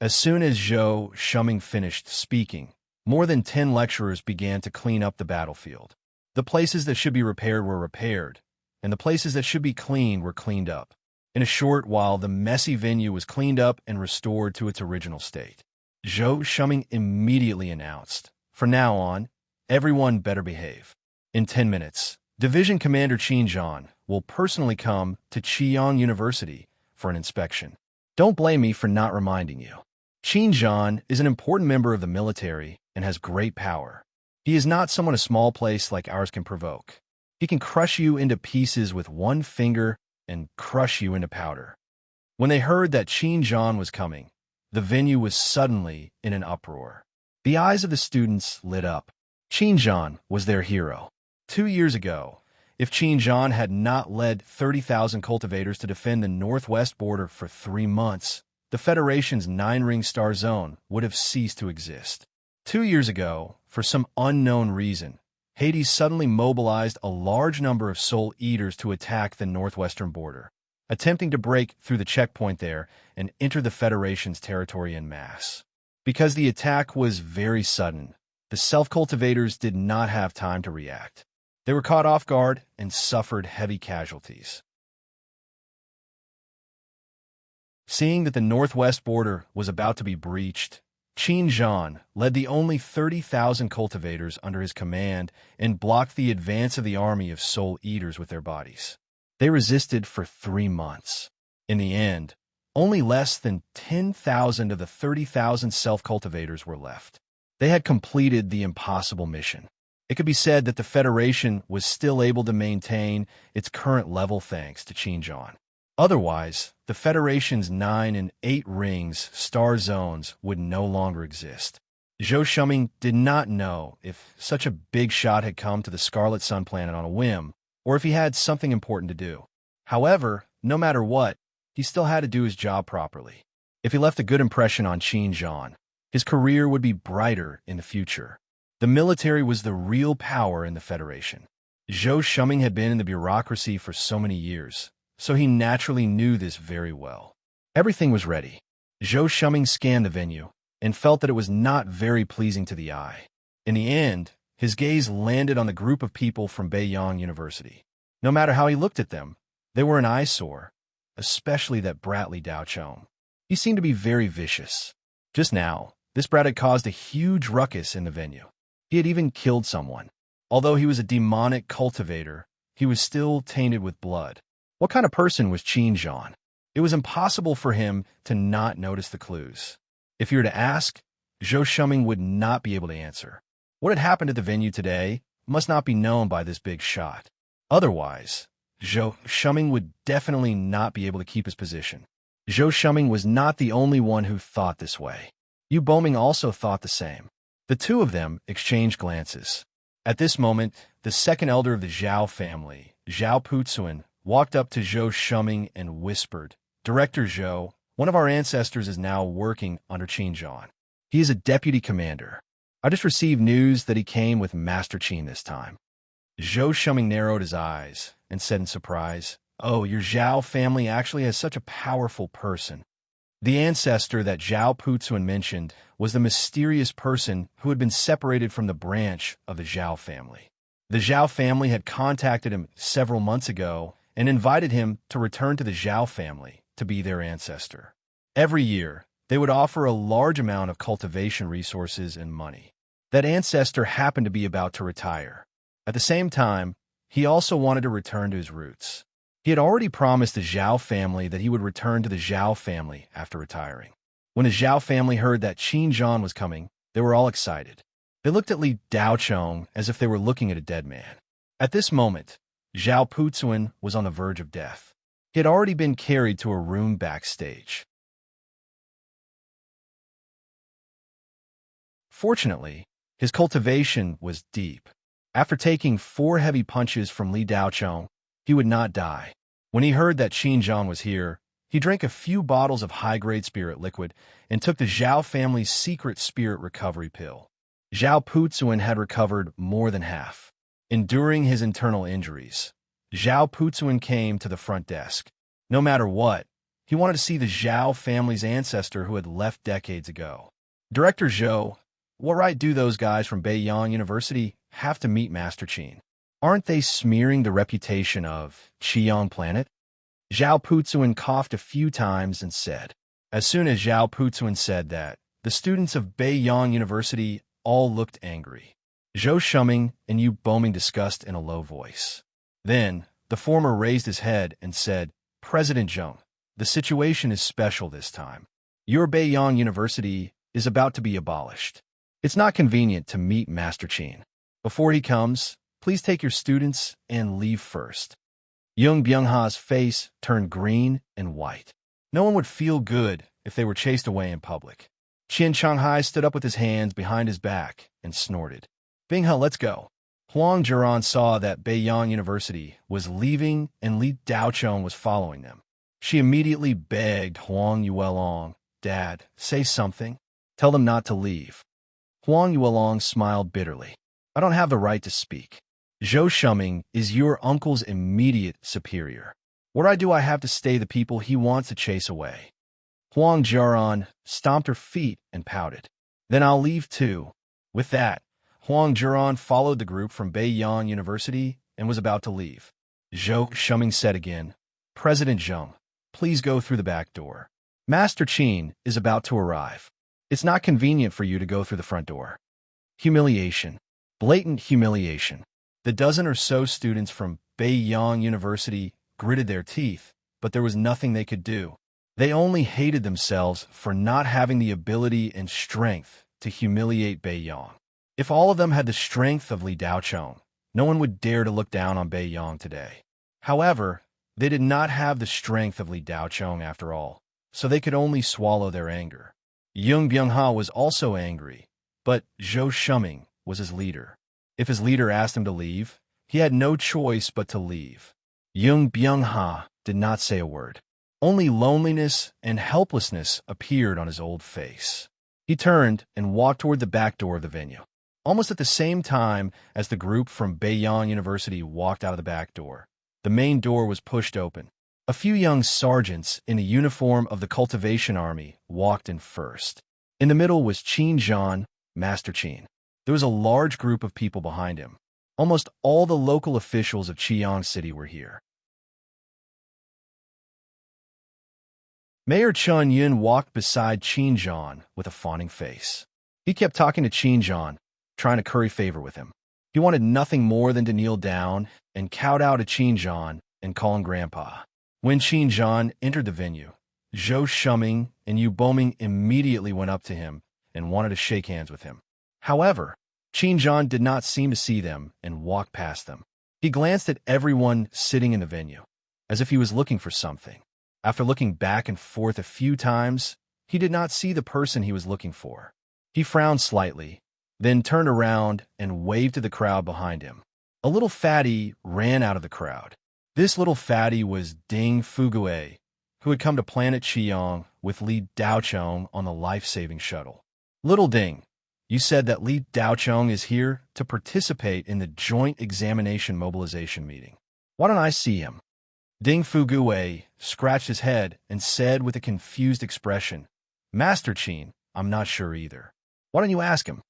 Speaker 1: As soon as Zhou Shuming finished speaking, more than 10 lecturers began to clean up the battlefield. The places that should be repaired were repaired, and the places that should be cleaned were cleaned up. In a short while, the messy venue was cleaned up and restored to its original state. Zhou Shuming immediately announced, "From now on, everyone better behave. In 10 minutes, Division Commander Qin Zhan will personally come to Qiang University for an inspection. Don't blame me for not reminding you. Qin Zhan is an important member of the military and has great power. He is not someone a small place like ours can provoke. He can crush you into pieces with one finger and crush you into powder." When they heard that Qin Zhan was coming, the venue was suddenly in an uproar. The eyes of the students lit up. Qin Zhan was their hero. 2 years ago, if Qin Zhan had not led 30,000 cultivators to defend the northwest border for 3 months, the Federation's 9-ring star zone would have ceased to exist. 2 years ago, for some unknown reason, Hades suddenly mobilized a large number of Soul Eaters to attack the northwestern border, attempting to break through the checkpoint there and enter the Federation's territory en masse. Because the attack was very sudden, the self-cultivators did not have time to react. They were caught off guard and suffered heavy casualties. Seeing that the northwest border was about to be breached, Qin Zhan led the only 30,000 cultivators under his command and blocked the advance of the army of Soul Eaters with their bodies. They resisted for 3 months. In the end, only less than 10,000 of the 30,000 self-cultivators were left. They had completed the impossible mission. It could be said that the Federation was still able to maintain its current level thanks to Qin Zhan. Otherwise, the Federation's 9 and 8 rings, star zones, would no longer exist. Zhou Shuming did not know if such a big shot had come to the Scarlet Sun planet on a whim, or if he had something important to do. However, no matter what, he still had to do his job properly. If he left a good impression on Qin Zhan, his career would be brighter in the future. The military was the real power in the Federation. Zhou Shuming had been in the bureaucracy for so many years, so he naturally knew this very well. Everything was ready. Zhou Shuming scanned the venue and felt that it was not very pleasing to the eye. In the end, his gaze landed on the group of people from Beiyang University. No matter how he looked at them, they were an eyesore, especially that bratly Dao Chong. He seemed to be very vicious. Just now, this brat had caused a huge ruckus in the venue. He had even killed someone. Although he was a demonic cultivator, he was still tainted with blood. What kind of person was Qin Zhan? It was impossible for him to not notice the clues. If he were to ask, Zhou Shuming would not be able to answer. What had happened at the venue today must not be known by this big shot. Otherwise, Zhou Shuming would definitely not be able to keep his position. Zhou Shuming was not the only one who thought this way. Yu Boming also thought the same. The two of them exchanged glances. At this moment, the second elder of the Zhao family, Zhao Puzuan, walked up to Zhou Shuming and whispered, "Director Zhou, one of our ancestors is now working under Qin Zhan. He is a deputy commander. I just received news that he came with Master Qin this time." Zhou Shuming narrowed his eyes and said in surprise, "Oh, your Zhao family actually has such a powerful person." The ancestor that Zhao Puzuan mentioned was the mysterious person who had been separated from the branch of the Zhao family. The Zhao family had contacted him several months ago and invited him to return to the Zhao family to be their ancestor. Every year, they would offer a large amount of cultivation resources and money. That ancestor happened to be about to retire. At the same time, he also wanted to return to his roots. He had already promised the Zhao family that he would return to the Zhao family after retiring. When the Zhao family heard that Qin Zhan was coming, they were all excited. They looked at Li Daochong as if they were looking at a dead man. At this moment, Zhao Puzuan was on the verge of death. He had already been carried to a room backstage. Fortunately, his cultivation was deep. After taking 4 heavy punches from Li Daochong, he would not die. When he heard that Qin Zhan was here, he drank a few bottles of high-grade spirit liquid and took the Zhao family's secret spirit recovery pill. Zhao Puzuan had recovered more than half. Enduring his internal injuries, Zhao Puzuan came to the front desk. No matter what, he wanted to see the Zhao family's ancestor who had left decades ago. "Director Zhou, what right do those guys from Beiyang University have to meet Master Qin? Aren't they smearing the reputation of Qiyang Planet?" Zhao Puzuan coughed a few times and said. As soon as Zhao Puzuan said that, the students of Beiyang University all looked angry. Zhou Shuming and Yu Boming discussed in a low voice. Then, the former raised his head and said, "President Zheng, the situation is special this time. Your Beiyang University is about to be abolished. It's not convenient to meet Master Qin. Before he comes, please take your students and leave first." Yung Byung-ha's face turned green and white. No one would feel good if they were chased away in public. Qian Changhai stood up with his hands behind his back and snorted. "Bing-ha, let's go." Huang Jiran saw that Beiyang University was leaving and Li Daochong was following them. She immediately begged Huang Yuelong, "Dad, say something. Tell them not to leave." Huang Yuelong smiled bitterly. "I don't have the right to speak. Zhou Shuming is your uncle's immediate superior. What right do I have to stay the people he wants to chase away?" Huang Jiran stomped her feet and pouted. "Then I'll leave too." With that, Huang Jiran followed the group from Beiyang University and was about to leave. Zhou Shuming said again, "President Zheng, please go through the back door. Master Qin is about to arrive. It's not convenient for you to go through the front door." Humiliation. Blatant humiliation. The dozen or so students from Beiyang University gritted their teeth, but there was nothing they could do. They only hated themselves for not having the ability and strength to humiliate Beiyang. If all of them had the strength of Li Daochong, no one would dare to look down on Beiyang today. However, they did not have the strength of Li Daochong after all, so they could only swallow their anger. Yung Byung-ha was also angry, but Zhou Shuming was his leader. If his leader asked him to leave, he had no choice but to leave. Yung Byung-ha did not say a word. Only loneliness and helplessness appeared on his old face. He turned and walked toward the back door of the venue. Almost at the same time as the group from Beiyang University walked out of the back door, the main door was pushed open. A few young sergeants in the uniform of the Cultivation Army walked in first. In the middle was Qin Zhan, Master Qin. There was a large group of people behind him. Almost all the local officials of Qiyang City were here. Mayor Chun Yun walked beside Qin Zhan with a fawning face. He kept talking to Qin Zhan, trying to curry favor with him. He wanted nothing more than to kneel down and kowtow to Qin Zhan and call him Grandpa. When Qin Zhan entered the venue, Zhou Shuming and Yu Boming immediately went up to him and wanted to shake hands with him. However, Qin Zhan did not seem to see them and walked past them. He glanced at everyone sitting in the venue, as if he was looking for something. After looking back and forth a few times, he did not see the person he was looking for. He frowned slightly, then turned around and waved to the crowd behind him. A little fatty ran out of the crowd. This little fatty was Ding Fugue, who had come to planet Qiyang with Li Daochong on the life-saving shuttle. "Little Ding, you said that Li Daochong is here to participate in the joint examination mobilization meeting. Why don't I see him? Ding Fugue scratched his head and said with a confused expression, Master Qin, I'm not sure either. Why don't you ask him?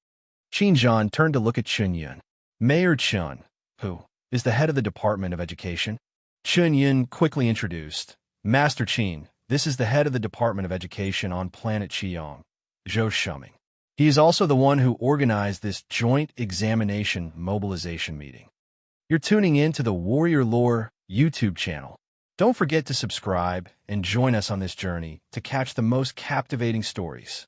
Speaker 1: Qin Zhan turned to look at Chun Yun. Mayor Chun, who is the head of the Department of Education. Chun Yun quickly introduced, Master Qin, this is the head of the Department of Education on planet Qiong, Zhou Shuming. He is also the one who organized this joint examination mobilization meeting. You're tuning in to the Warrior Lore YouTube channel. Don't forget to subscribe and join us on this journey to catch the most captivating stories.